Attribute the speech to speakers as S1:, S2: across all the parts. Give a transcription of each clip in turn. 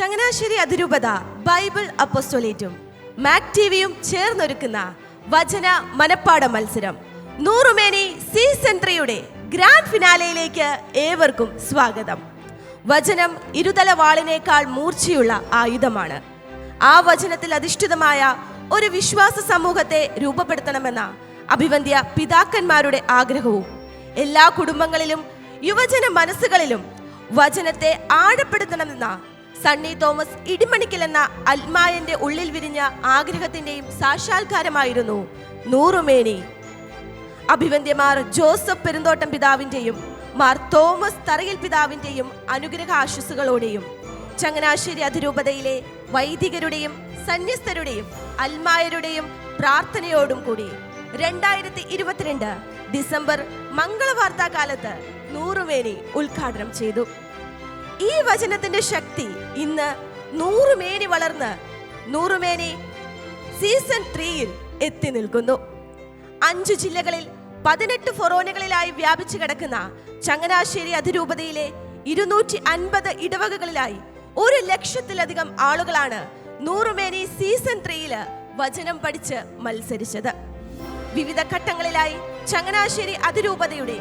S1: ചങ്ങനാശ്ശേരി അതിരൂപത Bible അപ്പോസ്തോലേറ്റും Mac ടിവിയും ചേർന്നൊരുക്കുന്ന വചന മനപ്പാഠ മത്സരം നൂറുമേനി സീസൺ 3യുടെ ഗ്രാൻഡ് ഫിനാലയിലേക്ക് ഏവർക്കും സ്വാഗതം. വചനം ഇരുതല വാളിനേക്കാൾ മൂർച്ചയുള്ള ആയുധമാണ്. ആ വചനത്തിൽ അധിഷ്ഠിതമായ ഒരു വിശ്വാസ സമൂഹത്തെ രൂപപ്പെടുത്തണമെന്ന അഭിവന്ദ്യ പിതാക്കന്മാരുടെ ആഗ്രഹവും എല്ലാ കുടുംബങ്ങളിലും യുവജന മനസ്സുകളിലും വചനത്തെ ആഴപ്പെടുത്തണമെന്ന സണ്ണി തോമസ് ഇടിമണിക്കൽ എന്ന അൽമായന്റെ ഉള്ളിൽ വിരിഞ്ഞ ആഗ്രഹത്തിന്റെയും സാക്ഷാത്കാരമായിരുന്നു നൂറുമേനി. അഭിവന്ദ്യമാർ ജോസഫ് പെരുന്തോട്ടം പിതാവിന്റെയും മാർ തോമസ് തറയിൽ പിതാവിന്റെയും അനുഗ്രഹ ആശംസകളോടെയും ചങ്ങനാശ്ശേരി അതിരൂപതയിലെ വൈദികരുടെയും സന്യസ്തരുടെയും അൽമായരുടെയും പ്രാർത്ഥനയോടും കൂടി 2022 ഡിസംബർ മംഗളവാർത്താ കാലത്ത് നൂറുമേനി ഉദ്ഘാടനം ചെയ്തു. ഈ വചനത്തിന്റെ ശക്തി ഇന്ന് നൂറുമേനി വളർന്ന് നൂറുമേനി സീസൺ 3യിൽ എത്തി നിൽക്കുന്നു. 5 ജില്ലകളിൽ 18 ഫൊറോനകളിലായി വ്യാപിച്ചു കിടക്കുന്ന ചങ്ങനാശ്ശേരി അതിരൂപതയിലെ 250 ഇടവകകളിലായി 100,000-ലധികം ആളുകളാണ് നൂറുമേനി സീസൺ 3യിൽ വചനം പഠിച്ച് മത്സരിച്ചത്. വിവിധ ഘട്ടങ്ങളിലായി ചങ്ങനാശ്ശേരി അതിരൂപതയുടെ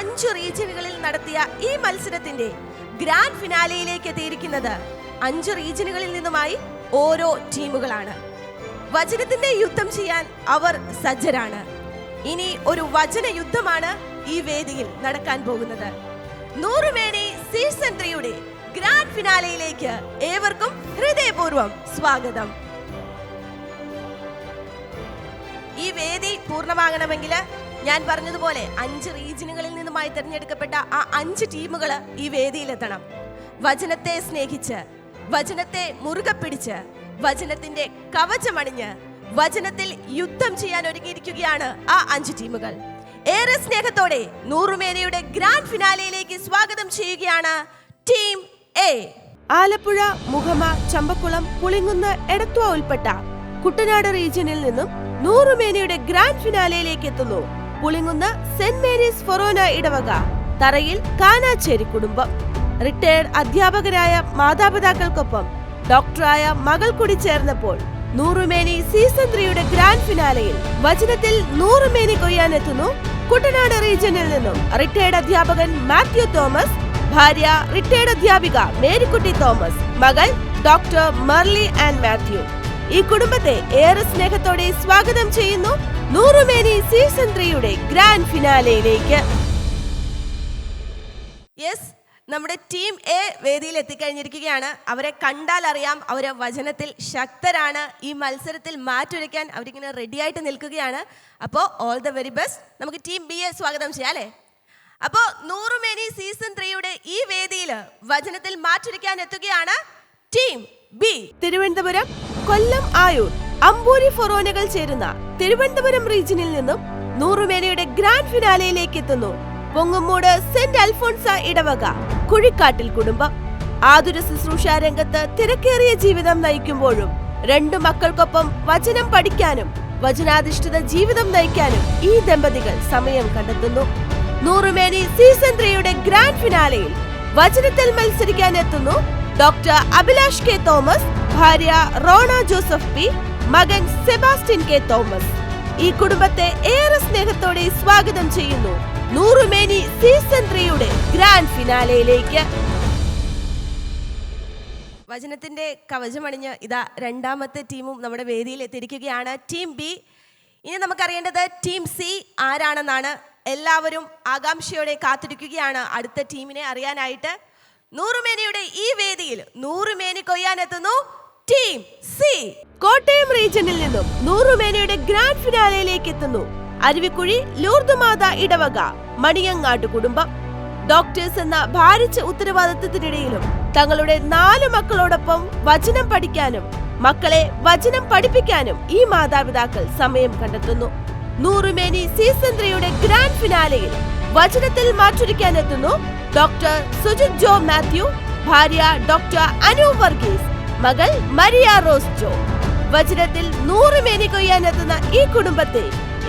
S1: 5 റീജിയനുകളിൽ നടത്തിയ ഈ മത്സരത്തിന്റെ ഗ്രാൻഡ് ഫിനാലയിലേക്ക് എത്തിയിരിക്കുന്നത് 5 റീജിയനുകളിൽ നിന്നുമായി ഓരോ ടീമുകളാണ്. വചനത്തിന്റെ യുദ്ധം ചെയ്യാൻ അവർ സജ്ജരാണ്. ഇനി ഒരു വചന യുദ്ധമാണ് ഈ വേദിയിൽ നടക്കാൻ പോകുന്നത്. നൂറുമേനി സീസൺ 3യുടെ ഗ്രാൻഡ് ഫിനാലയിലേക്ക് ഏവർക്കും ഹൃദയപൂർവ്വം സ്വാഗതം. ഈ വേദി പൂർണ്ണമാകണമെങ്കിൽ ഞാൻ പറഞ്ഞതുപോലെ 5 റീജിയനുകളിൽ നിന്നുമായി തിരഞ്ഞെടുക്കപ്പെട്ട ആ 5 ടീമുകൾ ഈ വേദിയിലെത്തണം. വചനത്തെ സ്നേഹിച്ച്, വചനത്തെ മുറുകെ പിടിച്ച്, വചനത്തിന്റെ കവചമണിഞ്ഞ് വചനത്തിൽ യുദ്ധം ചെയ്യാൻ ഒരുങ്ങിയിരിക്കുകയാണ് ആ 5 ടീമുകൾ. ഏറെ സ്നേഹത്തോടെ നൂറുമേനിയുടെ ഗ്രാൻഡ് ഫിനാലയിലേക്ക് സ്വാഗതം ചെയ്യുകയാണ് ടീം എ. ആലപ്പുഴ, മുഹമ്മ, ചമ്പക്കുളം, പുളിങ്കുന്ന്, എടത്വ ഉൾപ്പെട്ട കുട്ടനാട് റീജിയനിൽ നിന്നും നൂറുമേനിയുടെ ഗ്രാൻഡ് ഫിനാലയിലേക്ക് എത്തുന്നു പുളിങ്കുന്ന് സെന്റ് മേരീസ് ഫൊറോന ഇടവക, തറയിൽ കാനാച്ചേരി കുടുംബം. റിട്ടയർഡ് അധ്യാപകരായ മാതാപിതാക്കൾക്കൊപ്പം ഡോക്ടറായ മകൾ കൂടി ചേർന്നപ്പോൾ നൂറുമേനി സീസൺ 3യുടെ ഗ്രാൻഡ് ഫിനാലയിൽ വചനത്തിൽ നൂറുമേനി കൊയ്യാനെത്തുന്നു കുട്ടനാട് റീജിയനിൽ നിന്നും റിട്ടയർഡ് അധ്യാപകൻ മാത്യു തോമസ്, ഭാര്യ റിട്ടയർഡ് അധ്യാപിക മേരിക്കുട്ടി തോമസ്, മകൾ ഡോക്ടർ മെർലി ആൻഡ് മാത്യു. ഈ കുടുംബത്തെ ഏറെ സ്നേഹത്തോടെ സ്വാഗതം ചെയ്യുന്നു നൂറുമേനി സീസൺ 3യുടെ ഗ്രാൻഡ് ഫിനാലയിലേക്ക്. യെസ്, നമ്മുടെ ടീം എ വേദിയിൽ എത്തിക്കഴിഞ്ഞിരിക്കുകയാണ്. അവരെ കണ്ടാൽ അറിയാം, അവരെ വചനത്തിൽ ശക്തരാണ്. ഈ മത്സരത്തിൽ മാറ്റുരയ്ക്കാൻ അവരിങ്ങനെ റെഡിയായിട്ട് നിൽക്കുകയാണ്. അപ്പോൾ ഓൾ ദ വെരി ബെസ്റ്റ്. നമുക്ക് ടീം ബിയെ സ്വാഗതം ചെയ്യാം അല്ലേ? അപ്പോൾ നൂറുമേനി സീസൺ 3യുടെ ഈ വേദിയിൽ വചനത്തിൽ മാറ്റുരയ്ക്കാൻ എത്തുകയാണ് ടീം ബി. തിരുവനന്തപുരം, കൊല്ലം, ആയൂർ, അമ്പൂരി ഫൊറോനകൾ ചേരുന്ന തിരുവനന്തപുരം റീജിയനിൽ നിന്നും നൂറുമേനിയുടെ ഗ്രാൻഡ് ഫിനാലയിലേക്ക് എത്തുന്നു പൊങ്ങുമൂട് സെന്റ് അൽഫോൺസ ഇടവക, കുഴിക്കാട്ടിൽ കുടുംബം. ആതുര ശുശ്രൂഷ രംഗത്ത് തിരക്കേറിയ ജീവിതം നയിക്കുമ്പോഴും 2 മക്കൾക്കൊപ്പം വചനം പഠിക്കാനും വചനാധിഷ്ഠിത ജീവിതം നയിക്കാനും ഈ ദമ്പതികൾ സമയം കണ്ടെത്തുന്നു. നൂറുമേനി സീസൺ 3യുടെ ഗ്രാൻഡ് ഫിനാലയിൽ വചനത്തിൽ മത്സരിക്കാൻ എത്തുന്നു ഡോക്ടർ അഭിലാഷ് കെ തോമസ്, ഭാര്യ റോണ ജോസഫ് പി, മകൻ സെബാസ്റ്റ്യൻ കെ തോമസ്. ഈ കുടുംബത്തെ ഏറെ സ്നേഹത്തോടെ സ്വാഗതം ചെയ്യുന്നു നൂറുമേനി സീസൺ 3യുടെ ഗ്രാൻഡ് ഫിനാലയിലേക്ക്. വചനത്തിന്റെ കവചമണിഞ്ഞ് ഇതാ രണ്ടാമത്തെ ടീമും നമ്മുടെ വേദിയിൽ എത്തിയിരിക്കുകയാണ്, ടീം ബി. ഇനി നമുക്കറിയേണ്ടത് ടീം സി ആരാണെന്നാണ്. എല്ലാവരും ആകാംക്ഷയോടെ കാത്തിരിക്കുകയാണ് അടുത്ത ടീമിനെ അറിയാനായിട്ട്. നൂറുമേനിയുടെ ഈ വേദിയിൽ നൂറുമേനി കൊയ്യാനെത്തുന്നു ടീം സി. കോട്ടയം റീജിയനിൽ നിന്നും നൂറുമേനിയുടെ ഗ്രാൻഡ് ഫിനാലയിലേക്ക് എത്തുന്നു അരുവിക്കുഴി ലൂർദ് മാതാ ഇടവക, മണിയങ്ങാട്ട് കുടുംബം. ഡോക്ടേഴ്സ് എന്ന ഭാരിച്ച ഉത്തരവാദിത്തത്തിനിടയിലും തങ്ങളുടെ 4 മക്കളോടൊപ്പം വചനം പഠിക്കാനും മക്കളെ വചനം പഠിപ്പിക്കാനും ഈ മാതാപിതാക്കൾ സമയം കണ്ടെത്തുന്നു. നൂറുമേനി സീസൺ 3യുടെ ഗ്രാൻഡ് ഫിനാലയിൽ വചനത്തിൽ മാറ്റുരയ്ക്കാൻ എത്തുന്നു ഡോക്ടർ സുജിത് ജോ മാത്യു, ഭാര്യ ഡോക്ടർ അനു വർഗീസ്, മകൾ മരിയ റോസ് ജോ. വചനത്തിൽ നൂറുമേനി കൊയ്യാനെത്തുന്ന ഈ കുടുംബത്തെ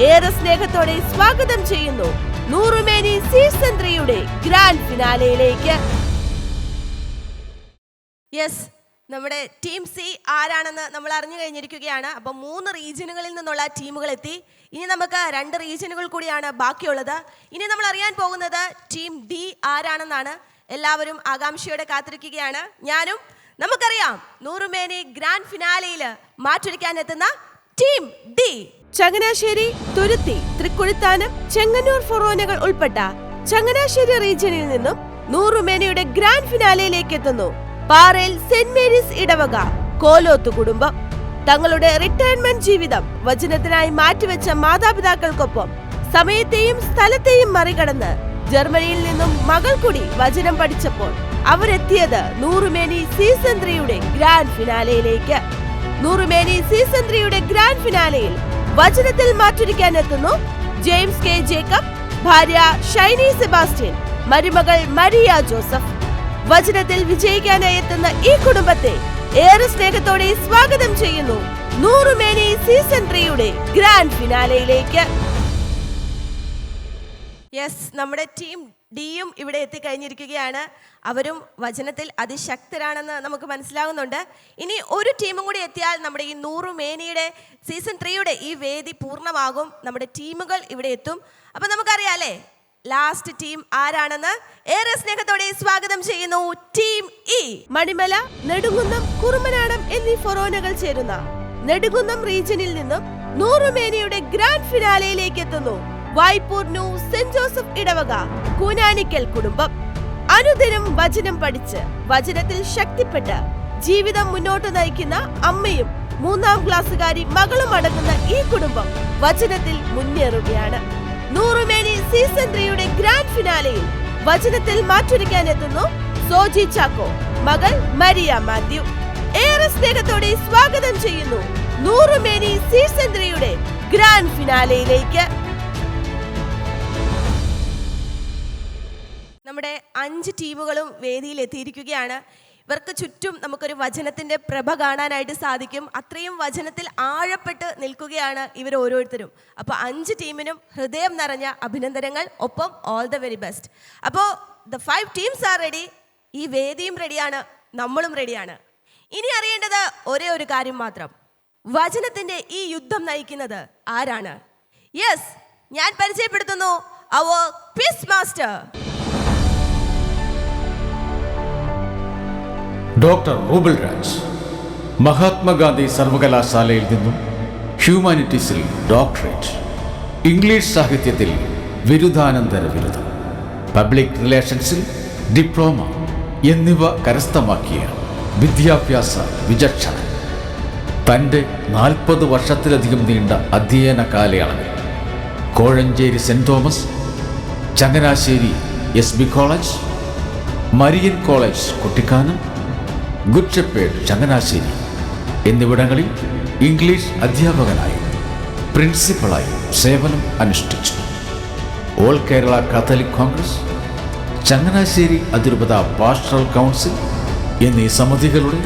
S1: ഏറെ സ്നേഹത്തോടെ സ്വാഗതം ചെയ്യുന്നു നൂറുമേനി സീസൺ 3യുടെ ഗ്രാൻഡ് ഫിനാലയിലേക്ക്. യെസ്, നമ്മുടെ ടീം സി ആരാണെന്ന് നമ്മൾ അറിഞ്ഞു കഴിഞ്ഞിരിക്കുകയാണ്. അപ്പം 3 റീജിയനുകളിൽ നിന്നുള്ള ടീമുകൾ എത്തി. ഇനി നമുക്ക് 2 റീജിയനുകൾ കൂടിയാണ് ബാക്കിയുള്ളത്. ഇനി നമ്മൾ അറിയാൻ പോകുന്നത് ടീം ഡി ആരാണെന്നാണ്. എല്ലാവരും ആകാംക്ഷയോടെ കാത്തിരിക്കുകയാണ്. ഞാനും. നമുക്കറിയാം, നൂറുമേനി ഗ്രാൻഡ് ഫിനാലയിൽ മാറ്റൊരുക്കാൻ എത്തുന്ന ടീം ഡി. ചങ്ങനാശ്ശേരി, തുരുത്തി, തൃക്കുഴിത്താനം, ചെങ്ങന്നൂർ ഫൊറോനകൾ ഉൾപ്പെട്ട ചങ്ങനാശ്ശേരി റീജിയനിൽ നിന്നും നൂറുമേനിയുടെ ഗ്രാൻഡ് ഫിനാലയിലേക്ക് എത്തുന്നു പാറയിൽ സെന്റ് മേരീസ് ഇടവക കോലോത്ത് കുടുംബം. തങ്ങളുടെ റിട്ടയർമെന്റ് ജീവിതം വചനത്തിനായി മാറ്റിവെച്ച മാതാപിതാക്കൾക്കൊപ്പം സമയത്തെയും സ്ഥലത്തെയും മറികടന്ന് ജർമ്മനിയിൽ നിന്നും മകൾ കൂടി വചനം പഠിച്ചപ്പോൾ അവരെത്തിയത് നൂറുമേനി സീസൺ 3യുടെ ഗ്രാൻഡ് ഫിനാലയിലേക്ക്. നൂറുമേനി സീസൺ 3യുടെ ഗ്രാൻഡ് ഫിനാലയിൽ വചനത്തിൽ മാറ്റൊരുക്കാൻ എത്തുന്നു ജെയിംസ് കെ ജേക്കബ്, ഭാര്യ ഷൈനി സെബാസ്റ്റ്യൻ, മരുമകൾ മരിയ ജോസഫ്. വചനത്തിൽ വിജയിക്കാനായി എത്തുന്ന ഈ കുടുംബത്തെ ഏറെ സ്നേഹത്തോടെ സ്വാഗതം ചെയ്യുന്നു നൂറുമേനി സീസൺ 3യുടെ ഗ്രാൻഡ് ഫിനാലയിലേക്ക്. യെസ്, നമ്മുടെ ടീം ഡിയും ഇവിടെ എത്തിക്കഴിഞ്ഞിരിക്കുകയാണ്. അവരും വചനത്തിൽ അതിശക്തരാണെന്ന് നമുക്ക് മനസ്സിലാകുന്നുണ്ട്. ഇനി ഒരു ടീമും കൂടി എത്തിയാൽ നമ്മുടെ ഈ നൂറുമേനിയുടെ സീസൺ 3യുടെ ഈ വേദി പൂർണ്ണമാകും. നമ്മുടെ ടീമുകൾ ഇവിടെ എത്തും. അപ്പൊ നമുക്കറിയാം അല്ലേ, ലാസ്റ്റ് ടീം ആരാണെന്ന്. ഏറെ സ്നേഹത്തോടെ സ്വാഗതം ചെയ്യുന്നു ടീം ഇ. മണിമല, നെടുങ്കുന്നം, കുറുമനാടം എന്നീ ഫൊറോനകൾ ചേരുന്ന നെടുങ്കുന്നം റീജിയനിൽ നിന്നും നൂറുമേനിയുടെ ഗ്രാൻഡ് ഫിനാലയിലേക്ക് എത്തുന്നു വായ്പൂർ ന്യൂ സെന്റ് ജോസഫ് ഇടവക കൂനാനിക്കൽ കുടുംബം. അനുദിനം വചനം പഠിച്ച് വചനത്തിൽ ശക്തിപ്പെട്ട് ജീവിതം മുന്നോട്ട് നയിക്കുന്ന അമ്മയും 3ാം ക്ലാസ്സുകാരി മകളും അടങ്ങുന്ന ഈ കുടുംബം വചനത്തിൽ മുന്നേറുകയാണ്. നൂറുമേനി സീസൺ 3യുടെ ഗ്രാൻഡ് ഫിനാലയിൽ വചനത്തിൽ മാറ്റൊരുക്കാൻ എത്തുന്നു സോജി ചാക്കോ, മകൾ മരിയ മാത്യു. ഏറെ സ്നേഹത്തോടെ സ്വാഗതം ചെയ്യുന്നു നൂറുമേനി സീസൺ 3യുടെ ഗ്രാൻഡ് ഫിനാലയിലേക്ക്. നമ്മുടെ 5 ടീമുകളും വേദിയിൽ എത്തിയിരിക്കുകയാണ്. ഇവർക്ക് ചുറ്റും നമുക്കൊരു വചനത്തിന്റെ പ്രഭ കാണാനായിട്ട് സാധിക്കും. അത്രയും വചനത്തിൽ ആഴപ്പെട്ട് നിൽക്കുകയാണ് ഇവർ ഓരോരുത്തരും. അപ്പോൾ 5 ടീമിനും ഹൃദയം നിറഞ്ഞ അഭിനന്ദനങ്ങൾ, ഒപ്പം ഓൾ ദ വെരി ബെസ്റ്റ്. അപ്പോൾ ദ 5 ടീംസ് ആർ റെഡി. ഈ വേദിയും റെഡിയാണ്, നമ്മളും റെഡിയാണ്. ഇനി അറിയേണ്ടത് ഒരേ ഒരു കാര്യം മാത്രം, വചനത്തിന്റെ ഈ യുദ്ധം നയിക്കുന്നത് ആരാണ്? യെസ്, ഞാൻ പരിചയപ്പെടുത്തുന്നു അവർ quiz master
S2: doctor Rubal Raj. Mahatma Gandhi സർവകലാശാലയിൽ നിന്നും ഹ്യൂമാനിറ്റീസിൽ ഡോക്ടറേറ്റ്, ഇംഗ്ലീഷ് സാഹിത്യത്തിൽ ബിരുദാനന്തര ബിരുദം, പബ്ലിക് റിലേഷൻസിൽ ഡിപ്ലോമ എന്നിവ കരസ്ഥമാക്കിയ വിദ്യാഭ്യാസ വിചക്ഷണൻ. തൻ്റെ 40 വർഷത്തിലധികം നീണ്ട അധ്യയന കാലയളവിൽ Kozhencherry saint Thomas, Changanassery SB college, Marian college Kuttikkanam, good shepherd Changanassery എന്നിവിടങ്ങളിൽ ഇംഗ്ലീഷ് അധ്യാപകനായും പ്രിൻസിപ്പളായും സേവനം അനുഷ്ഠിച്ചു. ഓൾ കേരള കാത്തലിക് കോൺഗ്രസ്, ചങ്ങനാശ്ശേരി അതിരൂപത പാസ്റ്ററൽ കൗൺസിൽ എന്നീ സമിതികളുടെ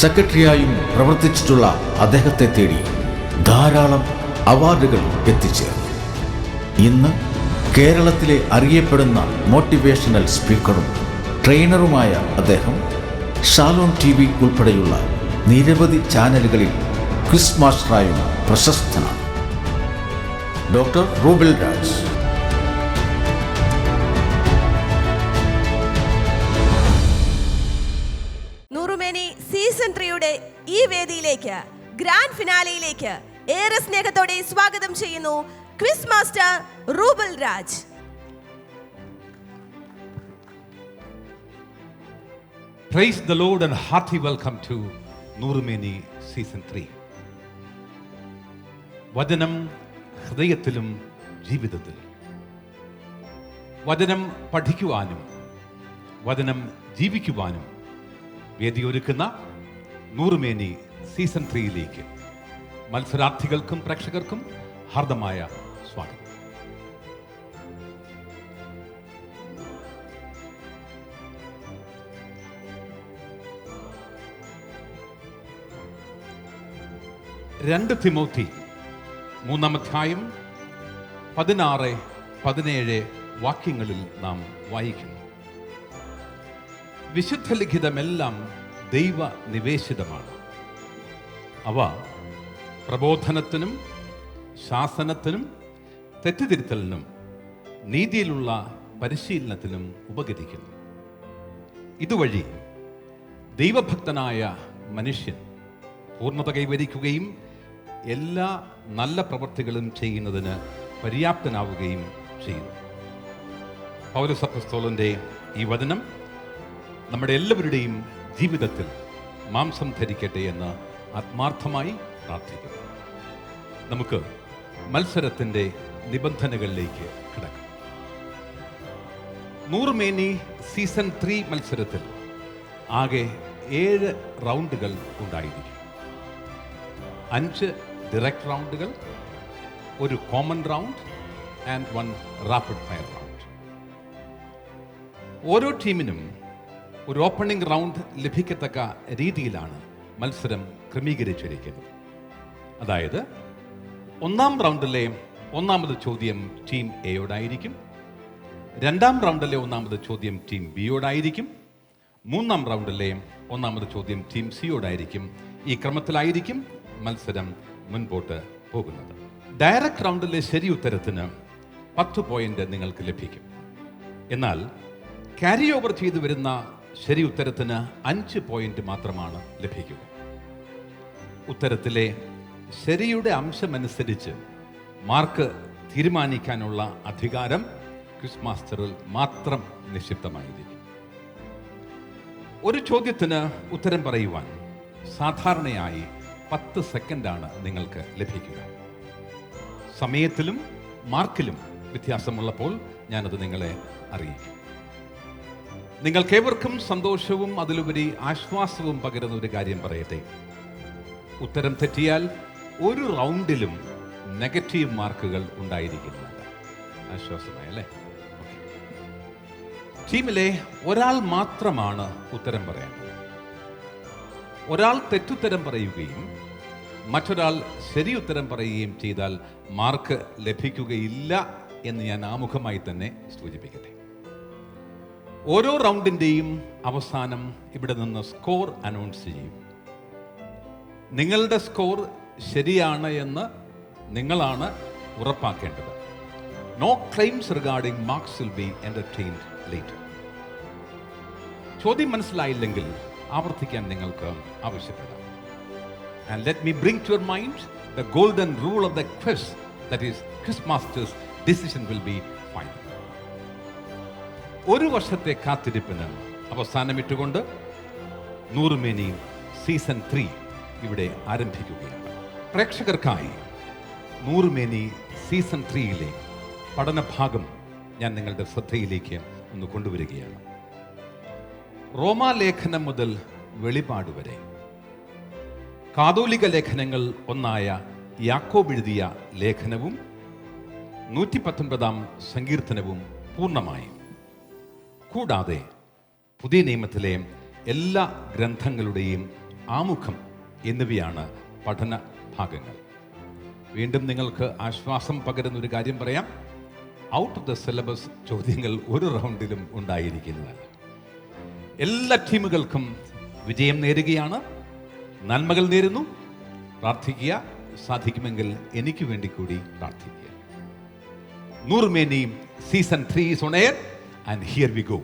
S2: സെക്രട്ടറിയായും പ്രവർത്തിച്ചിട്ടുള്ള അദ്ദേഹത്തെ തേടി ധാരാളം അവാർഡുകൾ എത്തിച്ചേർന്നു. ഇന്ന് കേരളത്തിലെ അറിയപ്പെടുന്ന മോട്ടിവേഷണൽ സ്പീക്കറും ട്രെയിനറുമായ അദ്ദേഹം ഷാലോം TV ഉൾപ്പെടെയുള്ള നിരവധി ചാനലുകളിൽ ക്വിസ് മാസ്റ്ററായും പ്രശസ്തനാണ്. ഡോക്ടർ റൂബൽ രാജ്.
S1: നൂറുമേനി സീസൺ 3യുടെ ഈ വേദിയിലേക്ക്, ഗ്രാൻഡ് ഫിനാലയിലേക്ക് ഏറെ സ്നേഹത്തോടെ സ്വാഗതം ചെയ്യുന്നു quiz master Rubal Raj.
S3: Praise the Lord and hearty welcome to Noorumeni season 3. വചനം ഹൃദയത്തിലും ജീവിതത്തിലും. വചനം പഠിക്കുവാനും വചനം ജീവിക്കുവാനും വേദിയൊരുക്കുന്ന നൂറുമേനി സീസൺ 3യിലേക്ക് മത്സരാർത്ഥികൾക്കും പ്രേക്ഷകർക്കും ഹാർദമായ സ്വാഗതം. രണ്ട് തിമോത്തി 3-ാം അധ്യായം 16-17 വാക്യങ്ങളിൽ നാം വായിക്കുന്നു. വിശുദ്ധ ലിഖിതമെല്ലാം ദൈവ നിവേശിതമാണ്. അവ പ്രബോധനത്തിനും ശാസനത്തിനും തെറ്റുതിരുത്തലിനും നീതിയിലുള്ള പരിശീലനത്തിനും ഉപകരിക്കുന്നു. ഇതുവഴി ദൈവഭക്തനായ മനുഷ്യൻ പൂർണ്ണത കൈവരിക്കുകയും എല്ലാ നല്ല പ്രവൃത്തികളും ചെയ്യുന്നതിന് പര്യാപ്തനാവുകയും ചെയ്യുന്നു. പൗലോസ് അപ്പോസ്തലന്റെ ഈ വചനം നമ്മുടെ എല്ലാവരുടെയും ജീവിതത്തിൽ മാംസം ധരിക്കട്ടെ എന്ന് ആത്മാർത്ഥമായി പ്രാർത്ഥിക്കുന്നു. നമുക്ക് മത്സരത്തിൻ്റെ നിബന്ധനകളിലേക്ക് കിടക്കാം. നൂറുമേനി സീസൺ 3 മത്സരത്തിൽ ആകെ 7 റൗണ്ടുകൾ ഉണ്ടായിരിക്കും. 5 ഡയറക്റ്റ് റൗണ്ടുകൾ, ഒരു common round and 1 rapid fire round. ഓരോ ടീമിനും ഒരു ഓപ്പണിംഗ് റൗണ്ട് ലഭിക്കത്തക്ക രീതിയിലാണ് മത്സരം ക്രമീകരിച്ചിരിക്കുന്നത്. അതായത് 1-ാം റൗണ്ടിലെ 1-ാമത് ചോദ്യം ടീം എയോടായിരിക്കും, 2-ാം റൗണ്ടിലെ 1-ാമത് ചോദ്യം ടീം ബിയോടായിരിക്കും, 3-ാം റൗണ്ടിലെ 1-ാമത് ചോദ്യം ടീം സിയോടായിരിക്കും. ഈ ക്രമത്തിലായിരിക്കും മത്സരം മുൻപോട്ട് പോകുന്നത്. ഡയറക്റ്റ് റൗണ്ടിലെ ശരി ഉത്തരത്തിന് 10 പോയിന്റ് നിങ്ങൾക്ക് ലഭിക്കും. എന്നാൽ ക്യാരി ഓവർ ചെയ്തു വരുന്ന ശരി ഉത്തരത്തിന് 5 പോയിന്റ് മാത്രമാണ് ലഭിക്കുക. ഉത്തരത്തിലെ ശരിയുടെ അംശമനുസരിച്ച് മാർക്ക് തീരുമാനിക്കാനുള്ള അധികാരം ക്വിസ് മാസ്റ്ററിൽ മാത്രം നിക്ഷിപ്തമായിരിക്കും. ഒരു ചോദ്യത്തിന് ഉത്തരം പറയുവാൻ സാധാരണയായി 10 സെക്കൻഡാണ് നിങ്ങൾക്ക് ലഭിക്കുക. സമയത്തിലും മാർക്കിലും വ്യത്യാസമുള്ളപ്പോൾ ഞാനത് നിങ്ങളെ അറിയിക്കും. നിങ്ങൾക്കേവർക്കും സന്തോഷവും അതിലുപരി ആശ്വാസവും പകരുന്ന ഒരു കാര്യം പറയട്ടെ. ഉത്തരം തെറ്റിയാൽ ഒരു റൗണ്ടിലും നെഗറ്റീവ് മാർക്കുകൾ ഉണ്ടായിരിക്കുന്നില്ല. ആശ്വാസമായി അല്ലേ? ടീമിലെ ഒരാൾ മാത്രമാണ് ഉത്തരം പറയേണ്ടത്. ഒരാൾ തെറ്റുത്തരം പറയുകയും മറ്റൊരാൾ ശരി ഉത്തരം പറയുകയും ചെയ്താൽ മാർക്ക് ലഭിക്കുകയില്ല എന്ന് ഞാൻ ആമുഖമായി തന്നെ സൂചിപ്പിക്കട്ടെ. ഓരോ റൗണ്ടിൻ്റെയും അവസാനം ഇവിടെ നിന്ന് സ്കോർ അനൗൺസ് ചെയ്യും. നിങ്ങളുടെ സ്കോർ ശരിയാണ് എന്ന് നിങ്ങളാണ് ഉറപ്പാക്കേണ്ടത്. No claims regarding marks will be entertained later. ചോദ്യം മനസ്സിലായില്ലെങ്കിൽ ആവർത്തിക്കാൻ നിങ്ങൾക്ക് ആവശ്യപ്പെടാം. And let me bring to your mind the golden rule of the quiz, that is, quiz master's decision will be final. ഒരു വർഷത്തെ കാത്തിരിപ്പിന് അവസാനമിട്ടുകൊണ്ട് നൂറുമേനി സീസൺ 3 ഇവിടെ ആരംഭിക്കുകയാണ്. പ്രേക്ഷകർക്കായി നൂറുമേനി സീസൺ 3യിലെ പഠനഭാഗം ഞാൻ നിങ്ങളുടെ ശ്രദ്ധയിലേക്ക് ഒന്ന് കൊണ്ടുവരികയാണ്. റോമാലേഖനം മുതൽ വെളിപാട് വരെ കാതോലിക ലേഖനങ്ങൾ ഒന്നായ യാക്കോബ് എഴുതിയ ലേഖനവും 119-ാം സങ്കീർത്തനവും പൂർണ്ണമായും, കൂടാതെ പുതിയ നിയമത്തിലെ എല്ലാ ഗ്രന്ഥങ്ങളുടെയും ആമുഖം എന്നിവയാണ് പഠന ഭാഗങ്ങൾ. വീണ്ടും നിങ്ങൾക്ക് ആശ്വാസം പകരുന്ന ഒരു കാര്യം പറയാം. ഔട്ട് ഓഫ് ദ സിലബസ് ചോദ്യങ്ങൾ ഒരു റൗണ്ടിലും ഉണ്ടായിരിക്കുന്നതല്ല. എല്ലാ ടീമുകൾക്കും വിജയം നേരുകയാണ്. നന്മകൾ നേരുന്നു. പ്രാർത്ഥിക്കുക. സാധിക്കുമെങ്കിൽ എനിക്ക് വേണ്ടി കൂടി പ്രാർത്ഥിക്കുക. നൂറുമേനി season 3 is on air and here we go.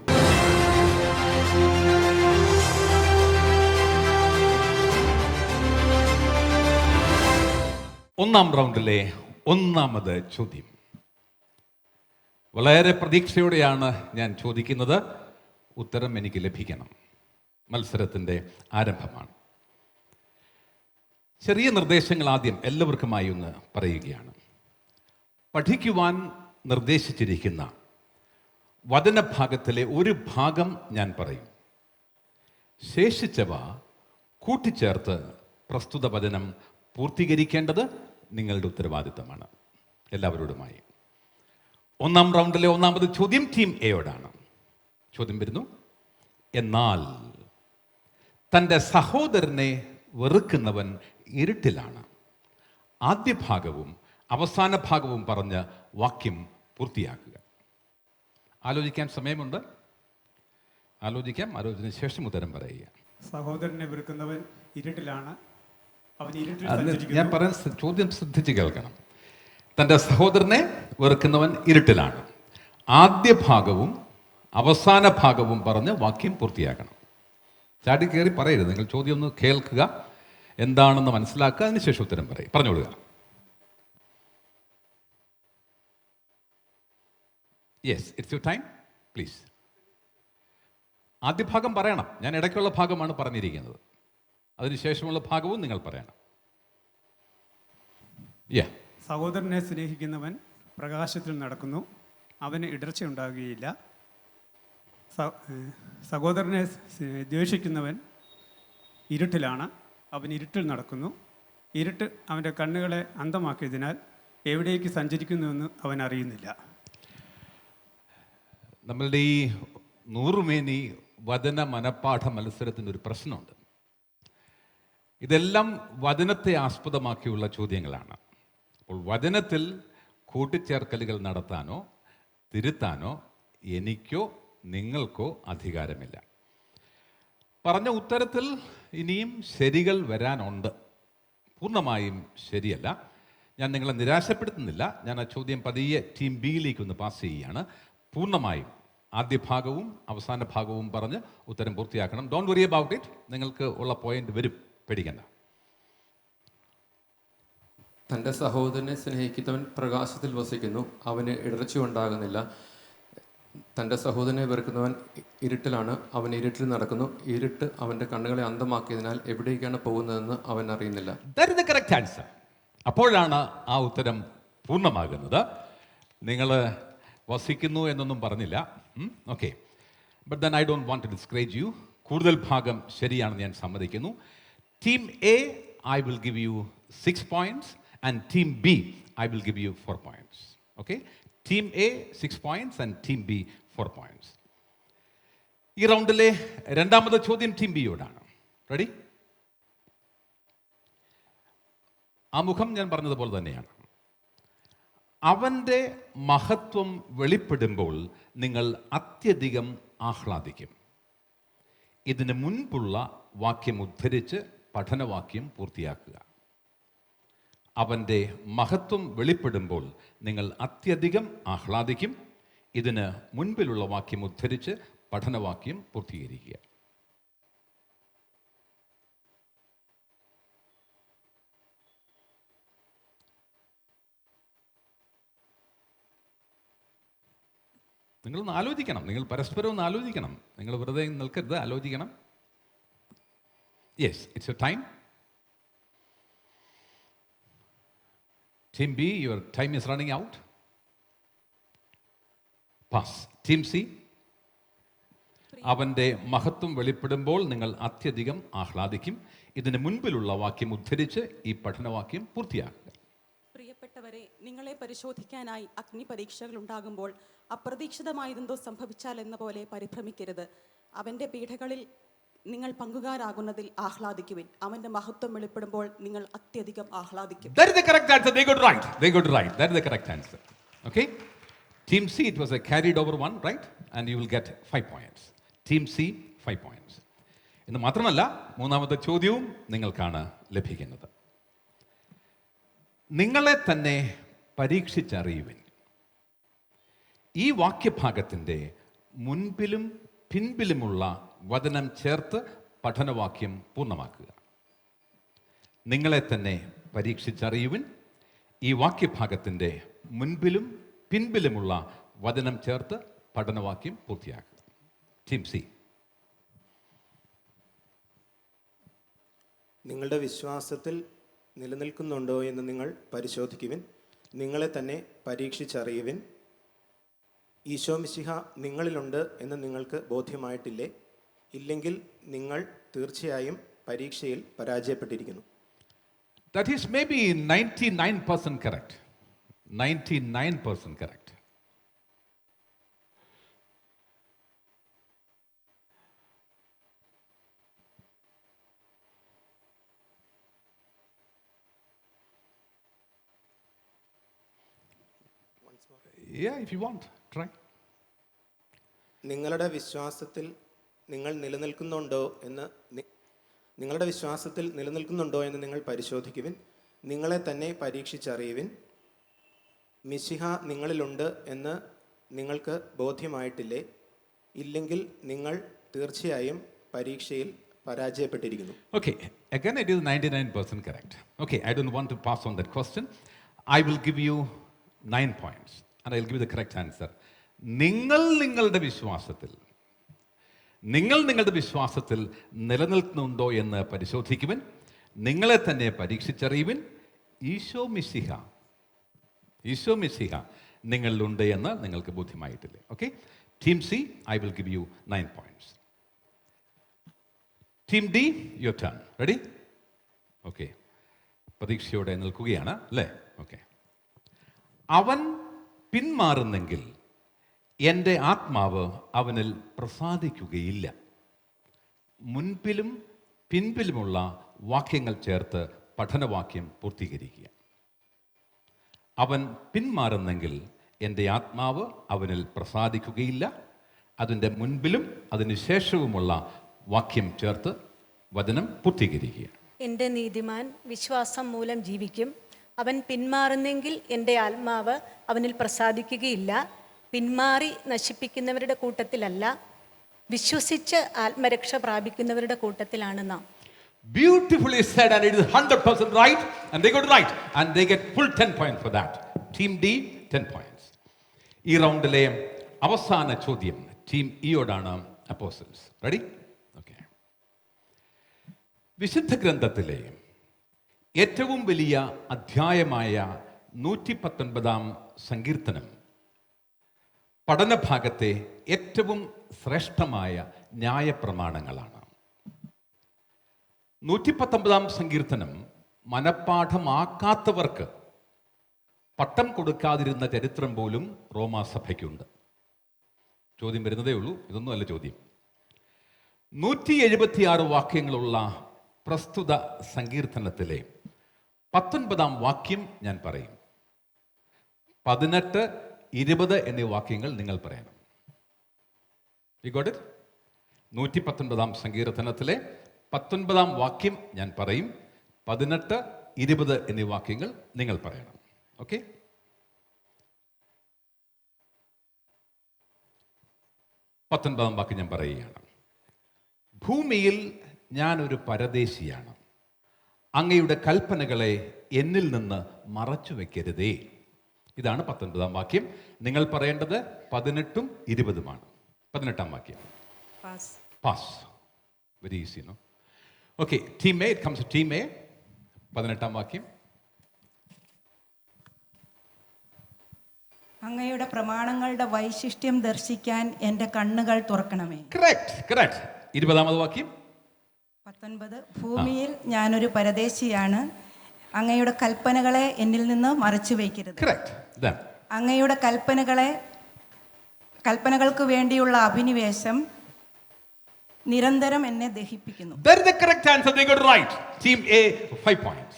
S3: ഒന്നാം റൗണ്ടിലെ 1-ാമത് ചോദ്യം വളരെ പ്രതീക്ഷയോടെയാണ് ഞാൻ ചോദിക്കുന്നത്. ഉത്തരം എനിക്ക് ലഭിക്കണം. മത്സരത്തിൻ്റെ ആരംഭമാണ്. ചെറിയ നിർദ്ദേശങ്ങൾ ആദ്യം എല്ലാവർക്കുമായി ഒന്ന് പറയുകയാണ്. പഠിക്കുവാൻ നിർദ്ദേശിച്ചിരിക്കുന്ന വചനഭാഗത്തിലെ ഒരു ഭാഗം ഞാൻ പറയും. ശേഷിച്ചവ കൂട്ടിച്ചേർത്ത് പ്രസ്തുത വചനം പൂർത്തീകരിക്കേണ്ടത് നിങ്ങളുടെ ഉത്തരവാദിത്തമാണ്. എല്ലാവരോടുമായി. 1-ാം റൗണ്ടിലെ 1-ാമത് ചോദ്യം ടീം എയോടാണ്. ചോദ്യം വരുന്നു. എന്നാൽ തൻ്റെ സഹോദരനെ വെറുക്കുന്നവൻ ഇരുട്ടിലാണ്. ആദ്യ ഭാഗവും അവസാന ഭാഗവും പറഞ്ഞ് വാക്യം പൂർത്തിയാക്കുക. ആലോചിക്കാൻ സമയമുണ്ട്. ആലോചിക്കാം. ആലോചന ശേഷം ഉത്തരം പറയുക.
S4: സഹോദരനെ വെറുക്കുന്നവൻ ഇരുട്ടിലാണ്, അവൻ ഇരുട്ടിൽ
S3: ഞാൻ
S4: സഞ്ചരിക്കുന്നു.
S3: പറയുന്ന ചോദ്യം ശ്രദ്ധിച്ച് കേൾക്കണം. തൻ്റെ സഹോദരനെ വെറുക്കുന്നവൻ ഇരുട്ടിലാണ്. ആദ്യ ഭാഗവും അവസാന ഭാഗവും പറഞ്ഞ് വാക്യം പൂർത്തിയാക്കണം. ചാടി കയറി പറയരുത്. നിങ്ങൾ ചോദ്യം ഒന്ന് കേൾക്കുക, എന്താണെന്ന് മനസ്സിലാക്കുക, അതിനുശേഷം ഉത്തരം പറയും. പറഞ്ഞോളുക. Yes, it's your time, please. ആദ്യ ഭാഗം പറയണം. ഞാൻ ഇടയ്ക്കുള്ള ഭാഗമാണ് പറഞ്ഞിരിക്കുന്നത്. അതിനുശേഷമുള്ള ഭാഗവും നിങ്ങൾ പറയണം.
S4: സഹോദരനെ സ്നേഹിക്കുന്നവൻ പ്രകാശത്തിൽ നടക്കുന്നു, അവന് ഇടർച്ച ഉണ്ടാകുകയില്ല. സഹോദരനെ ദ്വേഷിക്കുന്നവൻ ഇരുട്ടിലാണ്, അവൻ ഇരുട്ടിൽ നടക്കുന്നു. ഇരുട്ട് അവൻ്റെ കണ്ണുകളെ അന്ധമാക്കിയതിനാൽ എവിടേക്ക് സഞ്ചരിക്കുന്നുവെന്ന് അവൻ അറിയുന്നില്ല.
S3: നമ്മളുടെ ഈ നൂറുമേനി വചന മനപ്പാഠ മത്സരത്തിനൊരു പ്രശ്നമുണ്ട്. ഇതെല്ലാം വചനത്തെ ആസ്പദമാക്കിയുള്ള ചോദ്യങ്ങളാണ്. അപ്പോൾ വചനത്തിൽ കൂട്ടിച്ചേർക്കലുകൾ നടത്താനോ തിരുത്താനോ എനിക്കോ നിങ്ങൾക്കോ അധികാരമില്ല. പറഞ്ഞ ഉത്തരത്തിൽ ഇനിയും ശരികൾ വരാനുണ്ട്. പൂർണ്ണമായും ശരിയല്ല. ഞാൻ നിങ്ങളെ നിരാശപ്പെടുത്തുന്നില്ല. ഞാൻ ആ ചോദ്യം പതിയെ ടീം ബിയിലേക്ക് ഒന്ന് പാസ് ചെയ്യുകയാണ്. പൂർണ്ണമായും ആദ്യ ഭാഗവും അവസാന ഭാഗവും പറഞ്ഞ് ഉത്തരം പൂർത്തിയാക്കണം. Don't worry about it. നിങ്ങൾക്ക് ഉള്ള പോയിന്റ് വരും, പേടിക്കണ്ട.
S5: തൻ്റെ സഹോദരനെ സ്നേഹിക്കുന്നവൻ പ്രകാശത്തിൽ വസിക്കുന്നു, അവന് ഇടർച്ച ഉണ്ടാകുന്നില്ല. തൻ്റെ സഹോദരനെ വെറുക്കുന്നവൻ ഇരുട്ടിലാണ്, അവൻ ഇരുട്ടിൽ നടക്കുന്നു. ഇരുട്ട് അവൻ്റെ കണ്ണുകളെ അന്ധമാക്കിയതിനാൽ എവിടേക്കാണ് പോകുന്നതെന്ന് അവൻ അറിയുന്നില്ല.
S3: That is the correct answer. അപ്പോഴാണ് ആ ഉത്തരം പൂർണ്ണമാകുന്നത്. നിങ്ങൾ വസിക്കുന്നു എന്നൊന്നും പറഞ്ഞില്ല. Okay, but then I don't want to discourage you. കൂടുതൽ ഭാഗം ശരിയാണെന്ന് ഞാൻ സമ്മതിക്കുന്നു. Team A I will give you 6 points and team B I will give you 4 points. Okay, team A 6 points and team B 4 points. ഈ റൗണ്ടിലെ രണ്ടാമത്തെ ചോദ്യം team ബിയോടാണ്. Ready? ആ മുഖം ഞാൻ പറഞ്ഞതുപോലെ തന്നെയാണ്. അവൻ്റെ മഹത്വം വെളിപ്പെടുമ്പോൾ നിങ്ങൾ അത്യധികം ആഹ്ലാദിക്കും. ഇതിന് മുൻപുള്ള വാക്യം ഉദ്ധരിച്ച് പഠനവാക്യം പൂർത്തിയാക്കുക. അവൻ്റെ മഹത്വം വെളിപ്പെടുമ്പോൾ നിങ്ങൾ അത്യധികം ആഹ്ലാദിക്കും. ഇതിന് മുൻപിലുള്ള വാക്യം ഉദ്ധരിച്ച് പഠനവാക്യം പൂർത്തീകരിക്കുക. നിങ്ങളൊന്ന് ആലോചിക്കണം. നിങ്ങൾ പരസ്പരം ഒന്ന് ആലോചിക്കണം. നിങ്ങൾ വെറുതെ നിൽക്കരുത്, ആലോചിക്കണം. Yes, it's A time. Team B, your time is running out. Pass. Team C. അവൻ്റെ മഹത്വം വെളിപ്പെടുമ്പോൾ നിങ്ങൾ അത്യധികം ആഹ്ലാദിക്കും. ഇതിന് മുൻപിലുള്ള വാക്യം ഉദ്ധരിച്ച് ഈ പഠനവാക്യം പൂർത്തിയാക്കുക.
S6: പ്രിയപ്പെട്ടവരെ, നിങ്ങളെ പരിശോധിക്കാനായി അഗ്നി പരീക്ഷകൾ ഉണ്ടാകുമ്പോൾ അപ്രതീക്ഷിതമായതെന്തോ സംഭവിച്ചാൽ എന്ന പോലെ പരിഭ്രമിക്കരുത്. അവൻ്റെ പീഡകളിൽ നിങ്ങൾ പങ്കുകാരാകുന്നതിൽ ആഹ്ലാദിക്കുവിൻ. അവന്റെ മഹത്വം വെളിപ്പെടുമ്പോൾ നിങ്ങൾ അത്യധികം ആഹ്ലാദിക്കും.
S3: That is the correct answer. They got right. They got right. That is the correct answer. Okay? Team C, it was a carried over one, right? And you will get 5 points. Team C, 5 points. എന്ന് മാത്രമല്ല, മൂന്നാമത്തെ ചോദ്യവും നിങ്ങൾക്കാണ് ലഭിക്കുന്നത്. നിങ്ങളെ തന്നെ പരീക്ഷിച്ചറിയുവിൻ. ഈ വാക്യഭാഗത്തിൻ്റെ മുൻപിലും പിൻപിലുമുള്ള വചനം ചേർത്ത് പഠനവാക്യം പൂർണ്ണമാക്കുക. നിങ്ങളെ തന്നെ പരീക്ഷിച്ചറിയുവിൻ. ഈ വാക്യഭാഗത്തിൻ്റെ മുൻപിലും പിൻപിലുമുള്ള വചനം ചേർത്ത് പഠനവാക്യം പൂർത്തിയാക്കുക. Team C.
S7: നിങ്ങളുടെ വിശ്വാസത്തിൽ നിലനിൽക്കുന്നുണ്ടോ എന്ന് നിങ്ങൾ പരിശോധിക്കുവിൻ. നിങ്ങളെ തന്നെ പരീക്ഷിച്ചറിയുവിൻ. ഈശോ മിശിഹ നിങ്ങളിലുണ്ട് എന്ന് നിങ്ങൾക്ക് ബോധ്യമായിട്ടില്ലേ? ഇല്ലെങ്കിൽ നിങ്ങൾ തീർച്ചയായും പരീക്ഷയിൽ പരാജയപ്പെട്ടിരിക്കുന്നു.
S3: That is maybe 99% correct. 99% correct. Yeah, if you want, try.
S7: നിങ്ങളുടെ വിശ്വാസത്തിൽ നിങ്ങൾ നിലനിൽക്കുന്നുണ്ടോ എന്ന് നിങ്ങളുടെ വിശ്വാസത്തിൽ നിലനിൽക്കുന്നുണ്ടോ എന്ന് നിങ്ങൾ പരിശോധിക്കുവിൻ. നിങ്ങളെ തന്നെ പരീക്ഷിച്ചറിയുവിൻ. മിശിഹ നിങ്ങളിലുണ്ട് എന്ന് നിങ്ങൾക്ക് ബോധ്യമായിട്ടില്ലേ? ഇല്ലെങ്കിൽ നിങ്ങൾ തീർച്ചയായും പരീക്ഷയിൽ പരാജയപ്പെട്ടിരിക്കുന്നു.
S3: Okay, again it is 99% correct. Okay, I don't want to pass on that question. I will give you 9 points and I will give you the correct answer. നിങ്ങളുടെ വിശ്വാസത്തിൽ നിലനിൽക്കുന്നുണ്ടോ എന്ന് പരിശോധിക്കുവിൻ. നിങ്ങളെ തന്നെ പരീക്ഷിച്ചറിയുവിൻ. ഈശോ മിശിഹ നിങ്ങളിലുണ്ട് എന്ന് നിങ്ങൾക്ക് ബോധ്യമായിട്ടില്ലേ? Okay, team C, I will give you 9 points. Team D, your turn. Ready? Okay, പ്രതീക്ഷയോടെ നിൽക്കുകയാണ് അല്ലേ? ഓക്കെ. അവൻ പിന്മാറുന്നെങ്കിൽ എൻ്റെ ആത്മാവ് അവനിൽ പ്രസാദിക്കുകയില്ല. മുൻപിലും പിൻപിലുമുള്ള വാക്യങ്ങൾ ചേർത്ത് പഠനവാക്യം പൂർത്തീകരിക്കുക. അവൻ പിന്മാറുന്നെങ്കിൽ എൻ്റെ ആത്മാവ് അവനിൽ പ്രസാദിക്കുകയില്ല. അതിൻ്റെ മുൻപിലും അതിന് ശേഷവുമുള്ള വാക്യം ചേർത്ത് വചനം പൂർത്തീകരിക്കുക.
S8: എൻ്റെ നീതിമാൻ വിശ്വാസം മൂലം ജീവിക്കും. അവൻ പിന്മാറുന്നെങ്കിൽ എൻ്റെ ആത്മാവ് അവനിൽ പ്രസാദിക്കുകയില്ല. പിന്മാറി നശിപ്പിക്കുന്നവരുടെ കൂട്ടത്തിലല്ല, വിശ്വസിച്ച് ആത്മരക്ഷ പ്രാപിക്കുന്നവരുടെ കൂട്ടത്തിലാണ് നാം.
S3: Beautifully said, and it is 100% right, and they got it right, and they get full 10 points for that. Team D, 10 points. ഈ റൗണ്ടിലെ അവസാന ചോദ്യം ടീം ഇയോടാണ്. Apostles, ready? ഓക്കെ. വിശുദ്ധ ഗ്രന്ഥത്തിലെ ഏറ്റവും വലിയ അധ്യായമായ 119 സങ്കീർത്തനം പഠനഭാഗത്തെ ഏറ്റവും ശ്രേഷ്ഠമായ ന്യായപ്രമാണങ്ങളാണ്. 119 സങ്കീർത്തനം മനഃപ്പാഠമാക്കാത്തവർക്ക് പട്ടം കൊടുക്കാതിരുന്ന ചരിത്രം പോലും റോമാസഭയ്ക്കുണ്ട്. ചോദ്യം വരുന്നതേ ഉള്ളൂ, ഇതൊന്നും അല്ല ചോദ്യം. 176 വാക്യങ്ങളുള്ള പ്രസ്തുത സങ്കീർത്തനത്തിലെ 19 വാക്യം ഞാൻ പറയും. 18, 20 എന്നീ വാക്യങ്ങൾ നിങ്ങൾ പറയണം. You got it? 119 സങ്കീർത്തനത്തിലെ 19 വാക്യം ഞാൻ പറയും. 18, 20 എന്നീ വാക്യങ്ങൾ നിങ്ങൾ പറയണം. ഓക്കെ? പത്തൊൻപതാം വാക്യം ഞാൻ പറയുകയാണ്. ഭൂമിയിൽ ഞാനൊരു പരദേശിയാണ്. അങ്ങയുടെ കൽപ്പനകളെ എന്നിൽ നിന്ന് മറച്ചു വെക്കരുതേ. ഇതാണ് 19 വാക്യം. നിങ്ങൾ പറയേണ്ടത് 18ഉം 20ഉമാണ്. 18 വാക്യം. Pass. Very easy, no? Okay, team A, it comes to team A. 18 വാക്യം.
S9: അങ്ങയുടെ പ്രമാണങ്ങളുടെ വൈശിഷ്ട്യം ദർശിക്കാൻ എൻ്റെ കണ്ണുകൾ തുറക്കണമേ.
S3: കറക്റ്റ്. 20 വാക്യം.
S9: 19 ഭൂമിയിൽ ഞാനൊരു പരദേശിയാണ്. അങ്ങയുടെ കൽപ്പനകളെ എന്നിൽ നിന്ന് മറച്ചു വയ്ക്കരുത്. അങ്ങയുടെ കൽപ്പനകൾക്ക് വേണ്ടിയുള്ള അഭിനിവേശം നിരന്തരം എന്നെ ദഹിപ്പിക്കുന്നു.
S3: That is the correct answer. They got it right. Team A, 5 points.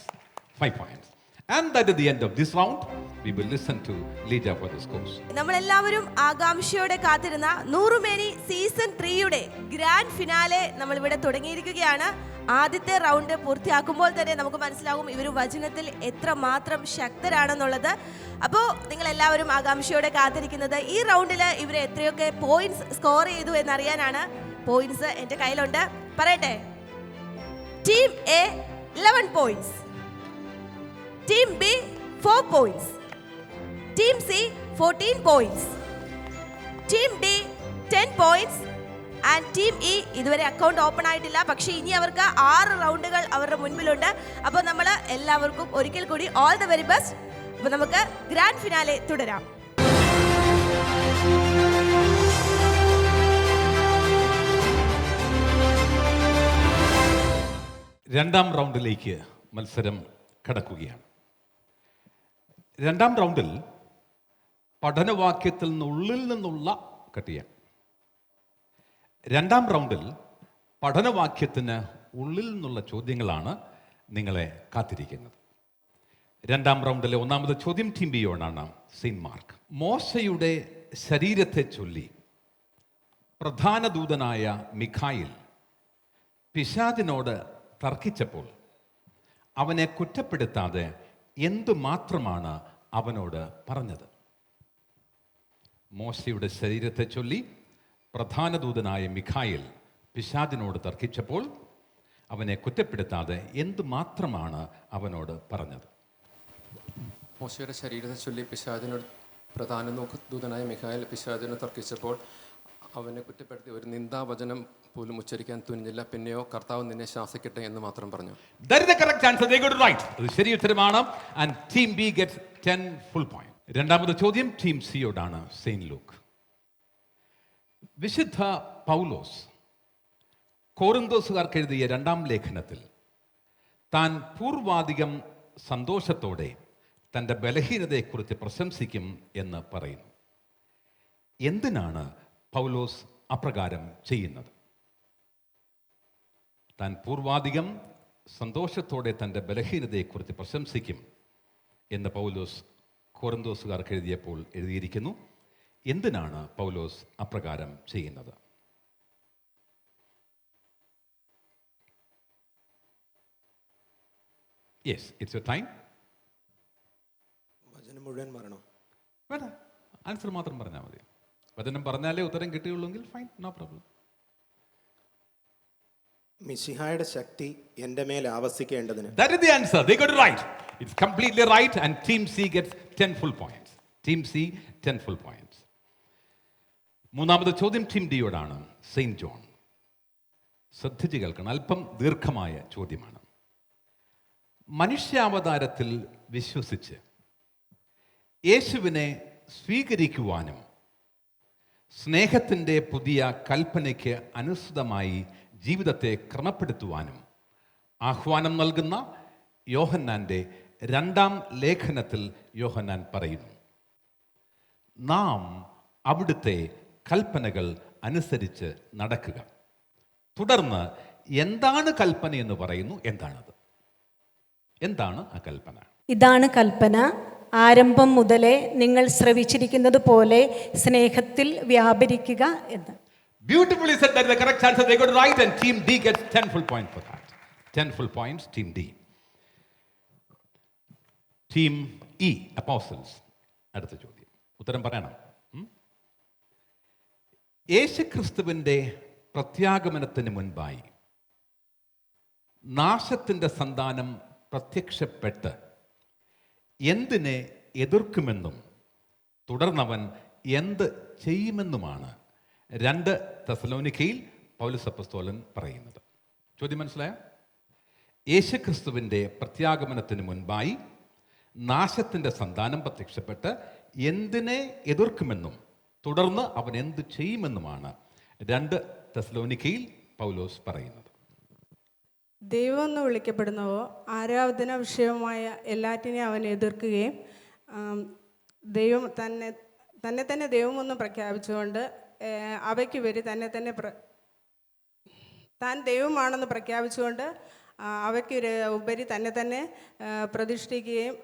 S3: 5 points. And that is the end of this round. We will listen to Lija for this course.
S1: നമ്മളെല്ലാവരും ആകാംക്ഷയോടെ കാത്തിരുന്ന നൂറുമേനി സീസൺ 3യുടെ ഗ്രാൻഡ് ഫിനാലെ നമ്മൾ ഇവിടെ തുടങ്ങിയിരിക്കുകയാണ്. ആദ്യത്തെ round പൂർത്തിയാക്കുമ്പോൾ തന്നെ നമുക്ക് മനസ്സിലാകും ഇവർ വചനത്തിൽ എത്രമാത്രം ശക്തരാണെന്നുള്ളത്. അപ്പോൾ നിങ്ങൾ എല്ലാവരും ആകാംക്ഷയോടെ കാത്തിരിക്കുന്നത് ഈ റൗണ്ടിൽ ഇവർ എത്രയൊക്കെ പോയിന്റ്സ് സ്കോർ ചെയ്തു എന്നറിയാനാണ്. പോയിന്റ്സ് എൻ്റെ കയ്യിലുണ്ട്, പറയട്ടെ. Team A 11 points, team B 4 points, team C 14 points, team D 10 points and team E ഇതുവരെ അക്കൗണ്ട് ഓപ്പൺ ആയിട്ടില്ല. പക്ഷേ ഇനി അവർക്ക് 6 റൗണ്ടുകൾ അവരുടെ മുൻപിലുണ്ട്. അപ്പോൾ നമ്മൾ എല്ലാവർക്കും ഒരിക്കൽ കൂടി ഓൾ ദ വെരി ബെസ്റ്റ്. അപ്പോൾ നമുക്ക് ഗ്രാൻഡ് ഫിനാലെ തുടരാം.
S3: രണ്ടാം റൗണ്ടിലേക്ക് മത്സരം കടക്കുകയാണ്. രണ്ടാം റൗണ്ടിൽ പഠനവാക്യത്തിൽ നിന്നുള്ളിൽ നിന്നുള്ള കട്ടിയാണ്. രണ്ടാം റൗണ്ടിൽ പഠനവാക്യത്തിന് ഉള്ളിൽ നിന്നുള്ള ചോദ്യങ്ങളാണ് നിങ്ങളെ കാത്തിരിക്കുന്നത്. രണ്ടാം റൗണ്ടിലെ ഒന്നാമത്തെ ചോദ്യം ടീം ബിയോടാണ്. Saint mark. മോശയുടെ ശരീരത്തെ ചൊല്ലി പ്രധാന ദൂതനായ മിഖായിൽ പിശാചിനോട് തർക്കിച്ചപ്പോൾ അവനെ കുറ്റപ്പെടുത്താതെ എന്തുമാത്രമാണ് അവനോട് പറഞ്ഞത്? മോശയുടെ ശരീരത്തെ ചൊല്ലി പ്രധാന ദൂതനായ മിഖായേൽ പിശാചിനോട് തർക്കിച്ചപ്പോൾ അവനെ കുറ്റപ്പെടുത്താതെ എന്തുമാത്രമാണ് അവനോട് പറഞ്ഞത്?
S5: മോശയുടെ ശരീരത്തെ ചൊല്ലി പിശാചിനോട് പ്രധാന ദൂതനായ മിഖായേൽ പിശാചിനോട് തർക്കിച്ചപ്പോൾ അവനെ കുറ്റപ്പെടുത്തി ഒരു നിന്ദാവചനം പോലും ഉച്ചരിക്കാൻ തുനിഞ്ഞില്ല. പിന്നെയോ കർത്താവ് നിന്നെ ശാസിക്കട്ടെ എന്ന് മാത്രം പറഞ്ഞു.
S3: That is the correct answer. They got it right. അത് ശരി ഉത്തരമാണ്. And team B gets 10 full point. രണ്ടാമത്തെ ചോദ്യം ടീം സിയോടാണ്, സെയിന്റ് ലൂക്ക്. വിശുദ്ധ പൗലോസ് കോറിന്തോസുകാർക്ക് എഴുതിയ 2-ാം ലേഖനത്തിൽ താൻ പൂർവാധികം സന്തോഷത്തോടെ തൻ്റെ ബലഹീനതയെക്കുറിച്ച് പ്രശംസിക്കും എന്ന് പറയുന്നു. എന്തിനാണ് പൗലോസ് അപ്രകാരം ചെയ്യുന്നത്? താൻ പൂർവാധികം സന്തോഷത്തോടെ തൻ്റെ ബലഹീനതയെക്കുറിച്ച് പ്രശംസിക്കും എന്ന് പൗലോസ് കോറിന്തോസുകാർക്ക് എഴുതിയപ്പോൾ എഴുതിയിരിക്കുന്നു. എന്തിനാണ് പൗലോസ് അപ്രകാരം ചെയ്യുന്നത്? Yes, it's your time.
S7: വചനം മുഴുവൻ പറയണോ?
S3: വേണ്ട, ആൻസർ മാത്രം പറഞ്ഞാൽ മതി. വചനം പറഞ്ഞാലേ ഉത്തരം കിട്ടുകയുള്ളെങ്കിൽ ഫൈൻ, നോ പ്രോബ്ലം.
S7: മിശിഹായുടെ ശക്തി എൻ്റെ മേൽ ആവസിക്കേണ്ടതിന്.
S3: That is the answer. They got it right. It's completely right, and Team C gets 10 full points. Team C 10 full points. മൂന്നാമത്തെ ചോദ്യം ടീം ഡിയോടാണ്, സെയിന്റ് ജോൺ. ശ്രദ്ധിച്ച് കേൾക്കണം, അല്പം ദീർഘമായ ചോദ്യമാണ്. മനുഷ്യാവതാരത്തിൽ വിശ്വസിച്ച് യേശുവിനെ സ്വീകരിക്കുവാനും സ്നേഹത്തിൻ്റെ പുതിയ കൽപ്പനയ്ക്ക് അനുസൃതമായി ജീവിതത്തെ ക്രമപ്പെടുത്തുവാനും ആഹ്വാനം നൽകുന്ന യോഹന്നാൻ്റെ 2-ാം ലേഖനത്തിൽ യോഹന്നാൻ പറയുന്നു, നാം അവിടുത്തെ കൽപ്പനകൾ അനുസരിച്ച് നടക്കുക. തുടർന്ന് എന്താണ് കൽപ്പന എന്ന് പറയുന്നു. എന്താണത്? എന്താണ് ആ കൽപ്പന?
S8: ഇതാണ് കൽപ്പന, ആരംഭം മുതലേ നിങ്ങൾ ശ്രവിച്ചിരിക്കുന്നത് പോലെ സ്നേഹത്തിൽ വ്യാപരിക്കുക എന്ന്.
S3: Beautifully said. That is the correct answer. They got it right, and Team D gets 10 full points for that. 10 full points, Team D. Team E, Apostles. അടുത്ത ചോദ്യം, ഉത്തരം പറയണം. യേശുക്രിസ്തുവിൻ്റെ പ്രത്യാഗമനത്തിന് മുൻപായി നാശത്തിൻ്റെ സന്താനം പ്രത്യക്ഷപ്പെട്ട് എന്തിനെ എതിർക്കുമെന്നും തുടർന്നവൻ എന്ത് ചെയ്യുമെന്നുമാണ് 2 തെസലോനിക്കയിൽ പൗലോസ് അപ്പോസ്തലൻ പറയുന്നത്. ചോദ്യം മനസ്സിലായോ? യേശുക്രിസ്തുവിൻ്റെ പ്രത്യാഗമനത്തിന് മുൻപായി നാശത്തിൻ്റെ സന്താനം പ്രത്യക്ഷപ്പെട്ട് എന്തിനെ എതിർക്കുമെന്നും തുടർന്ന് അവൻ എന്ത് ചെയ്യുമെന്നുമാണ് 2 തെസലോനിക്കയിൽ പൗലോസ് പറയുന്നത്.
S10: ദൈവം എന്ന് വിളിക്കപ്പെടുന്നവോ ആരാധന വിഷയമായ എല്ലാറ്റിനെയും അവൻ എതിർക്കുകയും ദൈവം തന്നെ ദൈവമെന്ന് പ്രഖ്യാപിച്ചുകൊണ്ട് അവയ്ക്കുപരി താൻ ദൈവമാണെന്ന് പ്രഖ്യാപിച്ചുകൊണ്ട് അവയ്ക്ക് ഉപരി തന്നെ പ്രതിഷ്ഠിക്കുകയും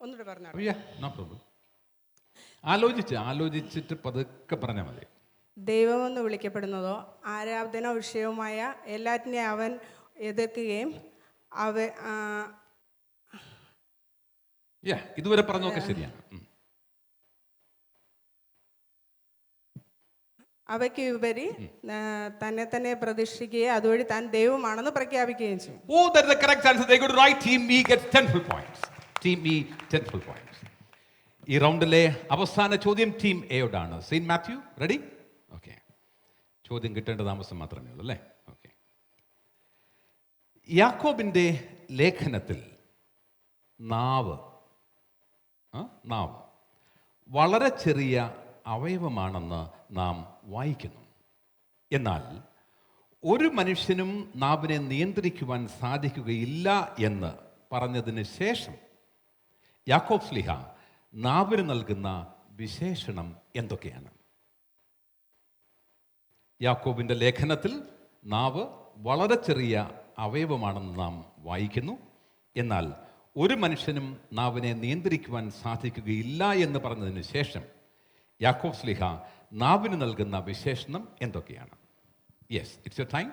S10: ഒന്നുകൂടെ പറഞ്ഞു.
S3: ആലോചിച്ചിട്ട് പതുക്കെ പറഞ്ഞാൽ മതി.
S10: ദൈവമെന്ന് വിളിക്കപ്പെടുന്നതോ ആരാധന വിഷയവുമായ എല്ലാറ്റിനെയും അവൻ എതിർക്കുകയും
S3: ഇതുവരെ പറഞ്ഞൊക്കെ ശരിയാണ്.
S10: അവയ്ക്ക് ഉപരി തന്നെ പ്രതിഷ്ഠിക്കുകയും അതുവഴി താൻ ദൈവമാണെന്ന് പ്രഖ്യാപിക്കുകയും ചെയ്യും.
S3: Oh, that is the correct answer. They got it right. Team E gets 10 full points. Team E 10 full points. ഈ റൗണ്ടിലെ അവസാന ചോദ്യം ടീം എയോടാണ്. Saint Matthew, ready? ഓക്കെ. ചോദ്യം കിട്ടേണ്ട താമസം മാത്രമേ ഉള്ളൂ അല്ലേ? ഓക്കെ. യാക്കോബിൻ്റെ ലേഖനത്തിൽ നാവ് വളരെ ചെറിയ അവയവമാണെന്ന് നാം വായിക്കുന്നു. എന്നാൽ ഒരു മനുഷ്യനും നാവിനെ നിയന്ത്രിക്കുവാൻ സാധിക്കുകയില്ല എന്ന് പറഞ്ഞതിന് ശേഷം യാക്കോബ് ശ്ലീഹ നാവിന് നൽകുന്ന വിശേഷണം എന്തൊക്കെയാണ്? യാക്കോബിൻ്റെ ലേഖനത്തിൽ നാവ് വളരെ ചെറിയ അവയവമാണെന്ന് നാം വായിക്കുന്നു. എന്നാൽ ഒരു മനുഷ്യനും നാവിനെ നിയന്ത്രിക്കുവാൻ സാധിക്കുകയില്ല എന്ന് പറഞ്ഞതിന് ശേഷം യാക്കോബ് ശ്ലീഹ നാവിന് നൽകുന്ന വിശേഷണം എന്തൊക്കെയാണ്? Yes, it's your time.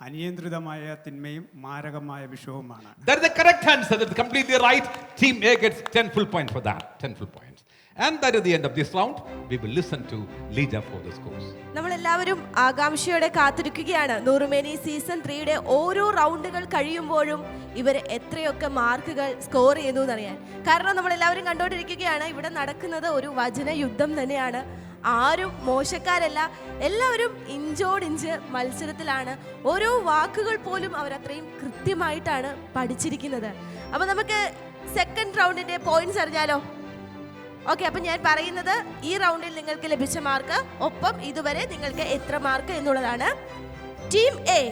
S4: അനിയന്ത്രിതമായ തിന്മയും മാരകമായ വിഷവുമാണ്.
S3: That is the correct answer. That's completely right. Team A gets 10 full points for that. 10 full points. And that is the end of this round. We will listen to Lida for the scores.
S1: നമ്മളെല്ലാവരും ആകാംക്ഷയോടെ കാത്തിരിക്കുകയാണ്. നൂറുമേനി season 3യുടെ ഓരോ റൗണ്ടുകൾ കഴിയുമ്പോഴും ഇവർ എത്രയൊക്കെ മാർക്കുകൾ score ചെയ്യുന്നു എന്നറിയാൻ. കാരണം നമ്മളെല്ലാവരും കണ്ടുകൊണ്ടിരിക്കുകയാണ്, ഇവിടെ നടക്കുന്നത് ഒരു വചന യുദ്ധം തന്നെയാണ്. ആരും മോശക്കാരല്ല, എല്ലാവരും ഇഞ്ചോടിഞ്ച് മത്സരത്തിലാണ്. ഓരോ വാക്കുകൾ പോലും അവരത്രയും കൃത്യമായിട്ടാണ് പഠിച്ചിരിക്കുന്നത്. അപ്പം നമുക്ക് സെക്കൻഡ് റൗണ്ടിൻ്റെ പോയിന്റ്സ് അറിഞ്ഞാലോ? ഓക്കെ, അപ്പം ഞാൻ പറയുന്നത് ഈ റൗണ്ടിൽ നിങ്ങൾക്ക് ലഭിച്ച മാർക്ക്, ഒപ്പം ഇതുവരെ നിങ്ങൾക്ക് എത്ര മാർക്ക് എന്നുള്ളതാണ്. ടീം എ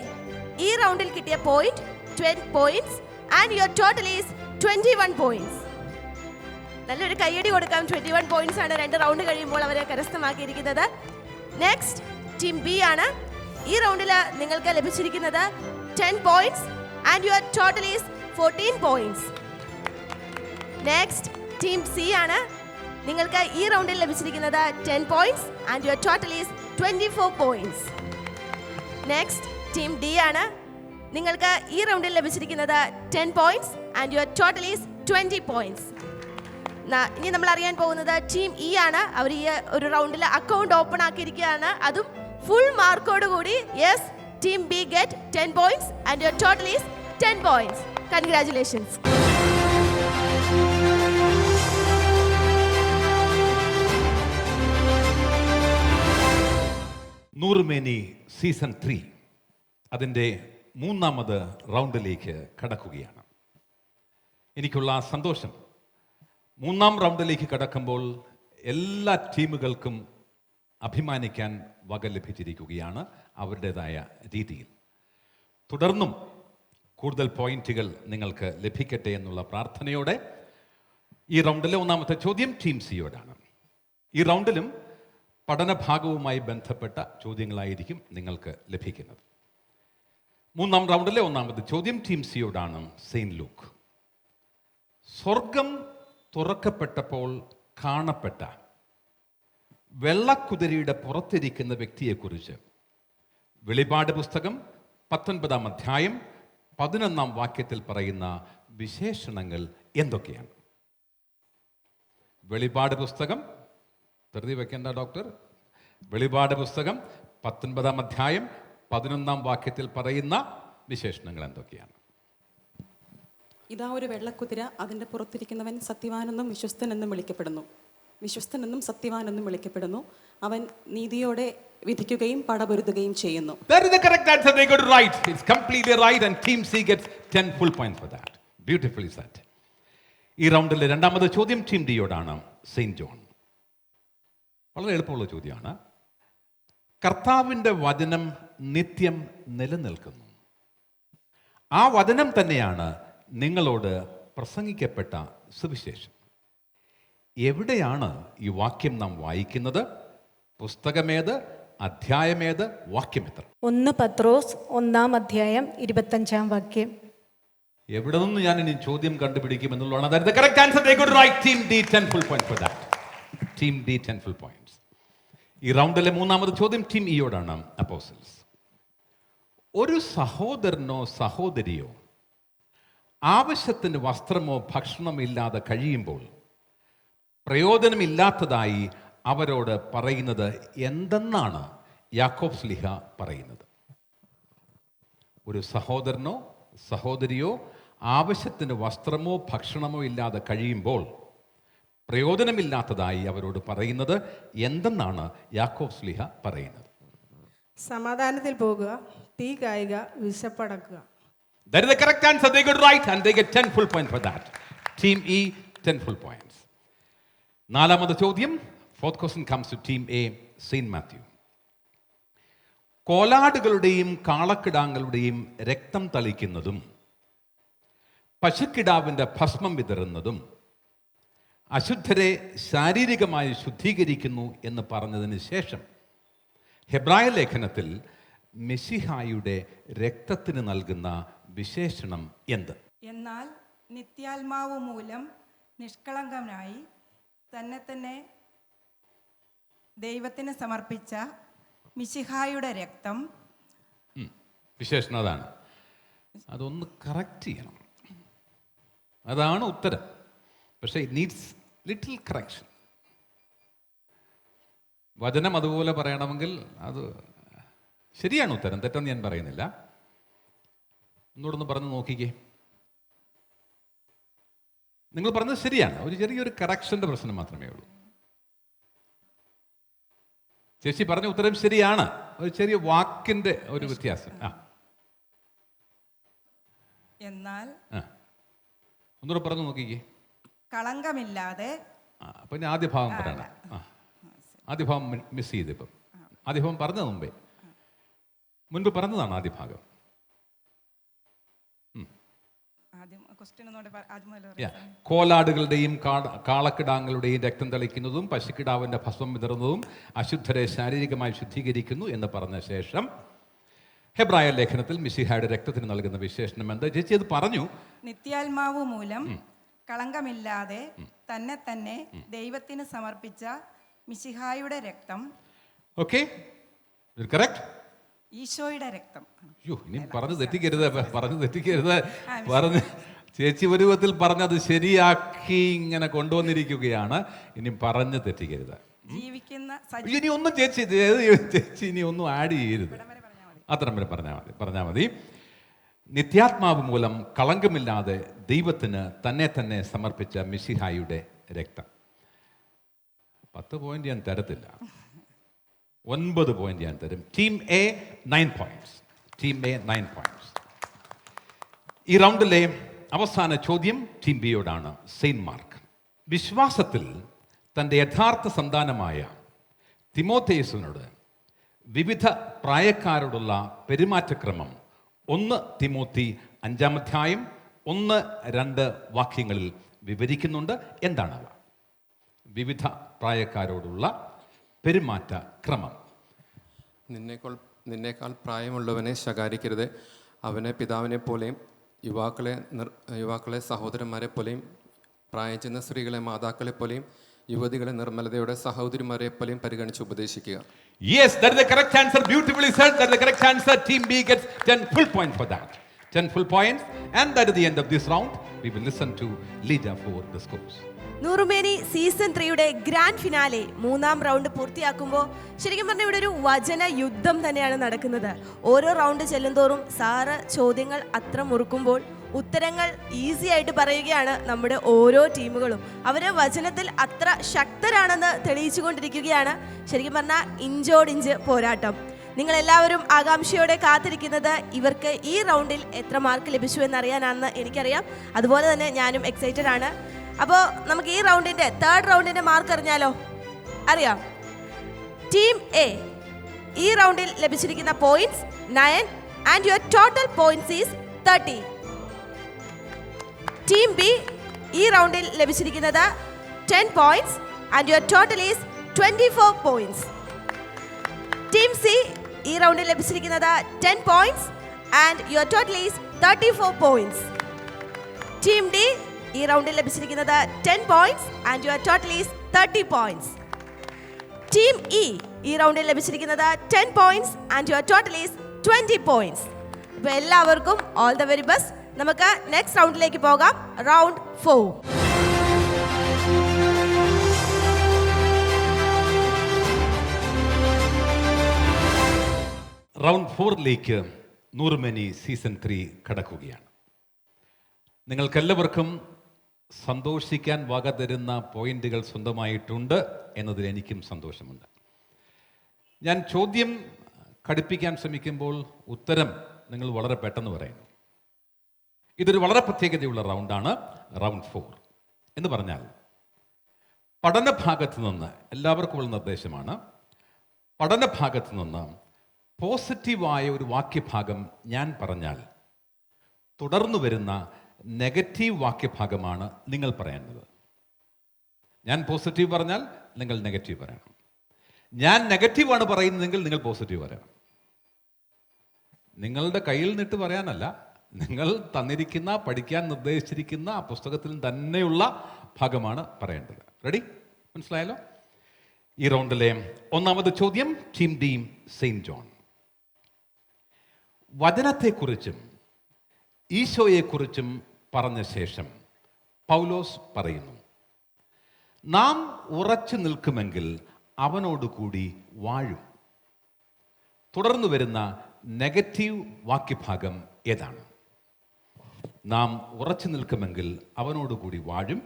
S1: ഈ റൗണ്ടിൽ കിട്ടിയ point 20 points and your total is 21 points. നല്ലൊരു കയ്യടി കൊടുക്കാം. 21 പോയിന്റ്സ് ആണ് 2 റൗണ്ട് കഴിയുമ്പോൾ അവരെ കരസ്ഥമാക്കിയിരിക്കുന്നത്. നെക്സ്റ്റ് ടീം ബി ആണ്. ഈ റൗണ്ടിൽ നിങ്ങൾക്ക് ലഭിച്ചിരിക്കുന്നത് 10 points and your total is 14 points. Next team C ആണ്. നിങ്ങൾക്ക് ഈ റൗണ്ടിൽ ലഭിച്ചിരിക്കുന്നത് 10 points and your total is 24 points. Next team D ആണ്. നിങ്ങൾക്ക് ഈ റൗണ്ടിൽ ലഭിച്ചിരിക്കുന്നത് 10 points and your total is 20 points. ഇനി നമ്മൾ അറിയാൻ പോകുന്നത് ടീം ഇ ആണ്. അവർ ഈ ഒരു റൗണ്ടിൽ അക്കൗണ്ട് ഓപ്പൺ ആക്കിയിരിക്കുകയാണ്, അതും ഫുൾ മാർക്കോട് കൂടി. Yes, team B get 10 points and your total is 10 points. Congratulations.
S3: Noorumeni season 3 അതിൻ്റെ 3ാമത് റൗണ്ടിലേക്ക് കടക്കുകയാണ്. എനിക്കുള്ള സന്തോഷം, 3ാം റൗണ്ടിലേക്ക് കടക്കുമ്പോൾ എല്ലാ ടീമുകൾക്കും അഭിമാനിക്കാൻ വക ലഭിച്ചിരിക്കുകയാണ് അവരുടേതായ രീതിയിൽ. തുടർന്നും കൂടുതൽ പോയിന്റുകൾ നിങ്ങൾക്ക് ലഭിക്കട്ടെ എന്നുള്ള പ്രാർത്ഥനയോടെ ഈ റൗണ്ടിലെ 1ാമത്തെ ചോദ്യം ടീം സിയോടാണ്. ഈ റൗണ്ടിലും പഠനഭാഗവുമായി ബന്ധപ്പെട്ട ചോദ്യങ്ങളായിരിക്കും നിങ്ങൾക്ക് ലഭിക്കുന്നത്. 3ാം റൗണ്ടിലെ 1ാമത്തെ ചോദ്യം ടീം സിയോടാണ്. Saint Luke. സ്വർഗം തുറക്കപ്പെട്ടപ്പോൾ കാണപ്പെട്ട വെള്ളക്കുതിരയുടെ പുറത്തിരിക്കുന്ന വ്യക്തിയെക്കുറിച്ച് വെളിപാട് പുസ്തകം 19ാം അധ്യായം 11ാം വാക്യത്തിൽ പറയുന്ന വിശേഷണങ്ങൾ എന്തൊക്കെയാണ്? വെളിപാട് പുസ്തകം, ധൃതി വെക്കേണ്ട ഡോക്ടർ, വെളിപാട് പുസ്തകം 19ാം അധ്യായം 11ാം വാക്യത്തിൽ പറയുന്ന വിശേഷണങ്ങൾ എന്തൊക്കെയാണ്?
S6: ഇതാ ഒരു വെള്ളക്കുതിര, അതിൻ്റെ പുറത്തിരിക്കുന്നവൻ സത്യവാനെന്നും വിശ്വസ്തനെന്നും വിളിക്കപ്പെടുന്നു. വിശ്വസ്തനെന്നും സത്യവാനെന്നും വിളിക്കപ്പെടുന്നു. അവൻ നീതിയോടെ വിധിക്കുകയും പടപൊരുതുകയും ചെയ്യുന്നു.
S3: That is the correct answer. They got it right. It's completely right and team C gets 10 full points for that. Beautifully said. ഈ റൗണ്ടിലെ 2ാമത്തെ ചോദ്യം ടീം ഡിയോടാണ്. Saint John. വളരെ എളുപ്പമുള്ള ചോദ്യമാണ്. കർത്താവിൻ്റെ വചനം നിത്യം നിലനിൽക്കുന്നു. ആ വചനം തന്നെയാണ് നിങ്ങളോട് പ്രസംഗിക്കപ്പെട്ട സുവിശേഷം. എവിടെയാണ് ഈ വാക്യം നാം വായിക്കുന്നത്? പുസ്തകമേത്? അധ്യായമേത്? വാക്യമെത്ര?
S8: 1 പത്രോസ് 1-ാം അധ്യായം 25-ാം വാക്യം.
S3: എവിടെ നിന്ന് ഞാൻ ഇനി ചോദ്യം കണ്ടുപിടിക്കും എന്നുള്ളതാണ്. That is the correct answer. They got right. Team D 10 full points for that. Team D 10 full points. ഈ റൗണ്ടിലെ 3ാമത് ചോദ്യം ടീം ഇയോടാണ്. അപ്പോസ്റ്റൽസ്. ഒരു സഹോദരനോ സഹോദരിയോ ആവശ്യത്തിന് വസ്ത്രമോ ഭക്ഷണമോ ഇല്ലാതെ കഴിയുമ്പോൾ പ്രയോജനമില്ലാത്തതായി അവരോട് പറയുന്നത് എന്തെന്നാണ് യാക്കോബ് ശ്ലീഹ പറയുന്നത്? ഒരു സഹോദരനോ സഹോദരിയോ ആവശ്യത്തിന് വസ്ത്രമോ ഭക്ഷണമോ ഇല്ലാതെ കഴിയുമ്പോൾ പ്രയോജനമില്ലാത്തതായി അവരോട് പറയുന്നത് എന്തെന്നാണ് യാക്കോബ് ശ്ലീഹ പറയുന്നത്?
S10: സമാധാനത്തിൽ പോകുക, തീ കായുക, വിശപ്പടക്കുക.
S3: That is the correct answer. They got right and they get 10 full points for that. Team E 10 full points. 4ാമത്തെ ചോദ്യം. 4th question comes to Team A, St. Matthew. കോലാടുകളുടെയും കാളക്കിടാങ്ങളുടെയും രക്തം തളിക്കുന്നതും പശുക്കിടാവിൻ്റെ ഭസ്മം വിതറുന്നതും അശുദ്ധരെ ശാരീരികമായി ശുദ്ധീകരിക്കുന്നു എന്ന് പറഞ്ഞതിന് ശേഷം ഹെബ്രായ ലേഖനത്തിൽ മെസ്സിഹായുടെ രക്തത്തിന് നൽകുന്ന വിശേഷണം എന്ത്?
S9: എന്നാൽ നിത്യാത്മാവ് മൂലം നിഷ്കളങ്കനായി തന്നെ ദൈവത്തിന് സമർപ്പിച്ച മിശിഹായുടെ രക്തം
S3: വിശേഷണം അതാണ്. അതൊന്ന് കറക്റ്റ് ചെയ്യണം, അതാണ് ഉത്തരം. പക്ഷേ ഇറ്റ് നീഡ്സ് ലിറ്റിൽ കറക്ഷൻ. വചനം അതുപോലെ പറയണമെങ്കിൽ അത് ശരിയാണ് ഉത്തരം, തെറ്റെന്ന് ഞാൻ പറയുന്നില്ല. ഒന്നുകൂടെ പറഞ്ഞു നോക്കിക്കേ. നിങ്ങൾ പറഞ്ഞത് ശരിയാണ്, ഒരു ചെറിയൊരു കറക്ഷൻ്റെ പ്രശ്നം മാത്രമേ ഉള്ളൂ. ചേച്ചി പറഞ്ഞ ഉത്തരം ശരിയാണ്, ഒരു ചെറിയ വാക്കിൻ്റെ ഒരു വ്യത്യാസം.
S9: എന്നാൽ
S3: ഒന്നുകൂടെ പറഞ്ഞു നോക്കിക്കേ.
S9: കളങ്കമില്ലാതെ.
S3: അപ്പൊ ഇനി ആദ്യ ഭാഗം പറയണം. ആദ്യ ഭാഗം മിസ് ചെയ്ത്. ഇപ്പം ആദ്യ ഭാഗം പറഞ്ഞത് മുൻപ് പറഞ്ഞതാണ് ആദ്യ ഭാഗം. കോലാടുകളുടെയും കാളക്കിടാങ്ങളുടെയും രക്തം തളിക്കുന്നതും പശുക്കിടാവിന്റെ ഭസ്മം വിതറുന്നതും അശുദ്ധരെ ശാരീരികമായി ശുദ്ധീകരിക്കുന്നു എന്ന് പറഞ്ഞ ശേഷം ഹെബ്രായ ലേഖനത്തിൽ മിശിഹായുടെ രക്തത്തിന് നൽകുന്ന വിശേഷണം എന്താ? ചേച്ചി അത് പറഞ്ഞു.
S9: നിത്യാത്മാവ് മൂലം കളങ്കമില്ലാതെ തന്നെ ദൈവത്തിന് സമർപ്പിച്ച മിശിഹായുടെ രക്തം.
S3: Okay, correct.
S9: ഈശോയുടെ രക്തം.
S3: അയ്യോ, ഇനി പറഞ്ഞു തെറ്റിക്കരുത്. പറഞ്ഞ് ചേച്ചി ഒരു വിധത്തിൽ പറഞ്ഞത് ശരിയാക്കി ഇങ്ങനെ കൊണ്ടുവന്നിരിക്കുകയാണ്. ഇനി പറഞ്ഞ് തെറ്റിക്കരുത്. ഇനി ഒന്നും ചേച്ചി ഇനി ഒന്നും ആഡ് ചെയ്യരുത്. അത്രയും വരെ പറഞ്ഞാൽ മതി. നിത്യാത്മാവ് മൂലം കളങ്കമില്ലാതെ ദൈവത്തിന് തന്നെ സമർപ്പിച്ച മിശിഹായുടെ രക്തം. 10 പോയിന്റ് ഞാൻ തരത്തില്ല, 9 പോയിന്റ് ഞാൻ തരും. Team A 9 points. ഈ റൗണ്ടിലെ അവസാന ചോദ്യം ടീം ബിയോടാണ്. സെയിന്റ് മാർക്ക് വിശ്വാസത്തിൽ തൻ്റെ യഥാർത്ഥ സന്താനമായ തിമോഥെയുസിനോട് വിവിധ പ്രായക്കാരോടുള്ള പെരുമാറ്റക്രമം 1 തിമോത്തി 5-ാം അധ്യായം 1-2 വാക്യങ്ങളിൽ വിവരിക്കുന്നുണ്ട്. എന്താണവ? വിവിധ പ്രായക്കാരോടുള്ള പെരുമാറ്റക്രമം.
S5: നിന്നേക്കാൾ പ്രായമുള്ളവനെ ശകാരിക്കരുത്. അവനെ പിതാവിനെ പോലെയും യുവാക്കളെ സഹോദരന്മാരെ പോലെയും പ്രായം ചെന്ന സ്ത്രീകളെ മാതാക്കളെ പോലെയും യുവതികളെ നിർമ്മലതയോടെ സഹോദരിമാരെ പോലെയും പരിഗണിച്ച് ഉപദേശിക്കുക.
S3: Yes, that is the correct answer. Beautifully said. That is the correct answer. Team B gets 10 full points for that. 10 full points. And that is the end of this round. We will listen to Lija for the scores.
S1: Noorumeni season 3യുടെ grand finale 3-ാം round പൂർത്തിയാക്കുമ്പോൾ ശരിക്കും പറഞ്ഞാൽ ഇവിടെ ഒരു വചന യുദ്ധം തന്നെയാണ് നടക്കുന്നത്. ഓരോ റൗണ്ട് ചെല്ലുന്തോറും സാറ് ചോദ്യങ്ങൾ അത്ര മുറുക്കുമ്പോൾ ഉത്തരങ്ങൾ ഈസി ആയിട്ട് പറയുകയാണ് നമ്മുടെ ഓരോ ടീമുകളും. അവർ വചനത്തിൽ അത്ര ശക്തരാണെന്ന് തെളിയിച്ചുകൊണ്ടിരിക്കുകയാണ്. ശരിക്കും പറഞ്ഞാൽ ഇഞ്ചോടിഞ്ച് പോരാട്ടം. നിങ്ങളെല്ലാവരും ആകാംക്ഷയോടെ കാത്തിരിക്കുന്നത് ഇവർക്ക് ഈ റൗണ്ടിൽ എത്ര മാർക്ക് ലഭിച്ചു എന്നറിയാനാണെന്ന് എനിക്കറിയാം. അതുപോലെ തന്നെ ഞാനും എക്സൈറ്റഡ് ആണ്. അപ്പോൾ നമുക്ക് ഈ റൗണ്ടിൻ്റെ 3rd റൗണ്ടിൻ്റെ മാർക്ക് അറിഞ്ഞാലോ? അറിയാം. ടീം എ ഈ റൗണ്ടിൽ ലഭിച്ചിരിക്കുന്ന points 9 and your total points is 30. Team B ഈ റൗണ്ടിൽ ലഭിച്ചിരിക്കുന്നത് 10 points and your total is 24 points. Team C ഈ റൗണ്ടിൽ ലഭിച്ചിരിക്കുന്നത് 10 points and your total is 34 points. Team D ഈ റൗണ്ടിൽ ലഭിച്ചിരിക്കുന്നത് 10 points and your total is 30 points. Team E ഈ റൗണ്ടിൽ ലഭിച്ചിരിക്കുന്നത് 10 points and your total is 20 points. അപ്പോൾ എല്ലാവർക്കും ഓൾ ദ വെരി ബെസ്റ്റ്. നമുക്ക് നെക്സ്റ്റ് റൗണ്ടിലേക്ക് പോകാം. റൗണ്ട് 4.
S3: റൗണ്ട് 4ലേക്ക് നൂറുമേനി സീസൺ 3 കടക്കുകയാണ്. നിങ്ങൾക്കെല്ലാവർക്കും സന്തോഷിക്കാൻ വക തരുന്ന പോയിന്റുകൾ സ്വന്തമായിട്ടുണ്ട് എന്നതിൽ എനിക്കും സന്തോഷമുണ്ട്. ഞാൻ ചോദ്യം ഘടിപ്പിക്കാൻ ശ്രമിക്കുമ്പോൾ ഉത്തരം നിങ്ങൾ വളരെ പെട്ടെന്ന് പറയുന്നു. ഇതൊരു വളരെ പ്രത്യേകതയുള്ള റൗണ്ടാണ്. റൗണ്ട് 4 എന്ന് പറഞ്ഞാൽ പഠനഭാഗത്ത് നിന്ന് എല്ലാവർക്കുമുള്ള നിർദ്ദേശമാണ്. പഠനഭാഗത്ത് നിന്ന് പോസിറ്റീവായ ഒരു വാക്യഭാഗം ഞാൻ പറഞ്ഞാൽ തുടർന്നു വരുന്ന നെഗറ്റീവ് വാക്യഭാഗമാണ് നിങ്ങൾ പറയേണ്ടത്. ഞാൻ പോസിറ്റീവ് പറഞ്ഞാൽ നിങ്ങൾ നെഗറ്റീവ് പറയണം. ഞാൻ നെഗറ്റീവാണ് പറയുന്നതെങ്കിൽ നിങ്ങൾ പോസിറ്റീവ് പറയണം. നിങ്ങളുടെ കയ്യിൽ നിന്നിട്ട് പറയാനല്ല, നിങ്ങൾ തന്നിരിക്കുന്ന പഠിക്കാൻ നിർദ്ദേശിച്ചിരിക്കുന്ന ആ പുസ്തകത്തിൽ തന്നെയുള്ള ഭാഗമാണ് പറയേണ്ടത്. റെഡി? മനസ്സിലായല്ലോ? ഈ റൗണ്ടിലെ 1-ാമത് ചോദ്യം ടീം ഡി സെയിന്റ് ജോൺ. വചനത്തെക്കുറിച്ചും ഈശോയെക്കുറിച്ചും പറഞ്ഞ ശേഷം പൗലോസ് പറയുന്നു, നാം ഉറച്ചു നിൽക്കുമെങ്കിൽ അവനോടുകൂടി വാഴും. തുടർന്ന് വരുന്ന നെഗറ്റീവ് വാക്യഭാഗം ഏതാണ്? നാം ഉറച്ചു നിൽക്കുമെങ്കിൽ അവനോടുകൂടി വാഴും.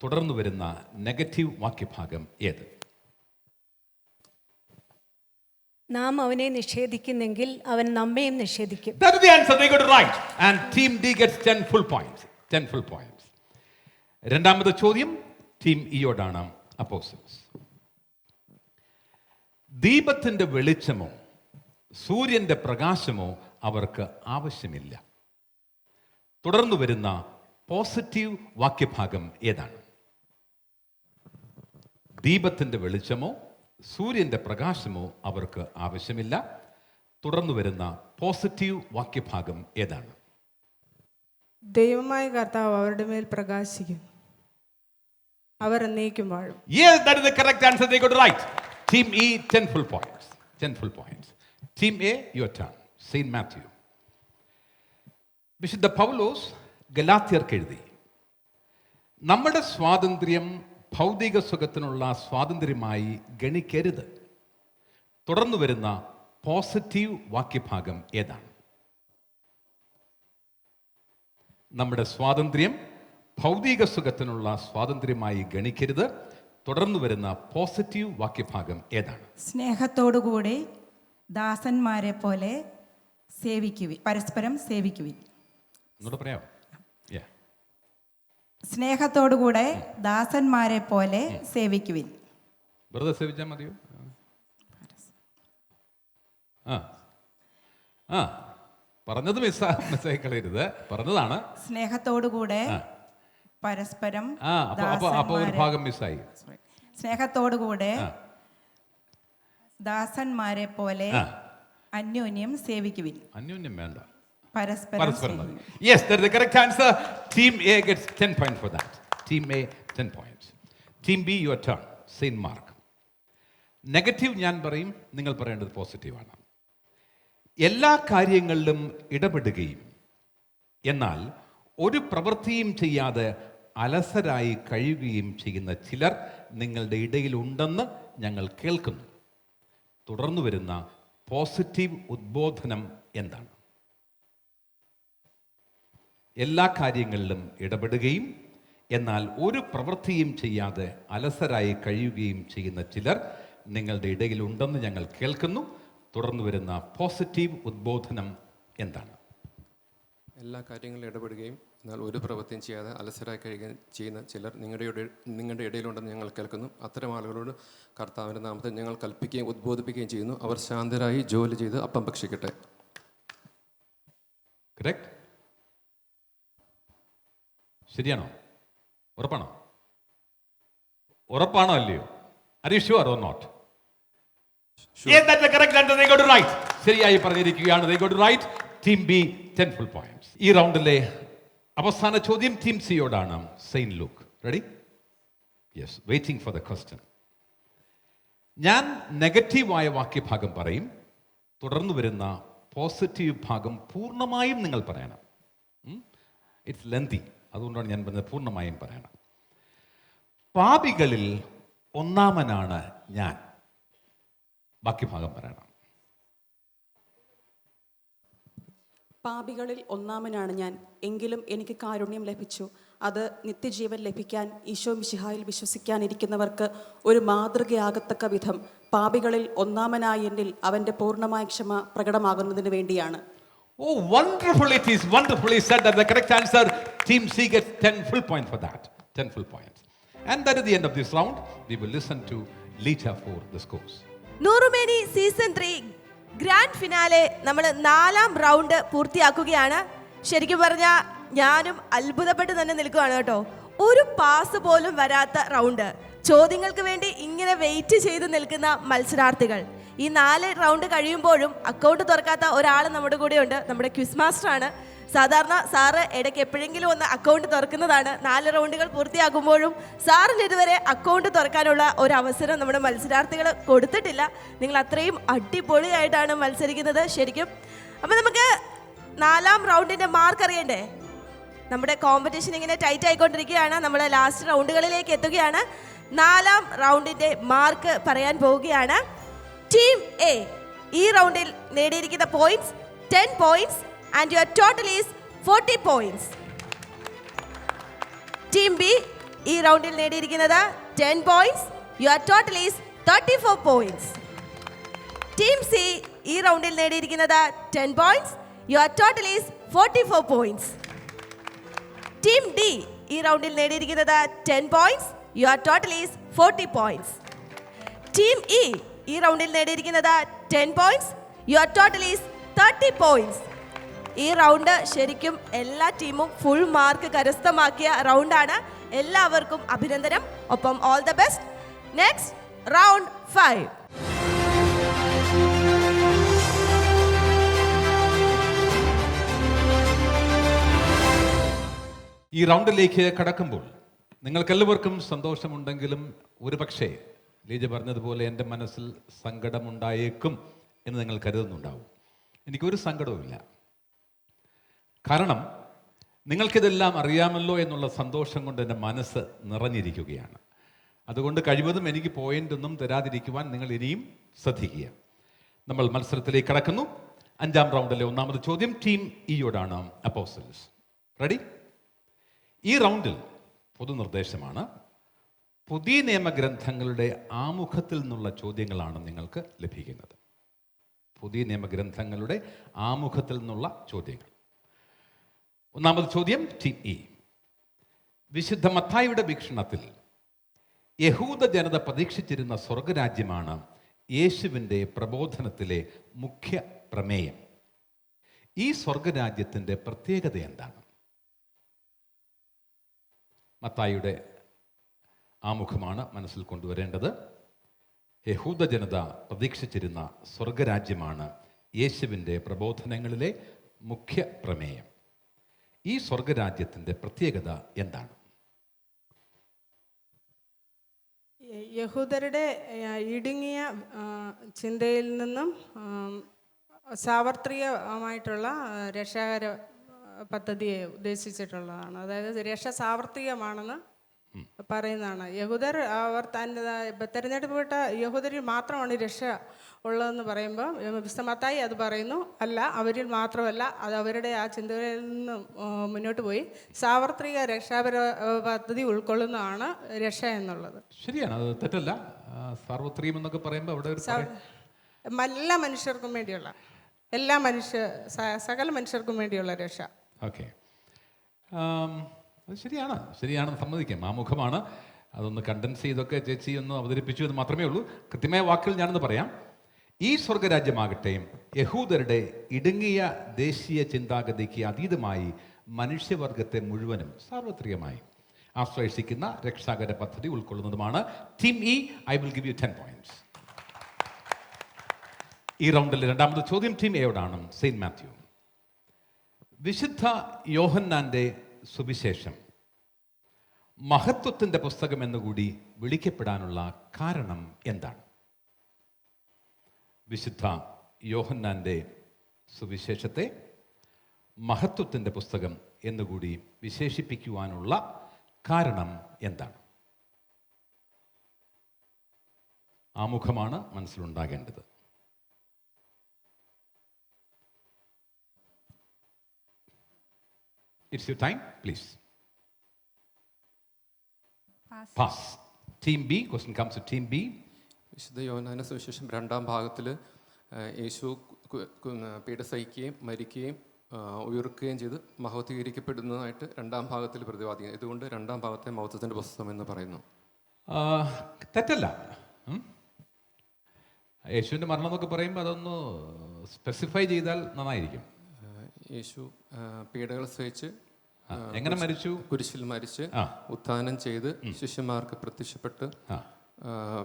S3: തുടർന്ന് വരുന്ന നെഗറ്റീവ് വാക്യഭാഗം ഏത്?
S8: നാം അവനെ നിഷേധിക്കുന്നെങ്കിൽ അവൻ നമ്മയും നിഷേധിക്കും.
S3: That is the answer. They got it right. And team D gets 10 full points. 10 full points. രണ്ടാമത്തെ ചോദ്യം ടീം ഇയോടാണ്. അപ്പോസ്റ്റൽസ്, ദീപത്തിന്റെ വെളിച്ചമോ സൂര്യന്റെ പ്രകാശമോ അവർക്ക് ആവശ്യമില്ല. തുടർന്ന് വരുന്ന പോസിറ്റീവ് വാക്യഭാഗം ഏതാണ്? ദീപത്തിന്റെ വെളിച്ചമോ സൂര്യന്റെ പ്രകാശമോ അവർക്ക് ആവശ്യമില്ല. തുടർന്ന് വരുന്ന പോസിറ്റീവ് വാക്യഭാഗം ഏതാണ്?
S10: ദൈവമായ കർത്താവ് അവരുടെ മേൽ പ്രകാശിക്കും, അവർ എന്നേക്കും വാഴും.
S3: Yes, that is the correct answer. They got it right. Team E, 10 full points. 10 full points. Team A, your turn. Saint Matthew. വിശുദ്ധ പൗലോസ് ഗലാത്യർക്ക് എഴുതി, നമ്മുടെ സ്വാതന്ത്ര്യം ഭൗതിക സുഖത്തിനുള്ള സ്വാതന്ത്ര്യമായി ഗണിക്കരുത്. തുടർന്ന് വരുന്ന പോസിറ്റീവ് വാക്യഭാഗം ഏതാണ്? നമ്മുടെ സ്വാതന്ത്ര്യം ഭൗതിക സുഖത്തിനുള്ള സ്വാതന്ത്ര്യമായി ഗണിക്കരുത്. തുടർന്ന് വരുന്ന പോസിറ്റീവ് വാക്യഭാഗം ഏതാണ്?
S9: സ്നേഹത്തോടുകൂടി ദാസന്മാരെ പോലെ സേവിക്കുവിൻ, പരസ്പരം സേവിക്കുവിൻ.
S3: എന്നോട് പറയാമോ?
S9: സ്നേഹത്തോടുകൂടെ ദാസന്മാരെ പോലെ സേവിക്കുവിൻ.
S3: വെറുതെ സേവിച്ചാൽ മതിയോ? ആ പറഞ്ഞത് മിസ്സായി കളയരുത്. പറഞ്ഞതാണ്
S9: സ്നേഹത്തോടുകൂടെ പരസ്പരം
S3: അപ്പൊ ഒരു ഭാഗം മിസ്സായി.
S9: സ്നേഹത്തോടുകൂടെ ദാസന്മാരെ പോലെ അന്യോന്യം സേവിക്കുവിൻ.
S3: അന്യോന്യം വേണ്ട,
S9: പരസ്പരം.
S3: Yes, that is the correct answer. Team A gets 10 points for that. Team A 10 points. Team B, your turn. Saint Mark. Negative ഞാൻ പറയും, നിങ്ങൾ പറയേണ്ടത് പോസിറ്റീവാണ്. എല്ലാ കാര്യങ്ങളിലും ഇടപെടുകയും എന്നാൽ ഒരു പ്രവൃത്തിയും ചെയ്യാതെ അലസരായി കഴിയുകയും ചെയ്യുന്ന ചിലർ നിങ്ങളുടെ ഇടയിലുണ്ടെന്ന് ഞങ്ങൾ കേൾക്കുന്നു. തുടർന്നു വരുന്ന പോസിറ്റീവ് ഉദ്ബോധനം എന്താണ്? എല്ലാ കാര്യങ്ങളിലും ഇടപെടുകയും എന്നാൽ ഒരു പ്രവൃത്തിയും ചെയ്യാതെ അലസരായി കഴിയുകയും ചെയ്യുന്ന ചിലർ നിങ്ങളുടെ ഇടയിലുണ്ടെന്ന് ഞങ്ങൾ കേൾക്കുന്നു. തുടർന്ന് വരുന്ന പോസിറ്റീവ് ഉദ്ബോധനം എന്താണ്?
S5: എല്ലാ കാര്യങ്ങളിലും ഇടപെടുകയും എന്നാൽ ഒരു പ്രവൃത്തിയും ചെയ്യാതെ അലസരായി കഴിയുകയും ചെയ്യുന്ന ചിലർ നിങ്ങളുടെ ഇടയിലുണ്ടെന്ന് ഞങ്ങൾ കേൾക്കുന്നു. അത്തരം ആളുകളോട് കർത്താവിൻ്റെ നാമത്തിൽ ഞങ്ങൾ കൽപ്പിക്കുകയും ഉദ്ബോധിപ്പിക്കുകയും ചെയ്യുന്നു. അവർ ശാന്തരായി ജോലി ചെയ്ത് അപ്പം ഭക്ഷിക്കട്ടെ.
S3: കറക്റ്റ്? ശരിയാണോ? ഉറപ്പാണോ? ഉറപ്പാണോ അല്ലയോ? Are you sure or not? Yes, that's the correct answer. They got it right. ശരിയായി പറഞ്ഞിരിക്കുകയാണ്. They got it right. Team B 10 full points. ഈ റൗണ്ടിലെ അവസാന ചോദ്യം ടീം സിയോടാണ്. Saint Luke. Ready? Yes, waiting for the question. ഞാൻ നെഗറ്റീവായ വാക്യഭാഗം പറയും. തുടർന്ന് വരുന്ന പോസിറ്റീവ് ഭാഗം പൂർണ്ണമായും നിങ്ങൾ പറയണം. ഇറ്റ്സ് ലെന്തി, അതുകൊണ്ടാണ് ഞാൻ പറഞ്ഞത് പൂർണ്ണമായും പറയണം. പാപികളിൽ ഒന്നാമനാണ് ഞാൻ. ബാക്കി ഭാഗം പറയണം.
S6: പാപികളിൽ ഒന്നാമനാണ് ഞാൻ, എങ്കിലും എനിക്ക് കാരുണ്യം ലഭിച്ചു. അത് നിത്യജീവൻ ലഭിക്കാൻ ഈശോ മിശിഹായിൽ വിശ്വസിക്കാനിരിക്കുന്നവർക്ക് ഒരു മാതൃകയാകത്തക്ക വിധം പാപികളിൽ ഒന്നാമനായ എന്നിൽ അവൻ്റെ പൂർണ്ണമായ ക്ഷമ പ്രകടമാകുന്നതിന് വേണ്ടിയാണ്.
S3: Oh, wonderful it is. Wonderfully said. That the correct answer. Team C gets 10 full points for that. 10 full points. And that is the end of this round. We will listen to Lita for the scores.
S1: Noorumeni season 3 grand finale നമ്മൾ 4ാം round പൂർത്തിയാക്കുകയാണ്. ശരിക്കും പറഞ്ഞാൽ ഞാനും അത്ഭുതപ്പെട്ട് തന്നെ നിൽക്കുകയാണ് കേട്ടോ. ഒരു pass പോലും വരാത്ത റൗണ്ട്. ചോദ്യങ്ങൾക്ക് വേണ്ടി ഇങ്ങനെ വെയിറ്റ് ചെയ്ത് നിൽക്കുന്ന മത്സരാർത്ഥികൾ. ഈ 4 റൗണ്ട് കഴിയുമ്പോഴും അക്കൗണ്ട് തുറക്കാത്ത ഒരാൾ നമ്മുടെ കൂടെയുണ്ട്. നമ്മുടെ ക്വിസ് മാസ്റ്റർ ആണ്. സാധാരണ സാറ് ഇടയ്ക്ക് എപ്പോഴെങ്കിലും ഒന്ന് അക്കൗണ്ട് തുറക്കുന്നതാണ്. 4 റൗണ്ടുകൾ പൂർത്തിയാകുമ്പോഴും സാറിന് ഇതുവരെ അക്കൗണ്ട് തുറക്കാനുള്ള ഒരു അവസരം നമ്മുടെ മത്സരാർത്ഥികൾ കൊടുത്തിട്ടില്ല. നിങ്ങൾ അത്രയും അടിപൊളിയായിട്ടാണ് മത്സരിക്കുന്നത്. ശരിക്കും അപ്പൊ നമുക്ക് 4ാം റൗണ്ടിന്റെ മാർക്ക് അറിയണ്ടേ? നമ്മുടെ കോമ്പറ്റീഷൻ ഇങ്ങനെ ടൈറ്റ് ആയിക്കൊണ്ടിരിക്കുകയാണ്. നമ്മൾ ലാസ്റ്റ് റൗണ്ടുകളിലേക്ക് എത്തുകയാണ്. 4ാം റൗണ്ടിന്റെ മാർക്ക് പറയാൻ പോവുകയാണ്. ടീം എ ഈ റൗണ്ടിൽ നേടിയിരിക്കുന്ന points 10 points and your total is 40 points. Team B ഈ റൗണ്ടിൽ നേടിയിരിക്കുന്നത് 10 points, your total is 34 points. Team C ഈ റൗണ്ടിൽ നേടിയിരിക്കുന്നത് 10 points, your total is 44 points. Team D ഈ റൗണ്ടിൽ നേടിയിരിക്കുന്നത് 10 points, your total is 40 points. Team E ഈ റൗണ്ടിൽ നേടിയിരിക്കുന്നത് 10 points, your total is 30 points. ഈ റൗണ്ട് ശരിക്കും എല്ലാ ടീമും ഫുൾ മാർക്ക് കരസ്ഥമാക്കിയ റൗണ്ടാണ്. എല്ലാവർക്കും അഭിനന്ദനം. ഒപ്പം all the best. Next round 5.
S3: ഈ റൗണ്ടിലേക്ക് കടക്കുമ്പോൾ നിങ്ങൾക്കെല്ലാവർക്കും സന്തോഷമുണ്ടെങ്കിലും ഒരുപക്ഷേ ലീജ പറഞ്ഞതുപോലെ എൻ്റെ മനസ്സിൽ സങ്കടമുണ്ടായേക്കും എന്ന് നിങ്ങൾ കരുതുന്നുണ്ടാവും. എനിക്കൊരു സങ്കടവുമില്ല. കാരണം നിങ്ങൾക്കിതെല്ലാം അറിയാമല്ലോ എന്നുള്ള സന്തോഷം കൊണ്ട് എൻ്റെ മനസ്സ് നിറഞ്ഞിരിക്കുകയാണ്. അതുകൊണ്ട് കഴിവതും എനിക്ക് പോയിന്റ് ഒന്നും തരാതിരിക്കുവാൻ നിങ്ങൾ ഇനിയും ശ്രദ്ധിക്കുക. നമ്മൾ മത്സരത്തിലേക്ക് കടക്കുന്നു. 5ാം റൗണ്ടിലെ 1ാമത് ചോദ്യം ടീം ഇയോടാണ്. Apostles ready? ഈ റൗണ്ടിൽ പൊതുനിർദ്ദേശമാണ്. പുതിയ നിയമഗ്രന്ഥങ്ങളുടെ ആമുഖത്തിൽ നിന്നുള്ള ചോദ്യങ്ങളാണ് നിങ്ങൾക്ക് ലഭിക്കുന്നത്. പുതിയ നിയമഗ്രന്ഥങ്ങളുടെ ആമുഖത്തിൽ നിന്നുള്ള ചോദ്യങ്ങൾ. 1ാമത് ചോദ്യം ടീം ഇ. വിശുദ്ധ മത്തായിയുടെ വീക്ഷണത്തിൽ യഹൂദ ജനത പ്രതീക്ഷിച്ചിരുന്ന സ്വർഗരാജ്യമാണ് യേശുവിൻ്റെ പ്രബോധനത്തിലെ മുഖ്യ പ്രമേയം. ഈ സ്വർഗരാജ്യത്തിൻ്റെ പ്രത്യേകത എന്താണ്? മത്തായിയുടെ ആമുഖമാണ് മനസ്സിൽ കൊണ്ടുവരേണ്ടത്. യഹൂദ ജനത പ്രതീക്ഷിച്ചിരുന്ന സ്വർഗരാജ്യമാണ് യേശുവിൻ്റെ പ്രബോധനങ്ങളിലെ മുഖ്യ പ്രമേയം. ഈ സ്വർഗരാജ്യത്തിൻ്റെ പ്രത്യേകത എന്താണ്?
S10: യഹൂദരുടെ ഇടുങ്ങിയ ചിന്തയിൽ നിന്നും സാർവത്രികമായിട്ടുള്ള രക്ഷാകര പദ്ധതിയെ ഉദ്ദേശിച്ചിട്ടുള്ളതാണ്. അതായത് രക്ഷ സാർവത്രികമാണെന്ന് പറയുന്നതാണ്. യഹൂദർ അവർ തിരഞ്ഞെടുക്കപ്പെട്ട യഹൂദരിൽ മാത്രമാണ് രക്ഷ ഉള്ളതെന്ന് പറയുമ്പോൾ വിശുദ്ധ മത്തായി അത് പറയുന്നു, അല്ല, അവരിൽ മാത്രമല്ല, അത് അവരുടെ ആ ചിന്തകളിൽ നിന്ന് മുന്നോട്ട് പോയി സാർവത്രിക രക്ഷാപര പദ്ധതി ഉൾക്കൊള്ളുന്നതാണ് രക്ഷ എന്നുള്ളത്.
S3: ശരിയാണ്, അത് തെറ്റല്ല. സാർവത്രികം എന്നൊക്കെ പറയുമ്പോൾ അവിടെ
S10: എല്ലാ മനുഷ്യർക്കും വേണ്ടിയുള്ള സകല മനുഷ്യർക്കും വേണ്ടിയുള്ള രക്ഷ.
S3: ഓക്കെ, അത് ശരിയാണെന്ന് സമ്മതിക്കാം. ആമുഖമാണ്, അതൊന്ന് കണ്ടൻസ് ചെയ്തൊക്കെ ചേച്ചി ഒന്ന് അവതരിപ്പിച്ചു എന്ന് മാത്രമേ ഉള്ളൂ. കൃത്യമായ വാക്കുകൾ ഞാനൊന്ന് പറയാം. ഈ സ്വർഗരാജ്യമാകട്ടെ യഹൂദരുടെ ഇടുങ്ങിയ ദേശീയ ചിന്താഗതിക്ക് അതീതമായി മനുഷ്യവർഗത്തെ മുഴുവനും സാർവത്രികമായി ആശ്രയിക്കുന്ന രക്ഷാകര പദ്ധതി ഉൾക്കൊള്ളുന്നതുമാണ്. Team E, I will give you 10 points. ഈ റൗണ്ടിലെ 2ാമത് ചോദ്യം ടീം എയോടാണ്. സെയിന്റ് മാത്യു. വിശുദ്ധ യോഹന്നാന്റെ സുവിശേഷം മഹത്വത്തിൻ്റെ പുസ്തകം എന്നുകൂടി വിളിക്കപ്പെടാനുള്ള കാരണം എന്താണ്? വിശുദ്ധ യോഹന്നാന്റെ സുവിശേഷത്തെ മഹത്വത്തിൻ്റെ പുസ്തകം എന്നുകൂടി വിശേഷിപ്പിക്കുവാനുള്ള കാരണം എന്താണ്? ആമുഖമാണ് മനസ്സിലുണ്ടാകേണ്ടത്. It's your time, please. Pass. Team B, question comes to Team B.
S5: വിശുദ്ധ യോഹന്നാന്റെ സുവിശേഷം 2ാം ഭാഗത്തിൽ യേശു പീഡ സഹിക്കുകയും മരിക്കുകയും ഉയർക്കുകയും ചെയ്ത് മഹത്വീകരിക്കപ്പെടുന്നതായിട്ട് 2ാം ഭാഗത്തിൽ പ്രതിപാദിക്കുന്നത്. ഇതുകൊണ്ട് 2ാം ഭാഗത്തെ മഹത്വത്തിൻ്റെ പുസ്തകം എന്ന് പറയുന്നു.
S3: തെറ്റല്ല. യേശുവിൻ്റെ മരണം എന്നൊക്കെ പറയുമ്പോൾ അതൊന്ന് സ്പെസിഫൈ ചെയ്താൽ നന്നായിരിക്കും.
S5: യേശു പീഡകൾ സഹിച്ച്
S3: എങ്ങനെ മരിച്ചു?
S5: കുരിശിൽ മരിച്ച് ഉത്ഥാനം ചെയ്ത് ശിഷ്യന്മാർക്ക് പ്രത്യക്ഷപ്പെട്ട്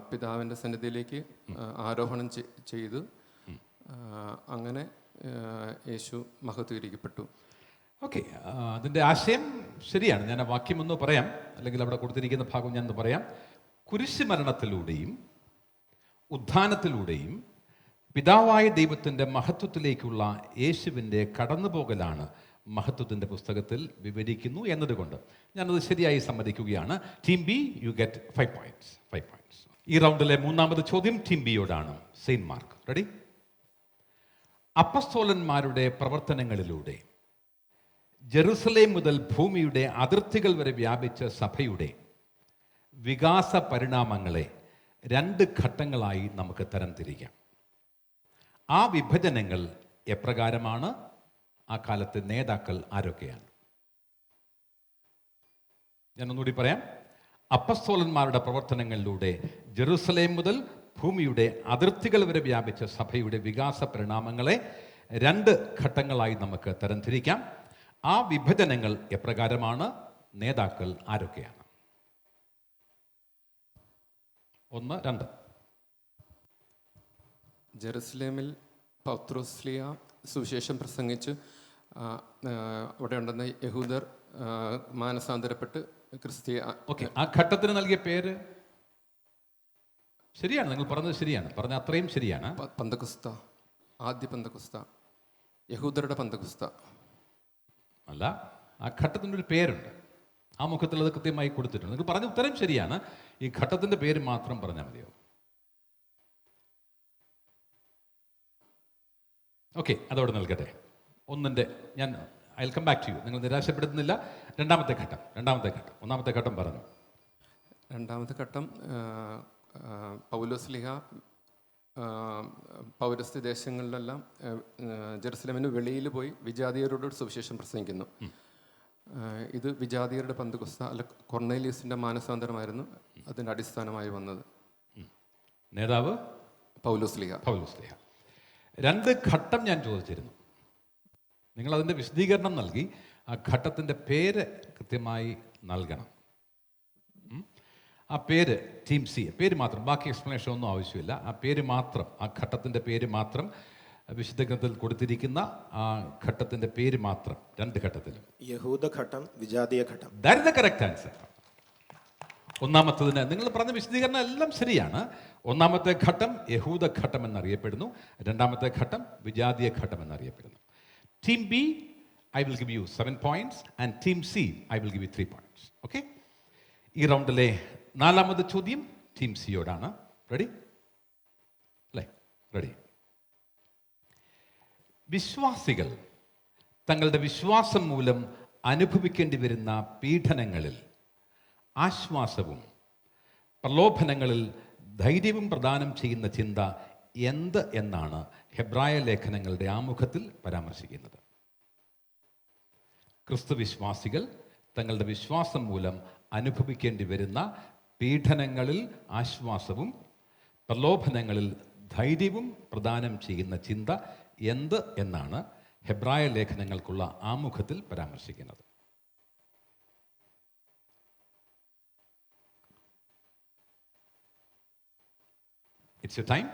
S5: പിതാവിൻ്റെ സന്നിധിയിലേക്ക് ആരോഹണം ചെയ്തു. അങ്ങനെ യേശു മഹത്വീകരിക്കപ്പെട്ടു.
S3: ഓക്കെ, അതിൻ്റെ ആശയം ശരിയാണ്. ഞാൻ ആ വാക്യം ഒന്ന് പറയാം, അല്ലെങ്കിൽ അവിടെ കൊടുത്തിരിക്കുന്ന ഭാഗം ഞാൻ പറയാം. കുരിശ് മരണത്തിലൂടെയും ഉത്ഥാനത്തിലൂടെയും പിതാവായ ദൈവത്തിൻ്റെ മഹത്വത്തിലേക്കുള്ള യേശുവിൻ്റെ കടന്നുപോകലാണ് മഹത്വത്തിൻ്റെ പുസ്തകത്തിൽ വിവരിക്കുന്നു എന്നതുകൊണ്ട് ഞാനത് ശരിയായി സമ്മതിക്കുകയാണ്. Team B, you get 5 points. 5 points. ഈ റൗണ്ടിലെ മൂന്നാമത് ചോദ്യം ടീം ബിയോടാണ്. Saint Mark. റെഡി? അപ്പസ്തോലന്മാരുടെ പ്രവർത്തനങ്ങളിലൂടെ ജെറുസലേം മുതൽ ഭൂമിയുടെ അതിർത്തികൾ വരെ വ്യാപിച്ച സഭയുടെ വികാസ പരിണാമങ്ങളെ 2 ഘട്ടങ്ങളായി നമുക്ക് തരംതിരിക്കാം. ആ വിഭജനങ്ങൾ എപ്രകാരമാണ്? ആ കാലത്തെ നേതാക്കൾ ആരൊക്കെയാണ്? ഞാനൊന്നുകൂടി പറയാം. അപ്പസ്തോലന്മാരുടെ പ്രവർത്തനങ്ങളിലൂടെ ജെറുസലേം മുതൽ ഭൂമിയുടെ അതിർത്തികൾ വരെ വ്യാപിച്ച സഭയുടെ വികാസ പരിണാമങ്ങളെ 2 ഘട്ടങ്ങളായി നമുക്ക് തരംതിരിക്കാം. ആ വിഭജനങ്ങൾ എപ്രകാരമാണ്? നേതാക്കൾ ആരൊക്കെയാണ്? 1, 2.
S5: ജെറുസലേമിൽ പൗത്രോസ്ലിയ സുവിശേഷം പ്രസംഗിച്ച് അവിടെ ഉണ്ടെന്ന യഹൂദർ മാനസാന്തരപ്പെട്ട് ക്രിസ്തീയ.
S3: ഓക്കെ, ആ ഘട്ടത്തിന് നൽകിയ പേര് ശരിയാണ്. നിങ്ങൾ പറഞ്ഞത് ശരിയാണ്. പറഞ്ഞ അത്രയും ശരിയാണ്.
S5: പന്തക്കുസ്ത, ആദ്യ പന്തക്കുസ്ത, യഹൂദരുടെ പന്തക്കുസ്ത
S3: അല്ല, ആ ഘട്ടത്തിനൊരു പേരുണ്ട്. ആ മുഖത്തിൽ അത് കൃത്യമായി കൊടുത്തിട്ടുണ്ട്. നിങ്ങൾ പറഞ്ഞ ഉത്തരം ശരിയാണ്. ഈ ഘട്ടത്തിൻ്റെ പേര് മാത്രം പറഞ്ഞാൽ മതിയോ? ഓക്കെ, അതവിടെ നൽകട്ടെ. ഞാൻ I will come back to you. നിങ്ങൾ നിരാശപ്പെടുത്തുന്നില്ല. രണ്ടാമത്തെ ഘട്ടം. ഒന്നാമത്തെ ഘട്ടം പറഞ്ഞു.
S5: രണ്ടാമത്തെ ഘട്ടം പൗലോസ്ലിഹ പൗരസ്ത്യ ദേശങ്ങളിലെല്ലാം ജെറുസലേമിന് വെളിയിൽ പോയി വിജാതിയരോട് സുവിശേഷം പ്രസംഗിക്കുന്നു. ഇത് വിജാതിയരുടെ പന്തക്കുസ്ത അല്ല കൊർണേലിയസിൻ്റെ മാനസാന്തരമായിരുന്നു അതിൻ്റെ അടിസ്ഥാനമായി വന്നത്.
S3: നേതാവ്
S5: പൗലോസ്ലിഹ.
S3: 2 ഘട്ടം ഞാൻ ചോദിച്ചിരുന്നു. നിങ്ങളതിൻ്റെ വിശദീകരണം നൽകി. ആ ഘട്ടത്തിൻ്റെ പേര് കൃത്യമായി നൽകണം. ആ പേര് ടീം സി, പേര് മാത്രം, ബാക്കി എക്സ്പ്ലനേഷൻ ഒന്നും ആവശ്യമില്ല. ആ പേര് മാത്രം, ആ ഘട്ടത്തിൻ്റെ പേര് മാത്രം, വിശുദ്ധഗ്രന്ഥത്തിൽ കൊടുത്തിരിക്കുന്ന ആ ഘട്ടത്തിൻ്റെ പേര് മാത്രം 2 ഘട്ടത്തിലും.
S7: യഹൂദഘട്ടം, വിജാതീയ ഘട്ടം.
S3: That is the correct answer. ഒന്നാമത്തതിന് നിങ്ങൾ പറഞ്ഞ വിശദീകരണം എല്ലാം ശരിയാണ്. ഒന്നാമത്തെ ഘട്ടം യഹൂദ ഘട്ടം എന്നറിയപ്പെടുന്നു. രണ്ടാമത്തെ ഘട്ടം വിജാതീയ ഘട്ടം എന്നറിയപ്പെടുന്നു. Team B, I will give U 7 points and team C I will give U 3 points. Okay, ഈ റൗണ്ടിലെ 4ാമത് ചോദ്യം ടീം സിയോടാണ്. റെഡി അല്ലേ? റെഡി. വിശ്വാസികൾ തങ്ങളുടെ വിശ്വാസം മൂലം അനുഭവിക്കേണ്ടി വരുന്ന പീഡനങ്ങളിൽ ആശ്വാസവും പ്രലോഭനങ്ങളിൽ ധൈര്യവും പ്രദാനം ചെയ്യുന്ന ചിന്ത എന്ത് എന്നാണ് ഹെബ്രായ ലേഖനങ്ങളുടെ ആമുഖത്തിൽ പരാമർശിക്കുന്നത്. ക്രിസ്തുവിശ്വാസികൾ തങ്ങളുടെ വിശ്വാസം മൂലം അനുഭവിക്കേണ്ടി വരുന്ന പീഡനങ്ങളിൽ ആശ്വാസവും പ്രലോഭനങ്ങളിൽ ധൈര്യവും പ്രദാനം ചെയ്യുന്ന ചിന്ത എന്ത് എന്നാണ് ഹെബ്രായ ലേഖനങ്ങൾക്കുള്ള ആമുഖത്തിൽ പരാമർശിക്കുന്നത്. It's your time.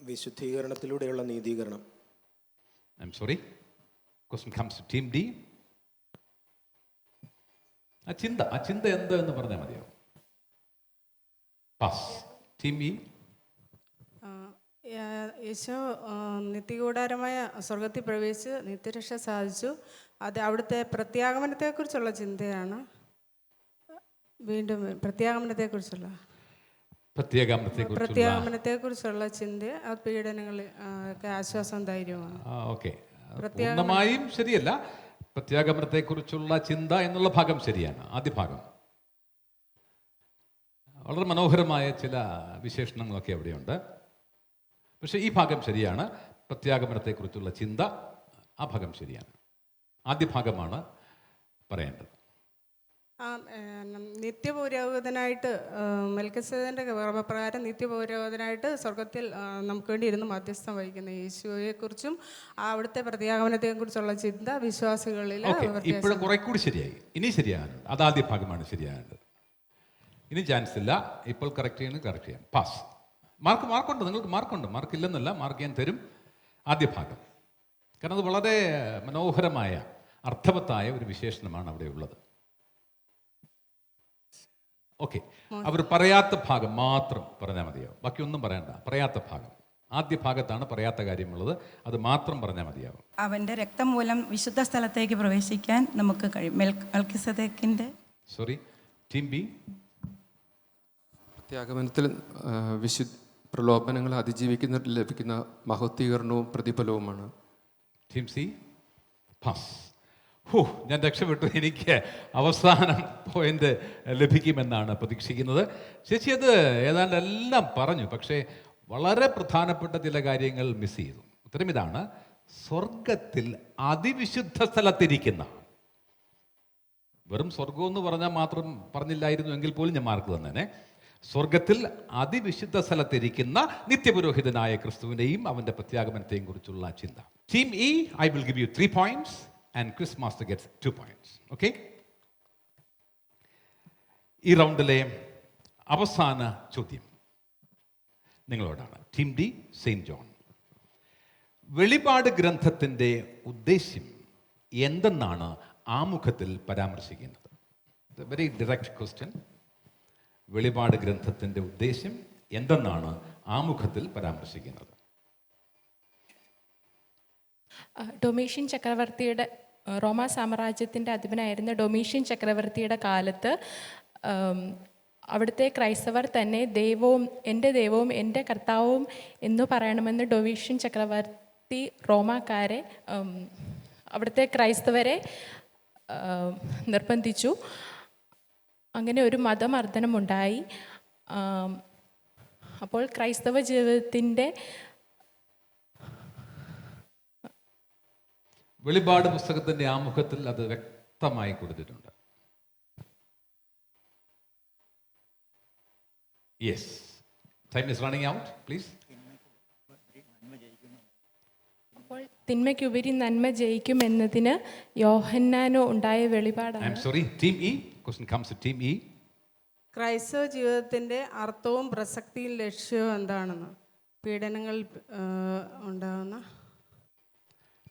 S7: വിശുദ്ധീകരണത്തിലൂടെയുള്ള നീതീകരണം.
S3: I'm sorry. Question comes to team D. ആ ചിന്ത എന്ത് എന്ന് പറഞ്ഞാൽ മതിയോ? പാസ്. Team E.
S10: യേശു നിത്യകൂടാരമായ സ്വർഗത്തിൽ പ്രവേശിച്ച് നിത്യരക്ഷ സാധിച്ചു. അത് അവിടുത്തെ പ്രത്യാഗമനത്തെക്കുറിച്ചുള്ള ചിന്തയാണ്. വീണ്ടും പ്രത്യാഗമനത്തെക്കുറിച്ചുള്ള ചിന്ത, പീഡനങ്ങളിൽ ആശ്വാസം ധൈര്യമാണ്.
S3: ഓക്കെ, പൂർണ്ണമായും ശരിയല്ല. പ്രത്യാഗമനത്തെക്കുറിച്ചുള്ള ചിന്ത എന്നുള്ള ഭാഗം ശരിയാണ്. ആദ്യ ഭാഗം വളരെ മനോഹരമായ ചില വിശേഷണങ്ങളൊക്കെ അവിടെയുണ്ട്. പക്ഷേ ഈ ഭാഗം ശരിയാണ്. പ്രത്യാഗമനത്തെക്കുറിച്ചുള്ള ചിന്ത, ആ ഭാഗം ശരിയാണ്. ആദ്യ ഭാഗമാണ് പറയേണ്ടത്.
S10: നിത്യപൗരോഹിതനായിട്ട് മെൽക്കിസേദെക്കിന്റെ പ്രകാരം നിത്യപൗരോഹിതനായിട്ട് സ്വർഗത്തിൽ നമുക്ക് വേണ്ടി ഇരുന്ന് മധ്യസ്ഥം വഹിക്കുന്ന യേശുവെക്കുറിച്ചും അവിടുത്തെ പ്രത്യാഗമനത്തെക്കുറിച്ചുള്ള ചിന്ത വിശ്വാസികളിൽ
S3: ഇപ്പോഴും കുറെ കൂടി ശരിയായി. ഇനി ശരിയാകാനുണ്ട്. അത് ആദ്യ ഭാഗമാണ് ശരിയാകേണ്ടത്. ഇനി ചാൻസ് ഇല്ല. ഇപ്പോൾ കറക്റ്റ് ചെയ്യാം. പാസ്. മാർക്കുണ്ട്. നിങ്ങൾക്ക് മാർക്കുണ്ട്. മാർക്കില്ലെന്നല്ല, മാർക്ക് ഞാൻ തരും. ആദ്യ ഭാഗം, കാരണം അത് വളരെ മനോഹരമായ അർത്ഥവത്തായ ഒരു വിശേഷണമാണ് അവിടെ ഉള്ളത്. ഓക്കെ, അവർ പറയാത്ത ഭാഗം മാത്രം പറഞ്ഞാൽ മതിയാവും, ബാക്കിയൊന്നും പറയണ്ട. പറയാത്ത ഭാഗം, ആദ്യ ഭാഗത്താണ് പറയാത്ത കാര്യമുള്ളത്, അത് മാത്രം പറഞ്ഞാൽ മതിയാവും.
S9: അവൻ്റെ രക്തം മൂലം വിശുദ്ധ സ്ഥലത്തേക്ക് പ്രവേശിക്കാൻ നമുക്ക് കഴിയും. മെൽക്കിസദേക്കിൻ്റെ
S3: സോറി, ടീം ബി.
S5: പ്രത്യാഗമനത്തിൽ പ്രലോഭനങ്ങളെ അതിജീവിക്കുന്നതിൽ ലഭിക്കുന്ന മഹത്വീകരണവും പ്രതിഫലവുമാണ്.
S3: Team C pass. ഞാൻ രക്ഷപ്പെട്ടു. എനിക്ക് അവസാനം പോയിന്റ് ലഭിക്കുമെന്നാണ് പ്രതീക്ഷിക്കുന്നത്. ചേച്ചി അത് ഏതാണ്ട് എല്ലാം പറഞ്ഞു, പക്ഷേ വളരെ പ്രധാനപ്പെട്ട ചില കാര്യങ്ങൾ മിസ് ചെയ്തു. ഉത്തരം ഇതാണ്: സ്വർഗത്തിൽ അതിവിശുദ്ധ സ്ഥലത്തിരിക്കുന്ന. വെറും സ്വർഗം എന്ന് പറഞ്ഞാൽ മാത്രം പറഞ്ഞില്ലായിരുന്നു എങ്കിൽ പോലും ഞാൻ മാർക്ക് തന്നേനെ. സ്വർഗത്തിൽ അതിവിശുദ്ധ സ്ഥലത്തിരിക്കുന്ന നിത്യപുരോഹിതനായ ക്രിസ്തുവിനെയും അവൻ്റെ പ്രത്യാഗമനത്തെയും കുറിച്ചുള്ള ചിന്ത. Team E, I will give U 3 points and Chris Master gets 2 points. Okay? ഈ റൗണ്ടിലെ അവസാന ചോദ്യം നിങ്ങളോടാണ്. Team D, saint John. വെളിപാട് ഗ്രന്ഥത്തിൻ്റെ ഉദ്ദേശ്യം എന്തെന്നാണ് ആമുഖത്തിൽ പരാമർശിക്കുന്നത്? Very direct question. വെളിപാട് ഗ്രന്ഥത്തിൻ്റെ ഉദ്ദേശ്യം എന്തെന്നാണ് ആമുഖത്തിൽ പരാമർശിക്കുന്നത്?
S11: ഡൊമീഷ്യൻ ചക്രവർത്തിയുടെ, റോമാ സാമ്രാജ്യത്തിൻ്റെ അധിപനായിരുന്ന ഡൊമീഷ്യൻ ചക്രവർത്തിയുടെ കാലത്ത് അവിടുത്തെ ക്രൈസ്തവർ തന്നെ ദൈവവും എൻ്റെ കർത്താവും എന്നു പറയണമെന്ന് ഡൊമീഷ്യൻ ചക്രവർത്തി റോമാക്കാരെ, അവിടുത്തെ ക്രൈസ്തവരെ നിർബന്ധിച്ചു. അങ്ങനെ ഒരു മതമർദ്ദനമുണ്ടായി. അപ്പോൾ ക്രൈസ്തവ ജീവിതത്തിൻ്റെ
S3: വെളിപാട് പുസ്തകത്തിൻ്റെ ആമുഖത്തിൽ അത് വ്യക്തമായി കൊടുത്തിട്ടുണ്ട്. Yes, time is running out, please.
S11: അപ്പോൾ തിന്മയ്ക്കുപരി നന്മ ജയിക്കും എന്നതിന് യോഹന്നാനോ ഉണ്ടായ വെളിപാടാണ്.
S3: I am sorry, team E. Question comes to team E.
S10: ക്രൈസ്തവ ജീവിതത്തിൻ്റെ അർത്ഥവും പ്രസക്തിയും ലക്ഷ്യവും എന്താണെന്ന്? പീഡനങ്ങളിൽ ഉണ്ടാകുന്ന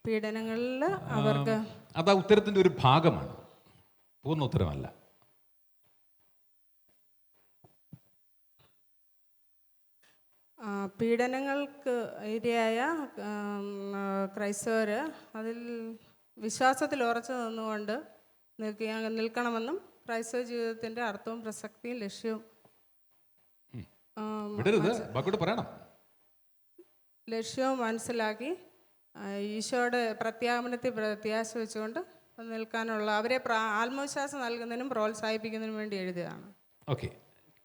S10: പീഡനങ്ങളിൽ അവർക്ക്
S3: അത് ഉത്തരത്തിൻ്റെ ഒരു ഭാഗമാണ്, പൂർണ്ണ ഉത്തരമല്ല.
S10: പീഡനങ്ങൾക്ക് ഇരയായ ക്രൈസ്തവർ അതിൽ വിശ്വാസത്തിൽ ഉറച്ചു നിന്നുകൊണ്ട് നിൽക്കണമെന്നും ക്രൈസ്തവ ജീവിതത്തിൻ്റെ അർത്ഥവും പ്രസക്തിയും ലക്ഷ്യവും ലക്ഷ്യവും മനസ്സിലാക്കി ഈശോയുടെ പ്രത്യാഗമനത്തിൽ പ്രത്യാശ വെച്ചുകൊണ്ട് നിൽക്കാനുള്ള അവരെ ആത്മവിശ്വാസം നൽകുന്നതിനും പ്രോത്സാഹിപ്പിക്കുന്നതിനും വേണ്ടി എഴുതിയതാണ്.
S3: ഓക്കെ,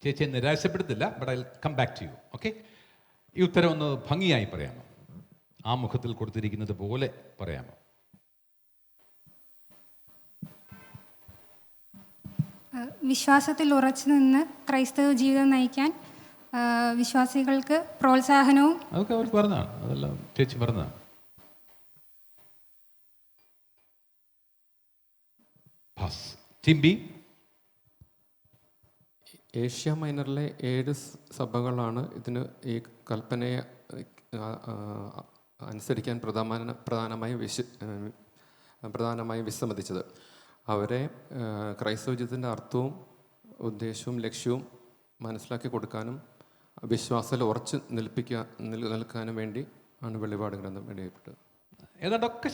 S3: ചേച്ചിയെ നിരാശപ്പെടുത്തില്ല, but I will come back to you. Okay, ഈ ഉത്തരം ഒന്ന് ഭംഗിയായി പറയാമോ? ആമുഖത്തിൽ കൊടുത്തിരിക്കുന്നത് പോലെ പറയാമോ?
S12: വിശ്വാസത്തിൽ ഉറച്ചു നിന്ന് ക്രൈസ്തവ ജീവിതം നയിക്കാൻ വിശ്വാസികൾക്ക് പ്രോത്സാഹനവും.
S3: അതൊക്കെ അവർ പറഞ്ഞതാണ്, അതെല്ലാം ചേച്ചി പറഞ്ഞതാണ്. Team B.
S5: ഏഷ്യ മൈനറിലെ 7 സഭകളാണ് ഇതിന് ഈ കൽപ്പനയെ അനുസരിക്കാൻ പ്രധാനമായും വിസമ്മതിച്ചത്. അവരെ ക്രൈസ്തവ ജീവിതത്തിൻ്റെ അർത്ഥവും ഉദ്ദേശവും ലക്ഷ്യവും മനസ്സിലാക്കി കൊടുക്കാനും വിശ്വാസത്തിൽ ഉറച്ച് നിൽക്കാനും വേണ്ടി ആണ് വെളിപാട് ഗ്രന്ഥം എഴുതപ്പെട്ടത്.
S3: ഏതാണ്ടൊക്കെ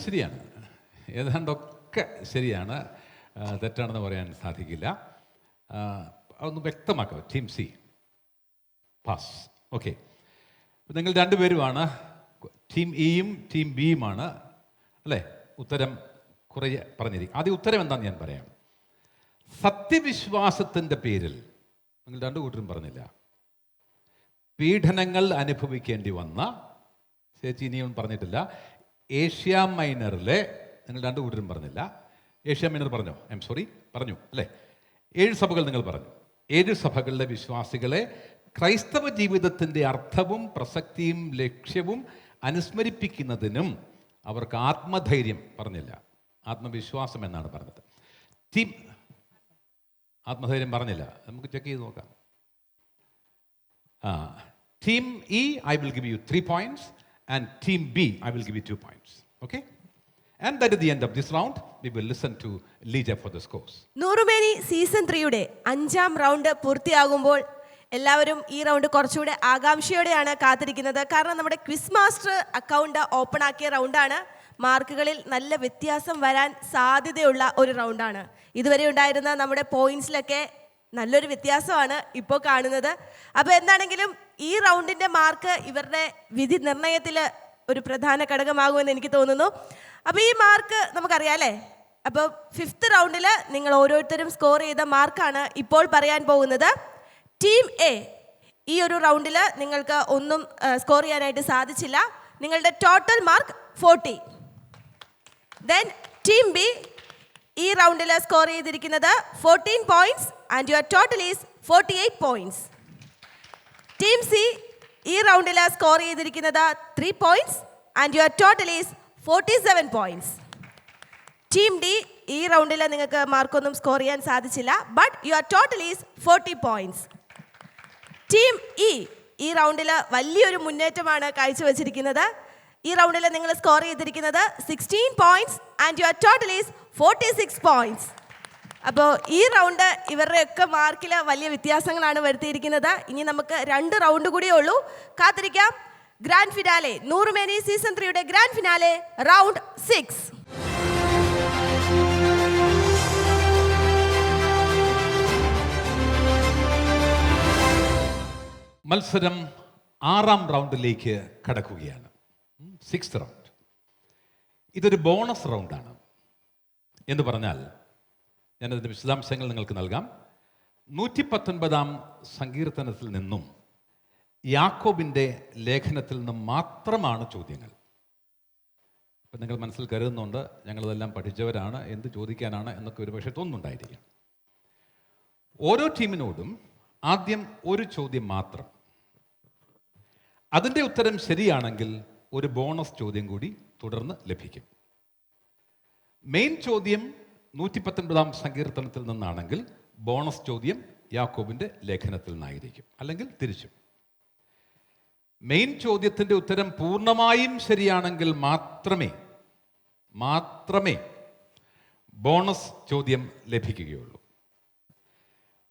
S3: ശരിയാണ്, തെറ്റാണെന്ന് പറയാൻ സാധിക്കില്ല. അതൊന്ന് വ്യക്തമാക്കാം. Team C pass. ഓക്കെ, നിങ്ങൾ രണ്ടുപേരുമാണ്, ടീം ഇയും ടീം ബിയുമാണ് അല്ലേ? ഉത്തരം കുറേ പറഞ്ഞിരിക്കും. ആദ്യം ഉത്തരം എന്താണെന്ന് ഞാൻ പറയാം. സത്യവിശ്വാസത്തിൻ്റെ പേരിൽ നിങ്ങൾ രണ്ടു കൂട്ടരും പറഞ്ഞില്ല. പീഡനങ്ങൾ അനുഭവിക്കേണ്ടി വന്ന, ചേച്ചി ഇനിയും പറഞ്ഞിട്ടില്ല, ഏഷ്യ മൈനറിലെ നിങ്ങൾ രണ്ടു കൂട്ടരും പറഞ്ഞില്ല. ഏഷ്യ മൈനർ പറഞ്ഞോ? ഐ എം സോറി, പറഞ്ഞു അല്ലേ? 7 സഭകൾ നിങ്ങൾ പറഞ്ഞു. 7 സഭകളിലെ വിശ്വാസികളെ ക്രൈസ്തവ ജീവിതത്തിൻ്റെ അർത്ഥവും പ്രസക്തിയും ലക്ഷ്യവും അനുസ്മരിപ്പിക്കുന്നതിനും അവർക്ക് ആത്മധൈര്യം പറഞ്ഞില്ല, ആത്മവിശ്വാസം എന്നാണ് പറഞ്ഞത്. ആത്മധൈര്യം പറഞ്ഞില്ല, നമുക്ക് ചെക്ക് ചെയ്ത് നോക്കാം. Team E, I will give U 3 points, and team B, I will give U 2 points. Okay, And that is the end of this round. We will listen to Lija for the scores.
S1: Noorumeni season 3യുടെ 5ാം round പൂർത്തിയാകുമ്പോൾ എല്ലാവരും ഈ round കുറച്ചുകൂടെ ആകാംക്ഷയോടെയാണ് കാത്തിരിക്കുന്നത്. കാരണം നമ്മുടെ quiz master account open ആക്കിയ റൗണ്ടാണ്. മാർക്കുകളിൽ നല്ല വ്യത്യാസം വരാൻ സാധ്യതയുള്ള ഒരു റൗണ്ടാണ്. ഇതുവരെ ഉണ്ടായിരുന്ന നമ്മുടെ പോയിന്റ്സിലൊക്കെ നല്ലൊരു വ്യത്യാസമാണ് ഇപ്പോൾ കാണുന്നത്. അപ്പോൾ എന്താണെങ്കിലും ഈ റൗണ്ടിൻ്റെ മാർക്ക് ഇവരുടെ വിധി നിർണയത്തിൽ ഒരു പ്രധാന ഘടകമാകുമെന്ന് എനിക്ക് തോന്നുന്നു. അപ്പോൾ ഈ മാർക്ക് നമുക്കറിയാം അല്ലേ? അപ്പോൾ 5th റൗണ്ടിൽ നിങ്ങൾ ഓരോരുത്തരും സ്കോർ ചെയ്ത മാർക്കാണ് ഇപ്പോൾ പറയാൻ പോകുന്നത്. ടീം എ ഈ ഒരു റൗണ്ടിൽ നിങ്ങൾക്ക് ഒന്നും സ്കോർ ചെയ്യാനായിട്ട് സാധിച്ചില്ല. നിങ്ങളുടെ total mark 40. Then team B ഈ റൗണ്ടിൽ സ്കോർ ചെയ്തിരിക്കുന്നത് 14 points and your total is 48 points. Team C ഈ റൗണ്ടിൽ സ്കോർ ചെയ്തിരിക്കുന്നത് 3 points and your total is 47 points. Team D ഈ റൗണ്ടിൽ നിങ്ങൾക്ക് മാർക്കൊന്നും സ്കോർ ചെയ്യാൻ സാധിച്ചില്ല. But your total is 40 points. Team E ഈ റൗണ്ടിൽ വലിയൊരു മുന്നേറ്റമാണ് കാഴ്ചവെച്ചിരിക്കുന്നത്. ഈ റൗണ്ടിൽ നിങ്ങൾ സ്കോർ ചെയ്തിരിക്കുന്നത് 16 points and your total is 46 points. അപ്പോൾ ഈ റൗണ്ട് ഇവരുടെയൊക്കെ മാർക്കിൽ വലിയ വ്യത്യാസങ്ങളാണ് വരുത്തിയിരിക്കുന്നത്. ഇനി നമുക്ക് 2 റൗണ്ട് കൂടിയേ ഉള്ളൂ. കാത്തിരിക്കാം. ഗ്രാൻഡ് ഫിനാലെ, നൂറുമേനി സീസൺ 3യുടെ ഗ്രാൻഡ് ഫിനാലെ റൗണ്ട് 6.
S3: മത്സരം 6ാം റൗണ്ടിലേക്ക് കടക്കുകയാണ്. 6th round. ഇതൊരു ബോണസ് റൗണ്ടാണ്. എന്ന് പറഞ്ഞാൽ ഞാനതിൻ്റെ വിശദാംശങ്ങൾ നിങ്ങൾക്ക് നൽകാം. 119ാം സങ്കീർത്തനത്തിൽ നിന്നും യാക്കോബിൻ്റെ ലേഖനത്തിൽ നിന്നും മാത്രമാണ് ചോദ്യങ്ങൾ. ഇപ്പം നിങ്ങൾ മനസ്സിൽ കരുതുന്നുണ്ട് ഞങ്ങളിതെല്ലാം പഠിച്ചവരാണ്, എന്ത് ചോദിക്കാനാണ് എന്നൊക്കെ ഒരു പക്ഷേ തോന്നുന്നുണ്ടായിരിക്കാം. ഓരോ ടീമിനോടും ആദ്യം ഒരു ചോദ്യം മാത്രം. അതിൻ്റെ ഉത്തരം ശരിയാണെങ്കിൽ ഒരു ബോണസ് ചോദ്യം കൂടി തുടർന്ന് ലഭിക്കും. മെയിൻ ചോദ്യം 119ാം സങ്കീർത്തനത്തിൽ നിന്നാണെങ്കിൽ ബോണസ് ചോദ്യം യാക്കോബിൻ്റെ ലേഖനത്തിൽ നിന്നായിരിക്കും, അല്ലെങ്കിൽ തിരിച്ചും. മെയിൻ ചോദ്യത്തിൻ്റെ ഉത്തരം പൂർണ്ണമായും ശരിയാണെങ്കിൽ മാത്രമേ ബോണസ് ചോദ്യം ലഭിക്കുകയുള്ളൂ.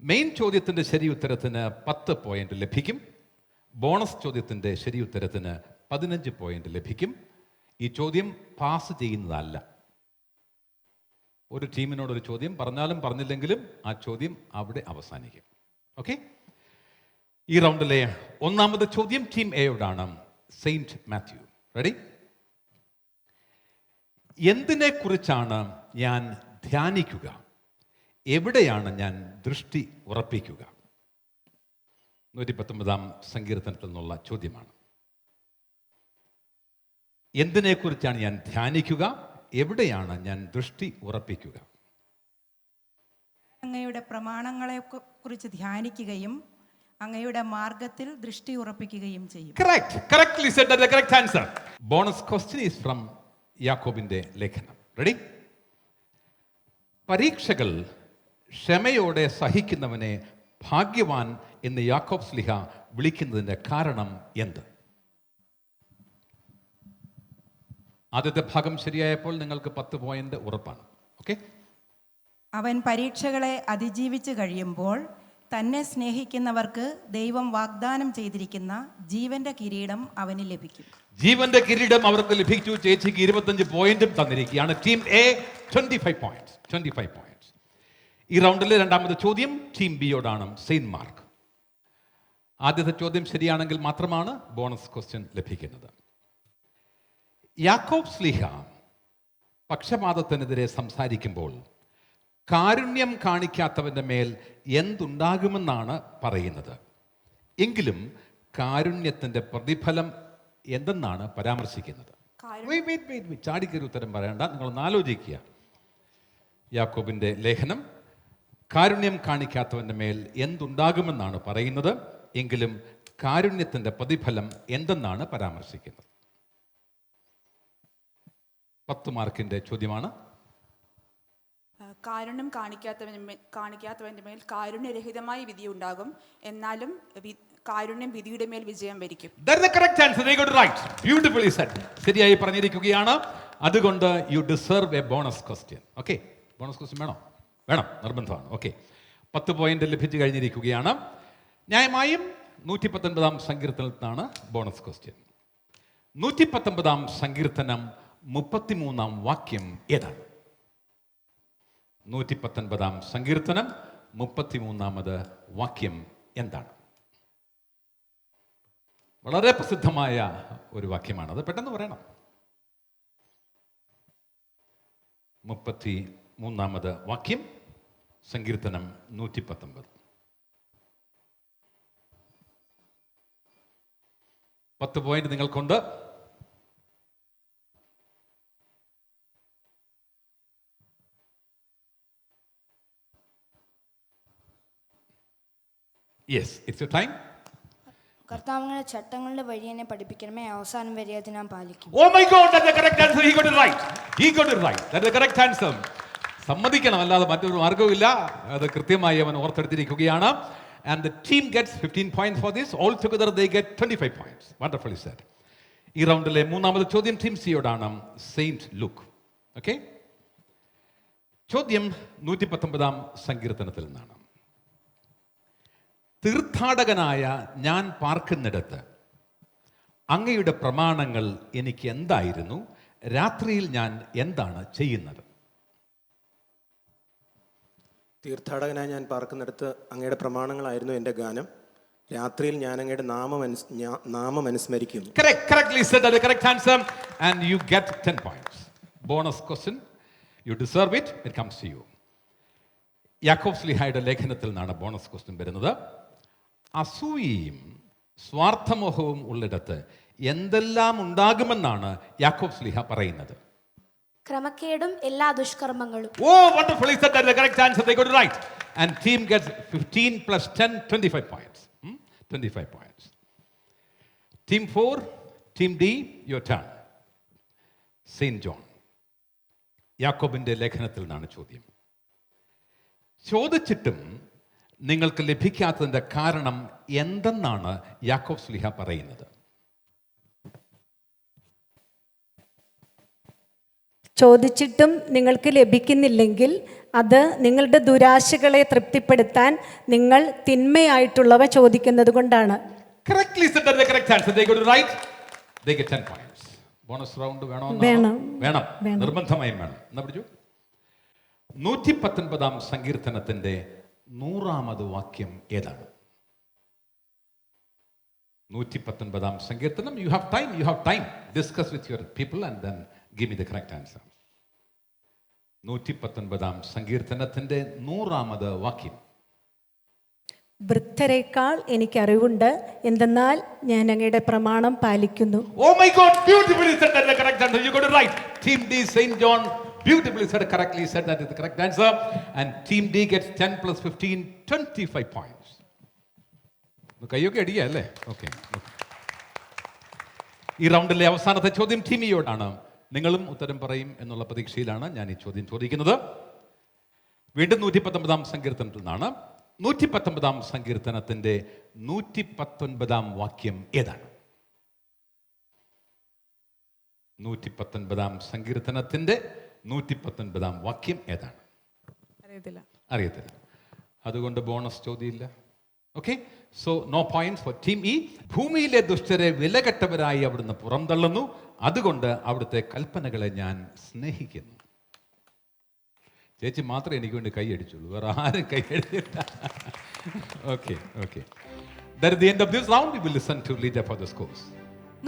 S3: മെയിൻ ചോദ്യത്തിൻ്റെ ശരി ഉത്തരത്തിന് 10 പോയിന്റ് ലഭിക്കും. ബോണസ് ചോദ്യത്തിൻ്റെ ശരി ഉത്തരത്തിന് 15 പോയിന്റ് ലഭിക്കും. ഈ ചോദ്യം പാസ് ചെയ്യുന്നതല്ല. ഒരു ടീമിനോടൊരു ചോദ്യം പറഞ്ഞാലും പറഞ്ഞില്ലെങ്കിലും ആ ചോദ്യം അവിടെ അവസാനിക്കും. ഓക്കെ. ഈ റൗണ്ടിലെ 1ാമത്തെ ചോദ്യം ടീം എയോടാണ്. Saint Matthew. റെഡി? എന്തിനെ കുറിച്ചാണ് ഞാൻ ധ്യാനിക്കുക? എവിടെയാണ് ഞാൻ ദൃഷ്ടി ഉറപ്പിക്കുക? 119ാം സങ്കീർത്തനത്തിൽ നിന്നുള്ള ചോദ്യമാണ്. എന്തിനെക്കുറിച്ചാണ് ഞാൻ ധ്യാനിക്കുക? എവിടെയാണ് ഞാൻ ദൃഷ്ടി ഉറപ്പിക്കുക?
S9: അങ്ങയുടെ പ്രമാണങ്ങളെ കുറിച്ച് ധ്യാനിക്കുകയും അങ്ങയുടെ മാർഗത്തിൽ ദൃഷ്ടി ഉറപ്പിക്കുകയും ചെയ്യും.
S3: Correctly said. That's the correct answer. Bonus question is from യാക്കോബിന്റെ ലേഖനം. റെഡി? പരീക്ഷകൾ ക്ഷമയോടെ സഹിക്കുന്നവനെ ഭാഗ്യവാൻ എന്ന് യാക്കോബ് ശ്ലീഹ വിളിക്കുന്നതിന്റെ കാരണം എന്ത്? ആദ്യത്തെ ഭാഗം ശരിയായപ്പോൾ നിങ്ങൾക്ക് 10 പോയിന്റ് ഉറപ്പാണ്. ഓക്കെ.
S9: അവൻ പരീക്ഷകളെ അതിജീവിച്ച് കഴിയുമ്പോൾ തന്നെ സ്നേഹിക്കുന്നവർക്ക് ദൈവം വാഗ്ദാനം ചെയ്തിരിക്കുന്ന ജീവന്റെ കിരീടം അവന് ലഭിക്കും.
S3: ജീവന്റെ കിരീടം അവർക്ക് ലഭിച്ചു. ചേച്ചിക്ക് 25 പോയിന്റും തന്നിരിക്കുകയാണ്. Team A 25 points. ഈ റൗണ്ടിലെ 2ാമത്തെ ചോദ്യം ടീം ബിയോടാണ്. Saint mark. ആദ്യത്തെ ചോദ്യം ശരിയാണെങ്കിൽ മാത്രമാണ് ബോണസ് ക്വസ്റ്റ്യൻ ലഭിക്കുന്നത്. യാക്കോബ് ശ്ലീഹ പക്ഷപാതത്തിനെതിരെ സംസാരിക്കുമ്പോൾ കാരുണ്യം കാണിക്കാത്തവന്റെ മേൽ എന്തുണ്ടാകുമെന്നാണ് പറയുന്നത്. എങ്കിലും കാരുണ്യത്തിന്റെ പ്രതിഫലം എന്തെന്നാണ് പരാമർശിക്കുന്നത്? ചാടിക്കൊരു ഉത്തരം പറയണ്ട, നിങ്ങളൊന്ന് ആലോചിക്കുക. യാക്കോബിന്റെ ലേഖനം കാരുണ്യം കാണിക്കാത്തവന്റെ മേൽ എന്തുണ്ടാകുമെന്നാണ് പറയുന്നത്. എങ്കിലും കാരുണ്യത്തിന്റെ പ്രതിഫലം എന്തെന്നാണ് പരാമർശിക്കുന്നത്? 10 മാർക്കിന്റെ ചോദ്യമാണ്.
S13: കാരുണ്യം കാണിക്കാത്തവൻ്റെ മേൽ കാരുണ്യരഹിതമായ വിധി ഉണ്ടാകും, എന്നാലും കാരുണ്യം വിധിയുടെ മേൽ വിജയം വരിക്കും.
S3: ശരിയായി പറഞ്ഞിരിക്കുകയാണ്. അതുകൊണ്ട് U deserve A bonus question. Okay, bonus question വേണോ? വേണം, നിർബന്ധമാണ്. ഓക്കെ, 10 പോയിന്റ് ലഭിച്ചു കഴിഞ്ഞിരിക്കുകയാണ്. ന്യായമായും 119 സങ്കീർത്തനത്തിൽ നിന്നാണ് ബോണസ് ക്വസ്റ്റ്യൻ. 119 സങ്കീർത്തനം 33 വാക്യം ഏതാണ്? 119 സങ്കീർത്തനം 33 വാക്യം എന്താണ്? വളരെ പ്രസിദ്ധമായ ഒരു വാക്യമാണ്, അത് പെട്ടെന്ന് പറയണം. 33 വാക്യം, സങ്കീർത്തനം 119. 10 പോയിന്റ് നിങ്ങൾക്കുണ്ട്. Yes, it's your time.
S14: കർത്താവിന്റെ ചട്ടങ്ങളുടെ വഴി എന്നെ പഠിപ്പിക്കണമേ, അവസാനം വരെ അത് ഞാൻ പാലിക്കും.
S3: Oh my God, that's the correct answer. He got it right. He got it right. That's the correct answer. സമ്മതിക്കണം, അല്ലാതെ മറ്റൊരു മാർഗവുമില്ല. അത് കൃത്യമായി അവൻ ഓർത്തെടുത്തിരിക്കുകയാണ്. And the team gets 15 points for this. All together they get 25 points. Wonderfully said. ഈ റൗണ്ടിലെ മൂന്നാമത്തെ ചോദ്യം ടീം സിയോടാണ്, സെയിന്റ് ലൂക്ക്. ഓക്കെ, ചോദ്യം 119 സങ്കീർത്തനത്തിൽ നിന്നാണ്. തീർത്ഥാടകനായ ഞാൻ പാർക്കുന്നിടത്ത് അങ്ങയുടെ പ്രമാണങ്ങൾ എനിക്ക് എന്തായിരുന്നു? രാത്രിയിൽ ഞാൻ എന്താണ് ചെയ്യുന്നത്?
S7: തീർത്ഥാടകനായി ഞാൻ പാർക്കുന്നിടത്ത് അങ്ങയുടെ പ്രമാണങ്ങളായിരുന്നു എൻ്റെ ഗാനം. രാത്രിയിൽ ഞാൻ അങ്ങയുടെ നാമം അനുസ്മരിക്കുന്നു.
S3: Correctly said, the correct answer, and you get 10 points. Bonus question. You deserve it. It comes to you. യാക്കോബ് ശ്ലീഹായുടെ ലേഖനത്തിൽ നിന്നാണ് ബോണസ് ക്വസ്റ്റ്യൻ വരുന്നത്. അസൂയയും സ്വാർത്ഥമോഹവും ഉള്ളിടത്ത് എന്തെല്ലാം ഉണ്ടാകുമെന്നാണ് യാക്കോബ് ശ്ലീഹ പറയുന്നത്?
S14: ക്രമക്കേടും എല്ലാ ദുഷ്കർമ്മങ്ങളും.
S3: Oh, wonderfully said, that the correct answer. They got it right. And team gets 15 plus 10, 25 points. 25 points. Team 4, Team D, your turn. Saint John. യാക്കോബിന്റെ ലേഖനത്തിൽ നിന്നാണ് ചോദ്യം. ചോദിച്ചിട്ടും നിങ്ങൾക്ക് ലഭിക്കാത്തതിന്റെ കാരണം എന്തെന്നാണ് യാക്കോബ് ശ്ലീഹ പറയുന്നത്?
S8: ചോദിച്ചിട്ടും നിങ്ങൾക്ക് ലഭിക്കുന്നില്ലെങ്കിൽ അത് നിങ്ങളുടെ ദുരാശകളെ തൃപ്തിപ്പെടുത്താൻ നിങ്ങൾ തിന്മയായിട്ടുള്ളവ ചോദിക്കുന്നത് കൊണ്ടാണ്.
S3: Correctly said, that the correct answer. They got it right. They get 10 points. Bonus round വേണോ? വേണം, നിർബന്ധമായും വേണം. എന്നാ പിടിച്ചു. 119 സങ്കീർത്തനത്തിന്റെ 100ാമത് വാക്യം ഏതാണ്? 119 സങ്കീർത്തനം. You have time. Discuss with your people and then give me the correct answer. 119 സങ്കീർത്തനത്തിന്റെ 100ാമത് വാക്യം.
S8: വൃദ്ധരേക്കാൾ എനിക്കറിവുണ്ട്, എന്തെന്നാൽ ഞാൻ അങ്ങയുടെ പ്രമാണം പാലിക്കുന്നു.
S3: Oh my God, beautifully said, that the correct answer. You got it right. Team D, St. John, beautifully said, correctly said, that is the correct answer. And Team D gets 10 plus 15, 25 points. കയ്യൊക്കെ അടിയാ അല്ലേ? Okay. ഈ റൗണ്ടിലെ അവസാനത്തെ ചോദ്യം team ഇയോടാണ്. നിങ്ങളും ഉത്തരം പറയും എന്നുള്ള പ്രതീക്ഷയിലാണ് ഞാൻ ഈ ചോദ്യം ചോദിക്കുന്നത്. വീണ്ടും 119 സങ്കീർത്തനത്തിൽ നിന്നാണ്. 119 സങ്കീർത്തനത്തിന്റെ 119 വാക്യം ഏതാണ്? 119 സങ്കീർത്തനത്തിന്റെ 119 വാക്യം ഏതാണ്? അറിയത്തില്ല. അതുകൊണ്ട് ബോണസ് ചോദ്യമില്ല. Okay, so no points for team E. ഭൂമിയിലെ ദുഷ്ടരെ വിലകെട്ടവരായി അവിടുന്ന് പുറന്തള്ളുന്നു, അതുകൊണ്ട് അവിടുത്തെ കൽപ്പനകളെ ഞാൻ സ്നേഹിക്കുന്നു. ചേച്ചി മാത്രമേ എനിക്ക് വേണ്ടി കൈയടിച്ചുള്ളൂ, വേറെ ആരും കൈയടിച്ചില്ല. Okay. That is the end of this round. We will listen to leader for the scores.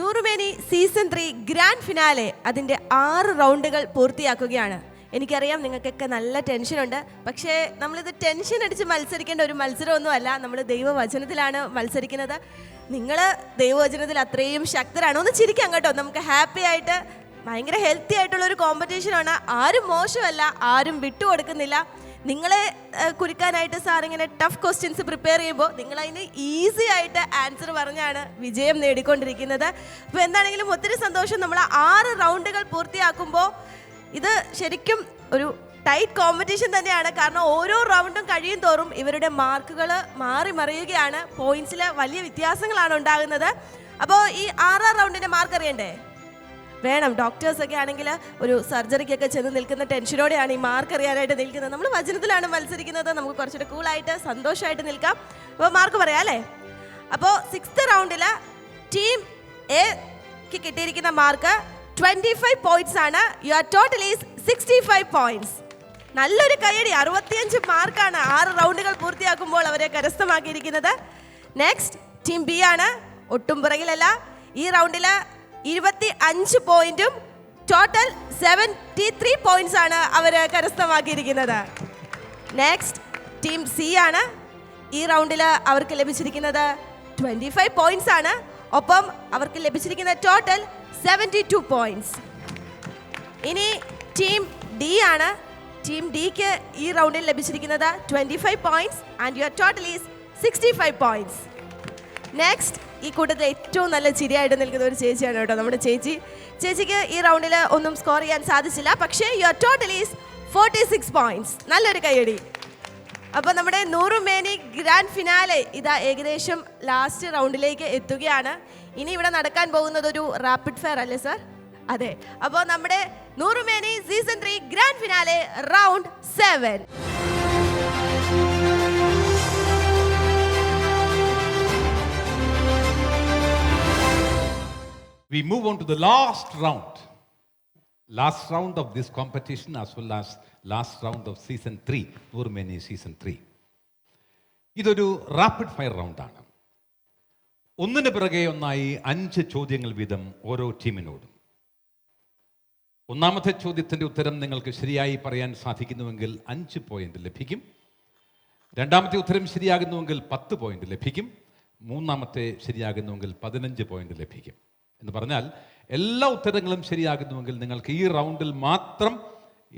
S1: Noorumeni season 3 grand finale അതിൻ്റെ 6 റൗണ്ടുകൾ പൂർത്തിയാക്കുകയാണ്. എനിക്കറിയാം നിങ്ങൾക്കൊക്കെ നല്ല ടെൻഷനുണ്ട്, പക്ഷേ നമ്മളിത് ടെൻഷൻ അടിച്ച് മത്സരിക്കേണ്ട ഒരു മത്സരമൊന്നുമല്ല. നമ്മൾ ദൈവവചനത്തിലാണ് മത്സരിക്കുന്നത്. നിങ്ങൾ ദൈവവചനത്തിൽ അത്രയും ശക്തരാണ്. ഒന്ന് ചിരിക്കാം കേട്ടോ. നമുക്ക് ഹാപ്പി ആയിട്ട് ഭയങ്കര ഹെൽത്തി ആയിട്ടുള്ളൊരു കോമ്പറ്റീഷനാണ്. ആരും മോശമല്ല, ആരും വിട്ടുകൊടുക്കുന്നില്ല. നിങ്ങളെ കുരുക്കാനായിട്ട് സാർ ഇങ്ങനെ ടഫ് ക്വസ്റ്റ്യൻസ് പ്രിപ്പയർ ചെയ്യുമ്പോൾ നിങ്ങളതിന് ഈസി ആയിട്ട് ആൻസർ പറഞ്ഞാണ് വിജയം നേടിക്കൊണ്ടിരിക്കുന്നത്. അപ്പോൾ എന്താണെങ്കിലും ഒത്തിരി സന്തോഷം. നമ്മൾ 6 റൗണ്ടുകൾ പൂർത്തിയാക്കുമ്പോൾ ഇത് ശരിക്കും ഒരു ടൈറ്റ് കോമ്പറ്റീഷൻ തന്നെയാണ്. കാരണം ഓരോ റൗണ്ടും കഴിയും തോറും ഇവരുടെ മാർക്കുകൾ മാറി മറിയുകയാണ്. പോയിന്റ്സിൽ വലിയ വ്യത്യാസങ്ങളാണ് ഉണ്ടാകുന്നത്. അപ്പോൾ ഈ 6ാം റൗണ്ടിൻ്റെ മാർക്ക് അറിയണ്ടേ? വേണം. ഡോക്ടേഴ്സൊക്കെ ആണെങ്കിൽ ഒരു സർജറിക്കൊക്കെ ചെന്ന് നിൽക്കുന്ന ടെൻഷനോടെയാണ് ഈ മാർക്ക് അറിയാനായിട്ട് നിൽക്കുന്നത്. നമ്മൾ വചനത്തിലാണ് മത്സരിക്കുന്നത്, നമുക്ക് കുറച്ചുകൂടെ കൂളായിട്ട് സന്തോഷമായിട്ട് നിൽക്കാം. അപ്പോൾ മാർക്ക് പറയാം അല്ലേ? അപ്പോൾ 6th റൗണ്ടിൽ ടീം എക്ക് കിട്ടിയിരിക്കുന്ന മാർക്ക് 25 പോയിന്റ്സ് ആണ്. Your total is 65 points. നല്ലൊരു കയ്യടി. 65 മാർക്കാണ് 6 റൗണ്ടുകൾ പൂർത്തിയാക്കുമ്പോൾ അവരെ കരസ്ഥമാക്കിയിരിക്കുന്നത്. നെക്സ്റ്റ് ടീം ബി ആണ്. ഒട്ടും പുറകിലല്ല. ഈ റൗണ്ടിൽ 25 പോയിന്റും ടോട്ടൽ 73 പോയിന്റ്സ് ആണ് അവർ കരസ്ഥമാക്കിയിരിക്കുന്നത്. നെക്സ്റ്റ് ടീം സി ആണ്. ഈ റൗണ്ടിൽ അവർക്ക് ലഭിച്ചിരിക്കുന്നത് 25 പോയിന്റ്സ് ആണ്. ഒപ്പം അവർക്ക് ലഭിച്ചിരിക്കുന്ന ടോട്ടൽ 72 പോയിന്റ്സ്. ഇനി ടീം ഡി ആണ്. ടീം ഡിക്ക് ഈ റൗണ്ടിൽ ലഭിച്ചിരിക്കുന്നത് 25 points and your total is 65 points. Next ഈ കൂട്ടത്തിൽ ഏറ്റവും നല്ല ചിരിയായിട്ട് നിൽക്കുന്ന ഒരു ചേച്ചിയാണ് കേട്ടോ നമ്മുടെ ചേച്ചി. ചേച്ചിക്ക് ഈ റൗണ്ടിൽ ഒന്നും സ്കോർ ചെയ്യാൻ സാധിച്ചില്ല. പക്ഷേ യുവർ ടോട്ടൽ ഈസ് 46 പോയിന്റ്സ്. നല്ലൊരു കയ്യടി. അപ്പോൾ നമ്മുടെ നൂറുമേനി ഗ്രാൻഡ് ഫിനാലെ ഇതാ ഏകദേശം ലാസ്റ്റ് റൗണ്ടിലേക്ക് എത്തുകയാണ്. ഇനി ഇവിടെ നടക്കാൻ പോകുന്നത് ഒരു റാപ്പിഡ് ഫയർ അല്ലേ സർ? അതെ. അപ്പോൾ നമ്മുടെ Noorumeni season 3 grand finale round 7.
S3: We move on to the last round. Last round of this competition as well as last round of season 3, Nurmeni season 3. ഇതൊരു റാപ്പിഡ് ഫയർ റൗണ്ടാണ്. ഒന്നിന് പിറകെ ഒന്നായി 5 ചോദ്യങ്ങൾ വീതം ഓരോ ടീമിനോടും. ഒന്നാമത്തെ ചോദ്യത്തിൻ്റെ ഉത്തരം നിങ്ങൾക്ക് ശരിയായി പറയാൻ സാധിക്കുന്നുവെങ്കിൽ 5 പോയിന്റ് ലഭിക്കും. രണ്ടാമത്തെ ഉത്തരം ശരിയാകുന്നുവെങ്കിൽ 10 പോയിന്റ് ലഭിക്കും. മൂന്നാമത്തെ ശരിയാകുന്നുവെങ്കിൽ 15 പോയിന്റ് ലഭിക്കും. എന്ന് പറഞ്ഞാൽ എല്ലാ ഉത്തരങ്ങളും ശരിയാകുന്നുവെങ്കിൽ നിങ്ങൾക്ക് ഈ റൗണ്ടിൽ മാത്രം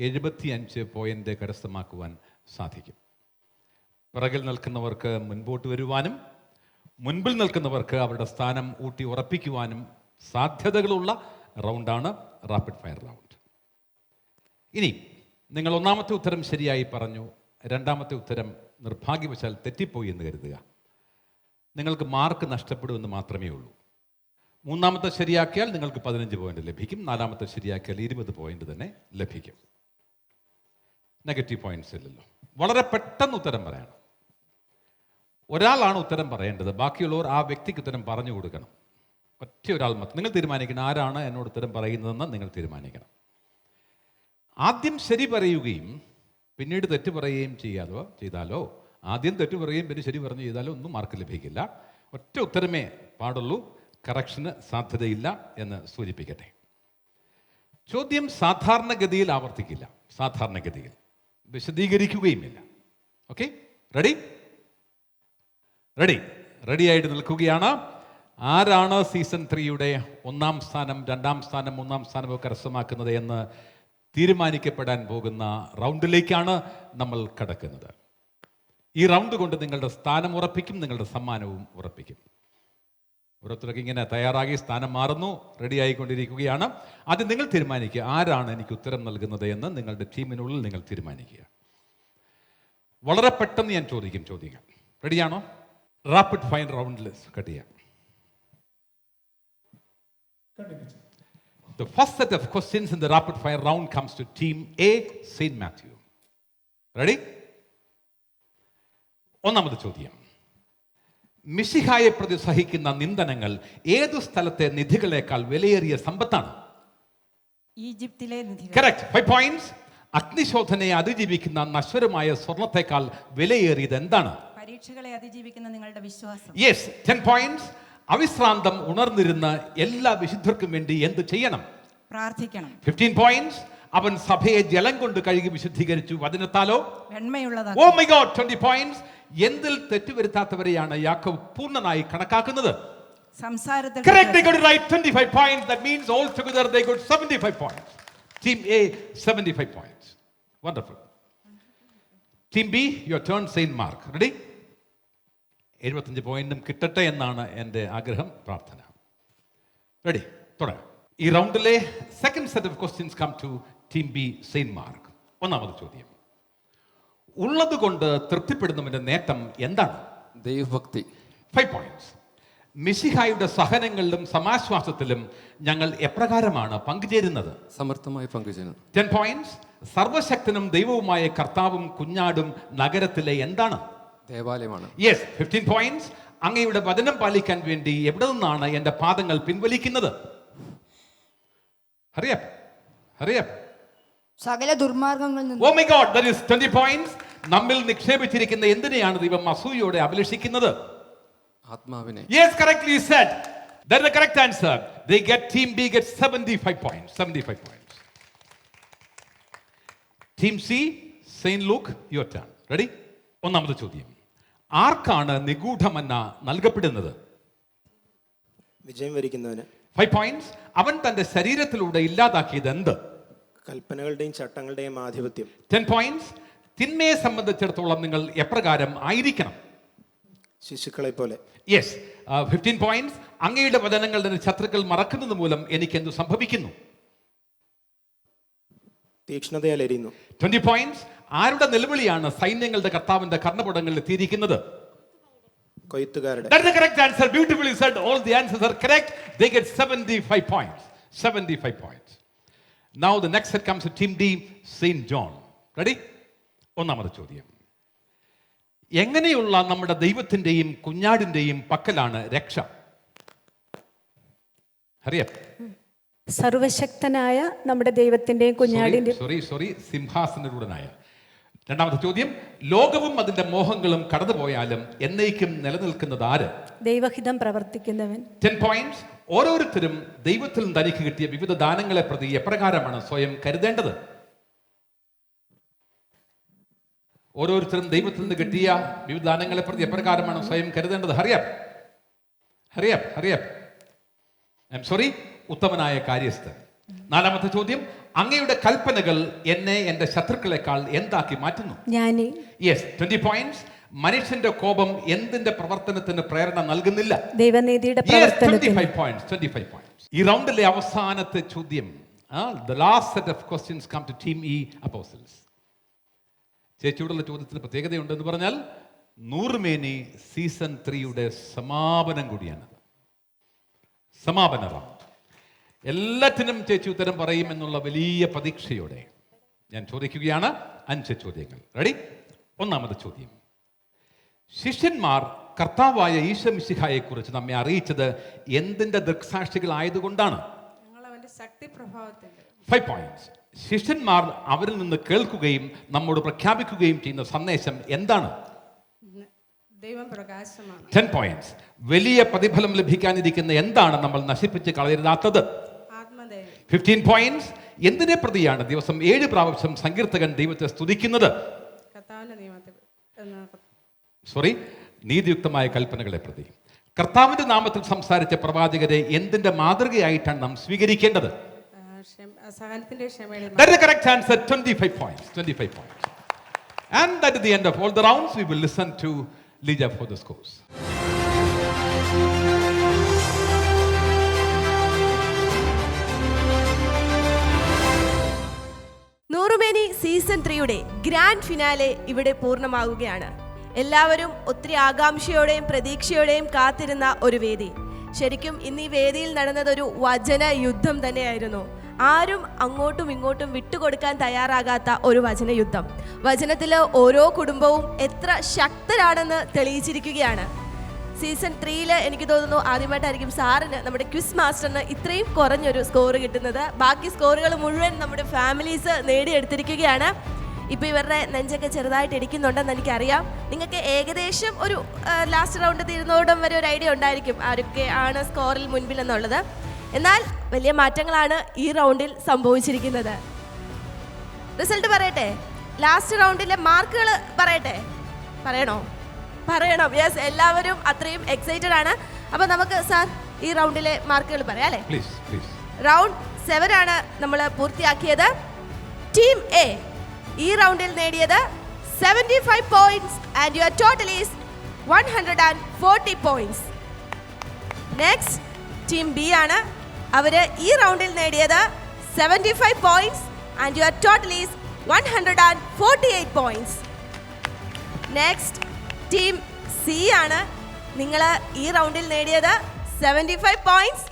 S3: 75 പോയിന്റ് കരസ്ഥമാക്കുവാൻ സാധിക്കും. പിറകിൽ നിൽക്കുന്നവർക്ക് മുൻപോട്ട് വരുവാനും മുൻപിൽ നിൽക്കുന്നവർക്ക് അവരുടെ സ്ഥാനം ഊട്ടി ഉറപ്പിക്കുവാനും സാധ്യതകളുള്ള റൗണ്ടാണ് റാപ്പിഡ് ഫയർ റൗണ്ട്. ഇനി നിങ്ങൾ ഒന്നാമത്തെ ഉത്തരം ശരിയായി പറഞ്ഞു, രണ്ടാമത്തെ ഉത്തരം നിർഭാഗ്യവശാൽ തെറ്റിപ്പോയി എന്ന് കരുതുക. നിങ്ങൾക്ക് മാർക്ക് നഷ്ടപ്പെടുമെന്ന് മാത്രമേ ഉള്ളൂ. മൂന്നാമത്തെ ശരിയാക്കിയാൽ നിങ്ങൾക്ക് 15 പോയിന്റ് ലഭിക്കും. നാലാമത്തെ ശരിയാക്കിയാൽ 20 പോയിന്റ് തന്നെ ലഭിക്കും. നെഗറ്റീവ് പോയിന്റ്സ് ഇല്ലല്ലോ. വളരെ പെട്ടെന്ന് ഉത്തരം പറയണം. ഒരാളാണ് ഉത്തരം പറയേണ്ടത്, ബാക്കിയുള്ളവർ ആ വ്യക്തിക്ക് ഉത്തരം പറഞ്ഞു കൊടുക്കണം. ഒറ്റ ഒരാൾ മാത്രം. നിങ്ങൾ തീരുമാനിക്കണം ആരാണ് എന്നോട് ഉത്തരം പറയുന്നതെന്ന് നിങ്ങൾ തീരുമാനിക്കണം. ആദ്യം ശരി പറയുകയും പിന്നീട് തെറ്റ് പറയുകയും ചെയ്താലോ ആദ്യം തെറ്റ് പറയുകയും പിന്നെ ശരി പറഞ്ഞു ചെയ്താലോ ഒന്നും മാർക്ക് ലഭിക്കില്ല. ഒറ്റ ഉത്തരമേ പാടുള്ളൂ. കറക്ഷന് സാധ്യതയില്ല എന്ന് സൂചിപ്പിക്കട്ടെ. ചോദ്യം സാധാരണഗതിയിൽ ആവർത്തിക്കില്ല. സാധാരണഗതിയിൽ വിശദീകരിക്കുകയുമില്ല. ഓക്കെ, റെഡിയായിട്ട് നിൽക്കുകയാണ്. ആരാണ് സീസൺ 3യുടെ 1ാം സ്ഥാനം 2ാം സ്ഥാനം 3ാം സ്ഥാനമൊക്കെ കരസ്ഥമാക്കുന്നത് എന്ന് തീരുമാനിക്കപ്പെടാൻ പോകുന്ന റൗണ്ടിലേക്കാണ് നമ്മൾ കടക്കുന്നത്. ഈ റൗണ്ട് കൊണ്ട് നിങ്ങളുടെ സ്ഥാനം ഉറപ്പിക്കും, നിങ്ങളുടെ സമ്മാനവും ഉറപ്പിക്കും. ഓരോരുത്തർക്ക് ഇങ്ങനെ തയ്യാറാക്കി സ്ഥാനം മാറുന്നു, റെഡി ആയിക്കൊണ്ടിരിക്കുകയാണ്. ആദ്യം നിങ്ങൾ തീരുമാനിക്കുക ആരാണ് എനിക്ക് ഉത്തരം നൽകുന്നത് എന്ന് നിങ്ങളുടെ ടീമിനുള്ളിൽ നിങ്ങൾ തീരുമാനിക്കുക. വളരെ പെട്ടെന്ന് ഞാൻ ചോദിക്കും ചോദ്യങ്ങൾ. റെഡിയാണോ? റാപ്പിഡ് ഫയർ റൗണ്ടിൽ കട്ട് ചെയ്യാം. The first set of questions in the rapid fire round comes to team A, St. Matthew. Ready? ഒന്നാമത്തെ ചോദ്യം. മിശിഹായെ പ്രതി സഹിക്കുന്ന നിന്ദനങ്ങൾ ഏതു സ്ഥലത്തെ നിധികളേക്കാൾ വിലയേറിയ സമ്പത്താണ്?
S9: ഈജിപ്തിലെ നിധികൾ.
S3: കറക്റ്റ്. 5 പോയിന്റ്സ്. അഗ്നിശോധനയെ അതിജീവിക്കുന്ന നശ്വരമായ സ്വർണത്തെക്കാൾ വിലയേറിയത് എന്താണ്?
S9: പരീക്ഷകളെ അതിജീവിക്കുന്ന നിങ്ങളുടെ വിശ്വാസം.
S3: യെസ്. 10 പോയിന്റ്സ്. അവിശ്രാന്തം ഉണർന്നിരുന്ന എല്ലാ വിശുദ്ധർക്കും വേണ്ടി എന്ത് ചെയ്യണം?
S9: പ്രാർത്ഥിക്കണം.
S3: 15 പോയിന്റ്സ്. അവൻ സഭയെ ജലം കൊണ്ട് കഴുകി വിശുദ്ധീകരിച്ചു, വചനത്താലോ
S9: വെണ്മയുള്ളതാണ്.
S3: Oh my God. 20 പോയിന്റ്സ്. എന്തിൽ തെറ്റുവരുത്താത്തവരെയാണ് യാക്കോബ് പൂർണ്ണനായി കണക്കാക്കുന്നത്?
S9: സംസാരത്തിൽ.
S3: Correct, they got it right. 25 points. That means all together they got 75 points. Team A 75 points. Wonderful. Team B, your turn. Saint Mark. Ready? 75 പോയിന്റും കിട്ടട്ടെ എന്നാണ് എൻ്റെ ആഗ്രഹം, പ്രാർത്ഥന. റെഡി, തുടരാം. ഈ റൗണ്ടിലെ second set of questions come to team B, saint Mark. ഒന്നാമത് ചോദ്യം. ഉള്ളത് കൊണ്ട് തൃപ്തിപ്പെടുന്നവന്റെ നേട്ടം എന്താണ്?
S5: ദൈവഭക്തി.
S3: 5 പോയിന്റ്സ്. മിശിഹായുടെ സഹനങ്ങളിലും സമാശ്വാസത്തിലും ഞങ്ങൾ എപ്രകാരമാണ് പങ്കുചേരുന്നത്?
S5: സമർത്ഥമായി പങ്കുചേരുന്നു.
S3: 10 points. സർവശക്തനും ദൈവവുമായ കർത്താവും കുഞ്ഞാടും നഗരത്തിലെ എന്താണ്?
S5: ദേവാലയമാണ്.
S3: യെസ്. 15 points. അങ്ങയുടെ വചനം പാലിക്കാൻ വേണ്ടി എവിടെ നിന്നാണ് എൻ്റെ പാദങ്ങൾ പിൻവലിക്കുന്നത്? ഹറിയപ്പ്.
S14: സകല ദുർമാർഗങ്ങളിൽ നിന്ന്.
S3: Oh my God, that is 20 points. നമ്മിൽ നിക്ഷേപിച്ചിരിക്കുന്ന എന്തിനെയാണ് ദൈവം അസൂയോടെ അഭിലഷിക്കുന്നത്?
S5: ആത്മാവിനെ.
S3: Yes, correctly said. That is the correct answer. Team B gets 75 points. 75 points. Team C, St. Luke, your turn. Ready? ഒന്നാമത്തെ ചോദ്യം. ആർക്കാണ് നിഗൂഢമന്ന നൽകപ്പെടുന്നത്?
S7: വിജയം വരിക്കുന്നവന്.
S3: 5 points. അവൻ തന്റെ ശരീരത്തിലൂടെ ഇല്ലാതാക്കിയത് എന്ത്?
S7: കൽപ്പനകളുടെയും ചട്ടങ്ങളുടെയും ആധിപത്യം.
S3: 10 points. തിന്മയെ സംബന്ധിച്ചിടത്തോളം നിങ്ങൾ എപ്രകാരം ആയിരിക്കണം?
S7: ശിശുക്കളെ പോലെ.
S3: യെസ്. 15 points. അങ്ങയുടെ വചനങ്ങളുടെ ശത്രുക്കൾ മറക്കുന്നത് മൂലം എനിക്ക് എന്തു സംഭവിക്കുന്നു?
S7: തീക്ഷ്ണതയാൽ എരിയുന്നു.
S3: 20 points. ആരുടെ നിലവിളിയാണ് സൈന്യങ്ങളുടെ കർത്താവിന്റെ കർണപുടങ്ങളിൽ എത്തിയിരിക്കുന്നത്?
S7: കൊയ്ത്തുകാരുടെ.
S3: That's the correct answer. Beautifully said. All the answers are correct. They get 75 points. 75 points. Now the next set comes to Team D, St. John. Ready? ഒന്നാമത്തെ ചോദ്യം. എങ്ങനെയുള്ള നമ്മുടെ ദൈവത്തിന്റെയും കുഞ്ഞാടിന്റെയും പക്കലാണ് രക്ഷ?
S8: സർവശക്തനായ നമ്മുടെ ദൈവത്തിന്റെയും കുഞ്ഞാടിന്റെയും.
S3: സോറി, സിംഹാസനരൂഢനായ. രണ്ടാമത്തെ ചോദ്യം. ലോകവും അതിന്റെ മോഹങ്ങളും കടന്നുപോയാലും എന്നേക്കും നിലനിൽക്കുന്നത് ആര്?
S8: ദൈവഹിതം പ്രവർത്തിക്കുന്നവൻ.
S3: 10 points. ഓരോരുത്തരും ദൈവത്തിൽ നിന്ന് തനിക്ക് കിട്ടിയ വിവിധ ദാനങ്ങളെ പ്രതി എപ്രകാരമാണ് സ്വയം കരുതേണ്ടത്? ഓരോരുത്തരും ദൈവത്തിൽ നിന്ന് കിട്ടിയ വിവിധ ദാനങ്ങളെ പ്രതി എപ്രകാരമാണ് സ്വയം കരുതേണ്ടത്? ഉത്തമനായ കാര്യസ്ഥൻ. നാലാമത്തെ ചോദ്യം. അങ്ങയുടെ കൽപ്പനകൾ എന്നെ എന്റെ ശത്രുക്കളെക്കാൾ എന്താക്കി മാറ്റുന്നു? യെസ്. 20 points. മനുഷ്യന്റെ കോപം എന്തിന്റെ പ്രവർത്തനത്തിന് പ്രേരണ നൽകുന്നില്ല?
S8: ദൈവനീതിയുടെ പ്രവർത്തനത്തിന്.
S3: 25 points. ഈ റൗണ്ടിലെ അവസാനത്തെ ചോദ്യം. The last set of questions come to Team E, Apostles. ചേച്ചിയോടുള്ള ചോദ്യത്തിന് പ്രത്യേകതയുണ്ടെന്ന് പറഞ്ഞാൽ നൂറുമേനി സീസൺ 3യുടെ സമാപനം കൂടിയാണ്. സമാപന റൗണ്ട്. എല്ലാത്തിനും ചേച്ചി ഉത്തരം പറയും എന്നുള്ള വലിയ പ്രതീക്ഷയോടെ ഞാൻ ചോദിക്കുകയാണ് 5 ചോദ്യങ്ങൾ. റെഡി? ഒന്നാമത്തെ ചോദ്യം. ശിഷ്യന്മാർ കർത്താവായ ഈശോ മിശിഹായെ കുറിച്ച് നമ്മെ അറിയിച്ചത് എന്തിന്റെ ദൃക്സാക്ഷികളായതുകൊണ്ടാണ്? 5 points. ശിഷ്യന്മാർ അവരിൽ നിന്ന് കേൾക്കുകയും നമ്മോട് പ്രഖ്യാപിക്കുകയും ചെയ്യുന്ന സന്ദേശം എന്താണ്? 10 points. വലിയ പ്രതിഫലം ലഭിക്കാനിരിക്കുന്ന എന്താണ് നമ്മൾ നശിപ്പിച്ച് കളയരുതാത്തത്? 15 points. എന്തിനെ പ്രതിയാണ് ദിവസം 7 പ്രാവശ്യം സങ്കീർത്തകൻ ദൈവത്തെ സ്തുതിക്കുന്നത്? നീതിയുക്തമായ കൽപ്പനകളെ പ്രതി. കർത്താവിന്റെ നാമത്തിൽ സംസാരിച്ച പ്രവാചകരെ എന്തിന്റെ മാതൃകയായിട്ടാണ് നാം സ്വീകരിക്കേണ്ടത്? That is the correct answer. 25 points. 25 points. And that is the end of all the rounds. We will listen to Lija for the scores.
S1: Noorumeni season 3യുടെ ഗ്രാൻഡ് ഫിനാലെ ഇവിടെ പൂർണ്ണമാവുകയാണ്. എല്ലാവരും ഒത്തിരി ആകാംക്ഷയോടെയും പ്രതീക്ഷയോടെയും കാത്തിരുന്ന ഒരു വേദി. ശരിക്കും ഇന്ന് ഈ വേദിയിൽ നടന്നതൊരു വചന യുദ്ധം തന്നെയായിരുന്നു. ആരും അങ്ങോട്ടും ഇങ്ങോട്ടും വിട്ടുകൊടുക്കാൻ തയ്യാറാകാത്ത ഒരു വചന യുദ്ധം. വചനത്തിൽ ഓരോ കുടുംബവും എത്ര ശക്തരാണെന്ന് തെളിയിച്ചിരിക്കുകയാണ്. സീസൺ 3ൽ എനിക്ക് തോന്നുന്നു ആദ്യമായിട്ടായിരിക്കും സാറിന്, നമ്മുടെ ക്വിസ് മാസ്റ്ററിന് ഇത്രയും കുറഞ്ഞൊരു സ്കോർ കിട്ടുന്നത്. ബാക്കി സ്കോറുകൾ മുഴുവൻ നമ്മുടെ ഫാമിലീസ് നേടിയെടുത്തിരിക്കുകയാണ്. ഇപ്പോൾ ഇവരുടെ നെഞ്ചൊക്കെ ചെറുതായിട്ട് ഇടിക്കുന്നുണ്ടെന്ന് എനിക്കറിയാം. നിങ്ങൾക്ക് ഏകദേശം ഒരു ലാസ്റ്റ് റൗണ്ട് തീരുന്നോടം വരെ ഒരു ഐഡിയ ഉണ്ടായിരിക്കും ആരൊക്കെ ആണ് സ്കോറിൽ മുൻപിലെന്നുള്ളത്. എന്നാൽ വലിയ മാറ്റങ്ങളാണ് ഈ റൗണ്ടിൽ സംഭവിച്ചിരിക്കുന്നത്. റിസൾട്ട് പറയട്ടെ? ലാസ്റ്റ് റൗണ്ടിലെ മാർക്കുകൾ പറയണോ? പറയണം. യെസ്, എല്ലാവരും അത്രയും എക്സൈറ്റഡ് ആണ്. അപ്പോൾ നമുക്ക് സാർ ഈ റൗണ്ടിലെ മാർക്കുകൾ പറയാം അല്ലേ? റൗണ്ട് 7 ആണ് നമ്മൾ പൂർത്തിയാക്കിയത്. ടീം എ ഈ റൗണ്ടിൽ നേടിയത് 75 points and your total is 140 points. Next team B ആണ്. അവർ ഈ റൗണ്ടിൽ നേടിയത് 75 points and your total is 148 points. Next team C ആണ്. നിങ്ങൾ ഈ റൗണ്ടിൽ നേടിയത് 75 points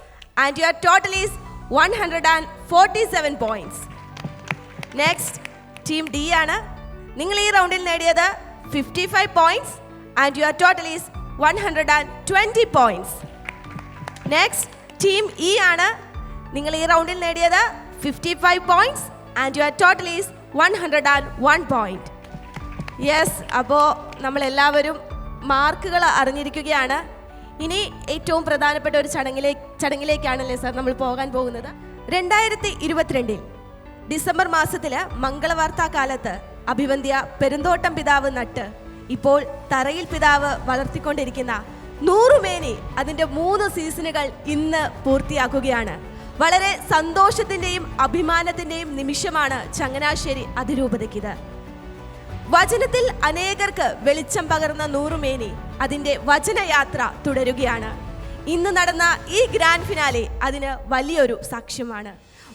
S1: and your total is 147 points. Next team D ആണ്. നിങ്ങൾ ഈ റൗണ്ടിൽ നേടിയത് 55 points and your total is 120 points. Next team E ആണ്. നിങ്ങൾ ഈ റൗണ്ടിൽ നേടിയത് 55 points and your total is 101 point. Yes, അപ്പോൾ നമ്മളെല്ലാവരും മാർക്കുകൾ അറിഞ്ഞിരിക്കുകയാണ്. ഇനി ഏറ്റവും പ്രധാനപ്പെട്ട ഒരു ചടങ്ങിലേക്കാണല്ലേ സാർ നമ്മൾ പോകാൻ പോകുന്നത്. 2022 ഡിസംബർ മാസത്തില് മംഗളവാർത്താ കാലത്ത് അഭിവന്ദ്യ പെരുന്തോട്ടം പിതാവ് നട്ട് ഇപ്പോൾ തറയിൽ പിതാവ് വളർത്തിക്കൊണ്ടിരിക്കുന്ന 100 മേനി അതിൻ്റെ 3 സീസണുകൾ ഇന്ന് പൂർത്തിയാക്കുകയാണ്. വളരെ സന്തോഷത്തിൻ്റെയും അഭിമാനത്തിൻ്റെയും നിമിഷമാണ് ചങ്ങനാശ്ശേരി അതിരൂപതയ്ക്കിത്. വചനത്തിൽ അനേകർക്ക് വെളിച്ചം പകർന്ന 100 മേനി അതിൻ്റെ വചനയാത്ര തുടരുകയാണ്. ഇന്ന് നടന്ന ഈ ഗ്രാൻഡ് ഫിനാലെ അതിന് വലിയൊരു സാക്ഷ്യമാണ്.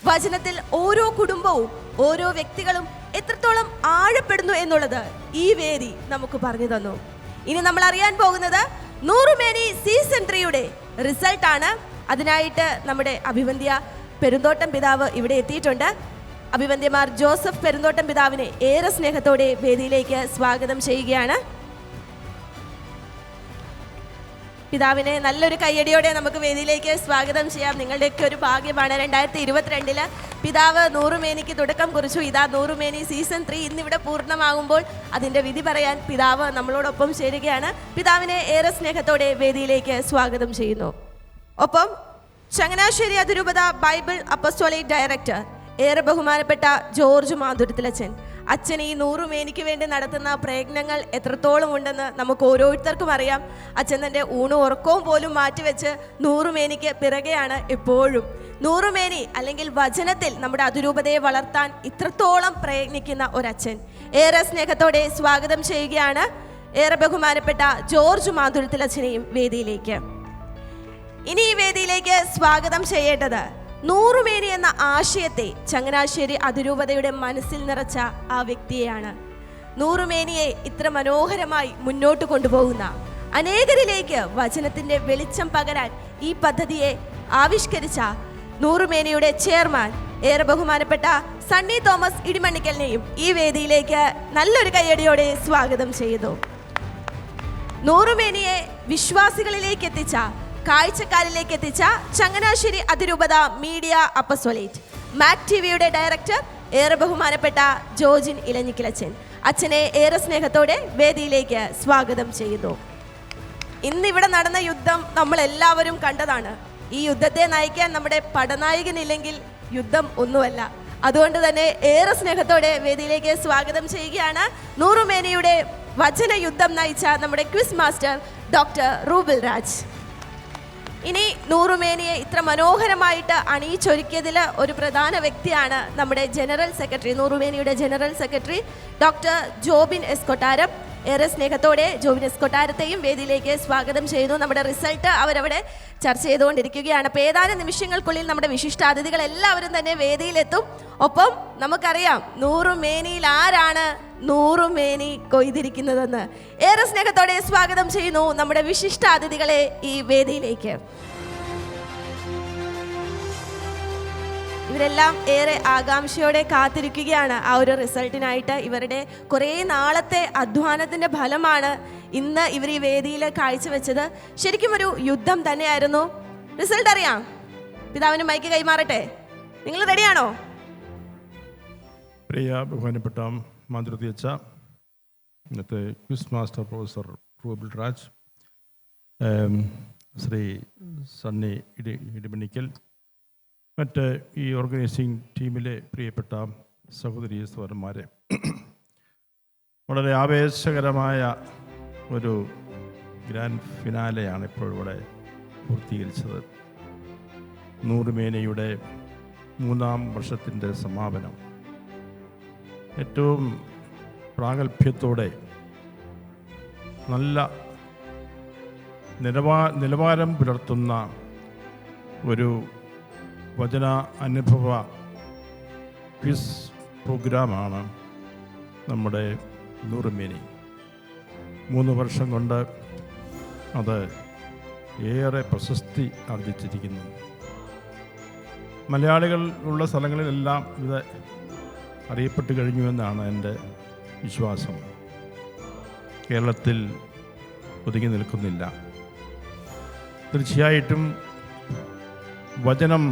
S1: വചനത്തിൽ ഓരോ കുടുംബവും ഓരോ വ്യക്തികളും എത്രത്തോളം ആഴപ്പെടുന്നു എന്നുള്ളത് ഈ വേദി നമുക്ക് പറഞ്ഞു തന്നു. ഇനി നമ്മൾ അറിയാൻ പോകുന്നത് 100 മേനി സീസൺ 3യുടെ റിസൾട്ടാണ്. അതിനായിട്ട് നമ്മുടെ അഭിവന്ദ്യ പെരുന്തോട്ടം പിതാവ് ഇവിടെ എത്തിയിട്ടുണ്ട്. അഭിവന്ദ്യമാർ ജോസഫ് പെരുന്തോട്ടം പിതാവിനെ ഏറെ സ്നേഹത്തോടെ വേദിയിലേക്ക് സ്വാഗതം ചെയ്യുകയാണ്. പിതാവിനെ നല്ലൊരു കയ്യടിയോടെ നമുക്ക് വേദിയിലേക്ക് സ്വാഗതം ചെയ്യാം. നിങ്ങളുടെയൊക്കെ ഒരു ഭാഗ്യമാണ്. 2022 പിതാവ് 100 മേനിക്ക് തുടക്കം കുറിച്ചു. ഇതാ 100 മേനി സീസൺ 3 ഇന്നിവിടെ പൂർണ്ണമാകുമ്പോൾ അതിൻ്റെ വിധി പറയാൻ പിതാവ് നമ്മളോടൊപ്പം ചേരുകയാണ്. പിതാവിനെ ഏറെ സ്നേഹത്തോടെ വേദിയിലേക്ക് സ്വാഗതം ചെയ്യുന്നു. ഒപ്പം ചങ്ങനാശ്ശേരി അതിരൂപത ബൈബിൾ അപ്പസ്തോലിക് ഡയറക്ടർ ഏറെ ബഹുമാനപ്പെട്ട ജോർജ് മാതുരത്തിലച്ചൻ. അച്ഛൻ ഈ 100 മേനിക്ക് വേണ്ടി നടത്തുന്ന പ്രയത്നങ്ങൾ എത്രത്തോളം ഉണ്ടെന്ന് നമുക്ക് ഓരോരുത്തർക്കും അറിയാം. അച്ഛൻ തൻ്റെ ഊണും ഉറക്കവും പോലും മാറ്റിവെച്ച് 100 മേനിക്ക് പിറകെയാണ് എപ്പോഴും. 100 മേനി അല്ലെങ്കിൽ വചനത്തിൽ നമ്മുടെ അതിരൂപതയെ വളർത്താൻ ഇത്രത്തോളം പ്രയത്നിക്കുന്ന ഒരച്ഛൻ. ഏറെ സ്നേഹത്തോടെ സ്വാഗതം ചെയ്യുകയാണ് ഏറെ ബഹുമാനപ്പെട്ട ജോർജ് മാതുരത്തിലച്ചനെയും വേദിയിലേക്ക്. ഇനി ഈ വേദിയിലേക്ക് സ്വാഗതം ചെയ്യേണ്ടത് 100 മേനി എന്ന ആശയത്തെ ചങ്ങനാശ്ശേരി അതിരൂപതയുടെ മനസ്സിൽ നിറച്ച ആ വ്യക്തിയെയാണ്. 100 മേനിയെ ഇത്ര മനോഹരമായി മുന്നോട്ട് കൊണ്ടുപോകുന്ന, അനേകരിലേക്ക് വചനത്തിന്റെ വെളിച്ചം പകരാൻ ഈ പദ്ധതിയെ ആവിഷ്കരിച്ച 100 മേനിയുടെ ചെയർമാൻ ഏറെ ബഹുമാനപ്പെട്ട സണ്ണി തോമസ് ഇടിമണ്ണിക്കലിനെയും ഈ വേദിയിലേക്ക് നല്ലൊരു കയ്യടിയോടെ സ്വാഗതം ചെയ്യുന്നു. 100 മേനിയെ വിശ്വാസികളിലേക്ക് എത്തിച്ച, കാഴ്ചക്കാരിലേക്ക് എത്തിച്ച ചങ്ങനാശ്ശേരി അതിരൂപത മീഡിയ അപ്പസ്തോലേറ്റ് മാക് ടിവിയുടെ ഡയറക്ടർ ഏറെ ബഹുമാനപ്പെട്ട ജോജിൻ ഇലഞ്ഞിക്കിലച്ചൻ. അച്ഛനെ ഏറെ സ്നേഹത്തോടെ വേദിയിലേക്ക് സ്വാഗതം ചെയ്യുന്നു. ഇന്നിവിടെ നടന്ന യുദ്ധം നമ്മൾ എല്ലാവരും കണ്ടതാണ്. ഈ യുദ്ധത്തെ നയിക്കാൻ നമ്മുടെ പടനായകനില്ലെങ്കിൽ യുദ്ധം ഒന്നുമല്ല. അതുകൊണ്ട് തന്നെ ഏറെ സ്നേഹത്തോടെ വേദിയിലേക്ക് സ്വാഗതം ചെയ്യുകയാണ് 100 മേനിയുടെ വചന യുദ്ധം നയിച്ച നമ്മുടെ quiz master doctor Rubal Raj. ഇനി 100 മേനിയെ ഇത്ര മനോഹരമായിട്ട് അണിയിച്ചൊരുക്കിയതിൽ ഒരു പ്രധാന വ്യക്തിയാണ് നമ്മുടെ ജനറൽ സെക്രട്ടറി, 100 മേനിയുടെ general secretary doctor Jobin S Kottaram. ഏറെ സ്നേഹത്തോടെ ജോബിൻ എസ് കൊട്ടാരത്തെയും വേദിയിലേക്ക് സ്വാഗതം ചെയ്യുന്നു. നമ്മുടെ റിസൾട്ട് അവരവിടെ ചർച്ച ചെയ്തുകൊണ്ടിരിക്കുകയാണ്. അപ്പോൾ ഏതാനും നിമിഷങ്ങൾക്കുള്ളിൽ നമ്മുടെ വിശിഷ്ടാതിഥികൾ എല്ലാവരും തന്നെ വേദിയിലെത്തും. ഒപ്പം നമുക്കറിയാം 100 മേനിയിൽ ആരാണ് 100 മേനി കൊയ്തിരിക്കുന്നതെന്ന്. ഏറെ സ്നേഹത്തോടെ സ്വാഗതം ചെയ്യുന്നു നമ്മുടെ വിശിഷ്ടാതിഥികളെ ഈ വേദിയിലേക്ക്. ഇവരെല്ലാം ഏറെ ആകാംക്ഷയോടെ കാത്തിരിക്കുകയാണ് ആ ഒരു റിസൾട്ടിനായിട്ട്. ഇവരുടെ കുറേ നാളത്തെ അധ്വാനത്തിൻ്റെ ഫലമാണ് ഇന്ന് ഇവർ ഈ വേദിയിൽ കാഴ്ചവെച്ചത്. ശരിക്കും ഒരു യുദ്ധം തന്നെയായിരുന്നു. റിസൾട്ട് അറിയാം. പിതാവിന് മൈക്ക് കൈമാറട്ടെ. നിങ്ങൾ റെഡിയാണോ?
S15: പ്രിയ ബഹുമാനപ്പെട്ട മാതൃത്യച്ച, ഇന്നത്തെ quiz master professor Rubal Raj, Shri Sunny Idimannikkal, മറ്റ് ഈ ഓർഗനൈസിംഗ് ടീമിലെ പ്രിയപ്പെട്ട സഹോദരി സഹോദരന്മാരെ, വളരെ ആവേശകരമായ ഒരു ഗ്രാൻഡ് ഫിനാലെയാണ് ഇപ്പോൾ ഇവിടെ പൂർത്തീകരിച്ചത്. 100 മേനിയുടെ 3ാം വർഷത്തിൻ്റെ സമാപനം ഏറ്റവും പ്രാഗൽഭ്യത്തോടെ നല്ല നിലവാരം പുലർത്തുന്ന ഒരു വചന അനുഭവ ക്വിസ് പ്രോഗ്രാമാണ് നമ്മുടെ 100 മേനി. 3 വർഷം കൊണ്ട് അത് ഏറെ പ്രശസ്തി ആർജിച്ചിരിക്കുന്നു. മലയാളികൾ ഉള്ള സ്ഥലങ്ങളിലെല്ലാം ഇത് അറിയപ്പെട്ട് കഴിഞ്ഞുവെന്നാണ് എൻ്റെ വിശ്വാസം. കേരളത്തിൽ ഒതുങ്ങി നിൽക്കുന്നില്ല. തീർച്ചയായിട്ടും വചനം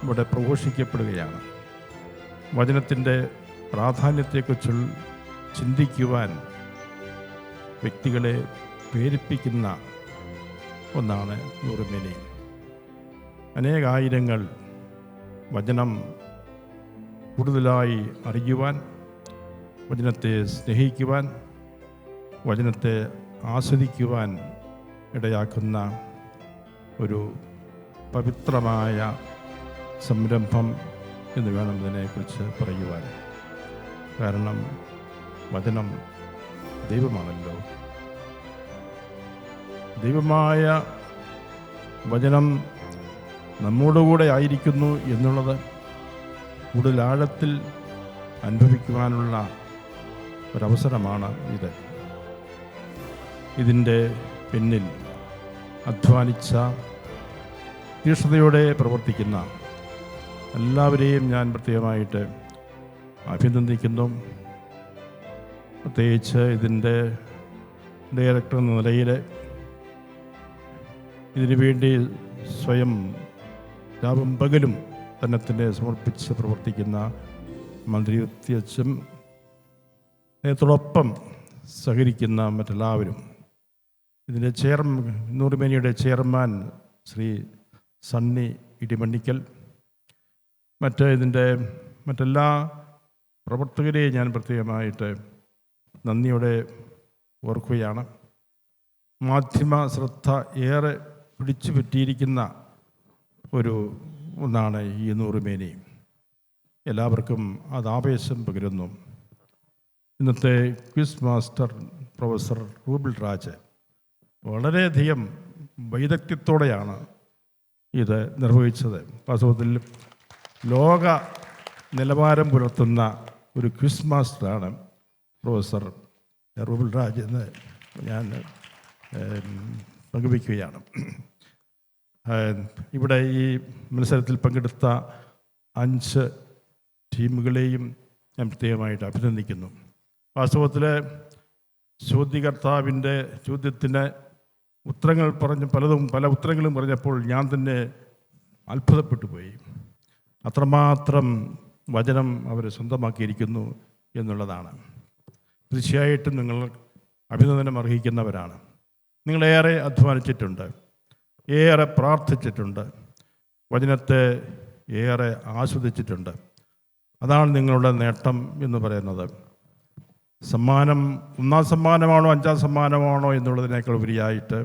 S15: ഇവിടെ പ്രഘോഷിക്കപ്പെടുകയാണ്. വചനത്തിൻ്റെ പ്രാധാന്യത്തെക്കുറിച്ച് ചിന്തിക്കുവാൻ വ്യക്തികളെ പ്രേരിപ്പിക്കുന്ന ഒന്നാണ് നൂറുമേനി. അനേകായിരങ്ങൾ വചനം കൂടുതലായി അറിയുവാൻ, വചനത്തെ സ്നേഹിക്കുവാൻ, വചനത്തെ ആസ്വദിക്കുവാൻ ഇടയാക്കുന്ന ഒരു പവിത്രമായ സംരംഭം എന്ന് വേണം ഇതിനെക്കുറിച്ച് പറയുവാൻ. കാരണം വചനം ദൈവമാണല്ലോ. ദൈവമായ വചനം നമ്മോടുകൂടെ ആയിരിക്കുന്നു എന്നുള്ളത് കൂടുതൽ ആഴത്തിൽ അനുഭവിക്കുവാനുള്ള ഒരവസരമാണ് ഇത്. ഇതിൻ്റെ പിന്നിൽ അധ്വാനിച്ച, തീക്ഷ്ണതയോടെ പ്രവർത്തിക്കുന്ന എല്ലാവരെയും ഞാൻ പ്രത്യേകമായിട്ട് അഭിനന്ദിക്കുന്നു. പ്രത്യേകിച്ച് ഇതിൻ്റെ ഡയറക്ടർ എന്ന നിലയിൽ ഇതിനു വേണ്ടി സ്വയം രാവും പകലും തന്നെ സമർപ്പിച്ച് പ്രവർത്തിക്കുന്ന മന്ത്രി അച്ഛൻ, അതിനോടൊപ്പം സഹകരിക്കുന്ന മറ്റെല്ലാവരും, ഇതിൻ്റെ നൂറുമേനിയുടെ ചെയർമാൻ ശ്രീ സണ്ണി ഇടിമണ്ണിക്കൽ, ഇതിൻ്റെ മറ്റെല്ലാ പ്രവർത്തകരെയും ഞാൻ പ്രത്യേകമായിട്ട് നന്ദിയോടെ ഓർക്കുകയാണ്. മാധ്യമ ശ്രദ്ധ ഏറെ പിടിച്ചു പറ്റിയിരിക്കുന്ന ഒന്നാണ് ഈ നൂറുമേനി. എല്ലാവർക്കും അത് ആവേശം പകരുന്നു. ഇന്നത്തെ quiz master professor rouble Raj വളരെയധികം വൈദഗ്ധ്യത്തോടെയാണ് ഇത് നിർവഹിച്ചത്. വാസ്തവത്തിൽ ലോക നിലവാരം പുലർത്തുന്ന ഒരു ക്വിസ് മാസ്റ്ററാണ് പ്രൊഫസർ റൂബിൾ രാജ് എന്ന് ഞാൻ പങ്കുവയ്ക്കുകയാണ്. ഇവിടെ ഈ മത്സരത്തിൽ പങ്കെടുത്ത 5 ടീമുകളെയും ഞാൻ പ്രത്യേകമായിട്ട് അഭിനന്ദിക്കുന്നു. വാസ്തവത്തിൽ ചോദ്യകർത്താവിൻ്റെ ചോദ്യത്തിന് ഉത്തരങ്ങൾ പല ഉത്തരങ്ങളും പറഞ്ഞപ്പോൾ ഞാൻ തന്നെ അത്ഭുതപ്പെട്ടു പോയി. അത്രമാത്രം വചനം അവർ സ്വന്തമാക്കിയിരിക്കുന്നു എന്നുള്ളതാണ്. തീർച്ചയായിട്ടും നിങ്ങൾ അഭിനന്ദനം അർഹിക്കുന്നവരാണ്. നിങ്ങളേറെ അധ്വാനിച്ചിട്ടുണ്ട്, ഏറെ പ്രാർത്ഥിച്ചിട്ടുണ്ട്, വചനത്തെ ഏറെ ആസ്വദിച്ചിട്ടുണ്ട്. അതാണ് നിങ്ങളുടെ നേട്ടം എന്ന് പറയുന്നത്. സമ്മാനം 1-ാം സമ്മാനമാണോ 5-ാം സമ്മാനമാണോ എന്നുള്ളതിനേക്കാൾ ഉപരിയായിട്ട്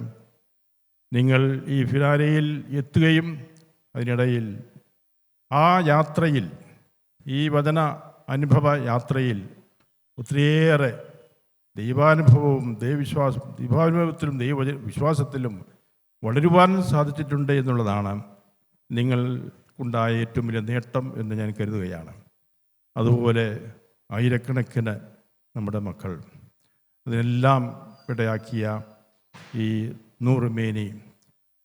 S15: നിങ്ങൾ ഈ ഫിനാലയിൽ എത്തുകയും അതിനിടയിൽ ആ യാത്രയിൽ, ഈ വചന അനുഭവ യാത്രയിൽ ഒത്തിരിയേറെ ദൈവാനുഭവവും ദൈവാനുഭവത്തിലും ദൈവവിശ്വാസത്തിലും വളരുവാൻ സാധിച്ചിട്ടുണ്ട് എന്നുള്ളതാണ് നിങ്ങൾക്കുണ്ടായ ഏറ്റവും വലിയ നേട്ടം എന്ന് ഞാൻ കരുതുകയാണ്. അതുപോലെ ആയിരക്കണക്കിന് നമ്മുടെ മക്കൾ, അതിനെല്ലാം ഇടയാക്കിയ ഈ നൂറുമേനി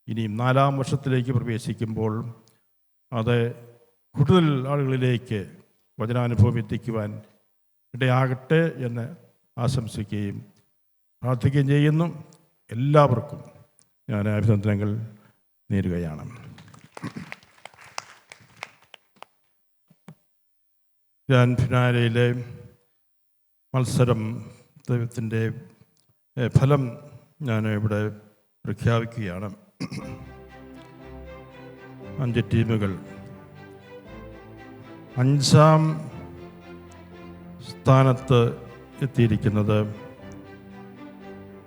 S15: ഇനിയും 4-ാം വർഷത്തിലേക്ക് പ്രവേശിക്കുമ്പോൾ അത് കൂടുതൽ ആളുകളിലേക്ക് വചനാനുഭവം എത്തിക്കുവാൻ ഇടയാകട്ടെ എന്ന് ആശംസിക്കുകയും പ്രാർത്ഥിക്കുകയും ചെയ്യുന്നു. എല്ലാവർക്കും ഞാൻ അഭിനന്ദനങ്ങൾ നേരുകയാണ്. ഗ്രാൻഡ് ഫിനാലയിലെ മത്സരത്തിൻ്റെ ഫലം ഞാൻ ഇവിടെ പ്രഖ്യാപിക്കുകയാണ്. 5 ടീമുകൾ. 5-ാം സ്ഥാനത്ത് എത്തിയിരിക്കുന്നത്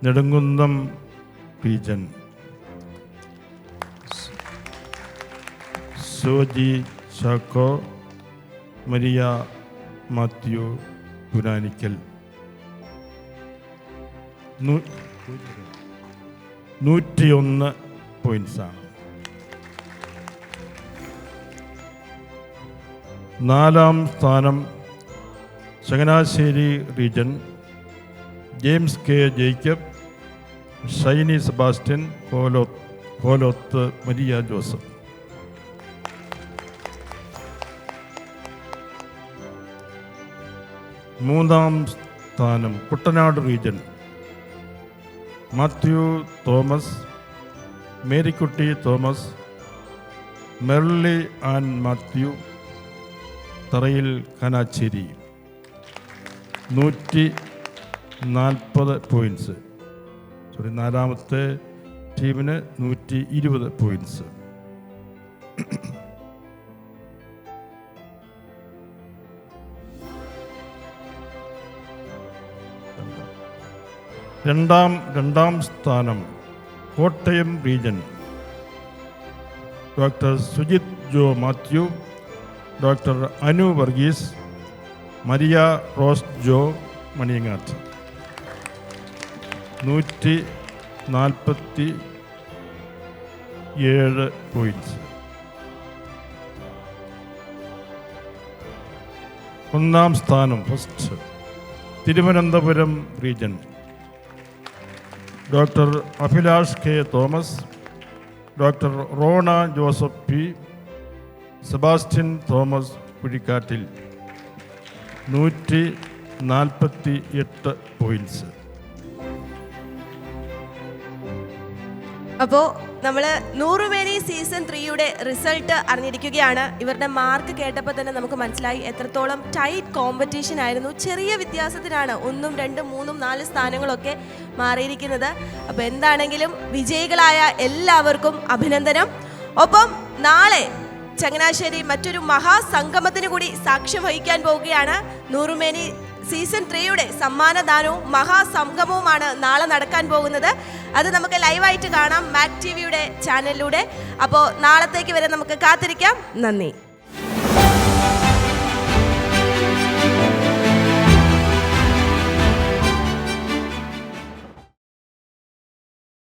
S15: Nedumkunnam region Soji Chacko, Maria Mathew Puranickal. 101 പോയിൻറ്റ്സാണ്. 4-ാം സ്ഥാനം Changanassery region James K Jacob, Shiny Sebastian, Poloth Maria Joseph. മൂന്നാം സ്ഥാനം Kuttanad region Mathew Thomas, Marykutty Thomas, Merly Ann Mathew, Tharayil Kanacherry. 140 points. നാലാമത്തെ ടീമിന് 120 പോയിൻറ്റ്സ്. രണ്ടാം സ്ഥാനം Kottayam region doctor Sujith Jo Mathew, doctor Anu Varghese, Maria Rose Jo Maniyangattu. 147 points. ഒന്നാം സ്ഥാനം first Thiruvananthapuram region doctor Abhilash K Thomas, doctor Rona Joseph P, Sebastian Thomas Kuzhikattil. 148 points.
S1: അപ്പോൾ നമ്മൾ നൂറുമേനി സീസൺ 3യുടെ റിസൾട്ട് അറിഞ്ഞിരിക്കുകയാണ്. ഇവരുടെ മാർക്ക് കേട്ടപ്പോൾ തന്നെ നമുക്ക് മനസ്സിലായി എത്രത്തോളം ടൈറ്റ് കോമ്പറ്റീഷൻ ആയിരുന്നു. ചെറിയ വ്യത്യാസത്തിനാണ് 1, 2, 3, 4 സ്ഥാനങ്ങളൊക്കെ മാറിയിരിക്കുന്നത്. അപ്പോൾ എന്താണെങ്കിലും വിജയികളായ എല്ലാവർക്കും അഭിനന്ദനം. ഒപ്പം നാളെ ചങ്ങനാശ്ശേരി മറ്റൊരു മഹാസംഗമത്തിന് കൂടി സാക്ഷ്യം വഹിക്കാൻ പോവുകയാണ്. നൂറുമേനി സീസൺ 3യുടെ സമ്മാനദാനവും മഹാസംഗമവുമാണ് നാളെ നടക്കാൻ പോകുന്നത്. അത് നമുക്ക് ലൈവായിട്ട് കാണാം മാക് ടിവിയുടെ ചാനലിലൂടെ. അപ്പോൾ നാളത്തേക്ക് വരെ നമുക്ക് കാത്തിരിക്കാം. നന്ദി.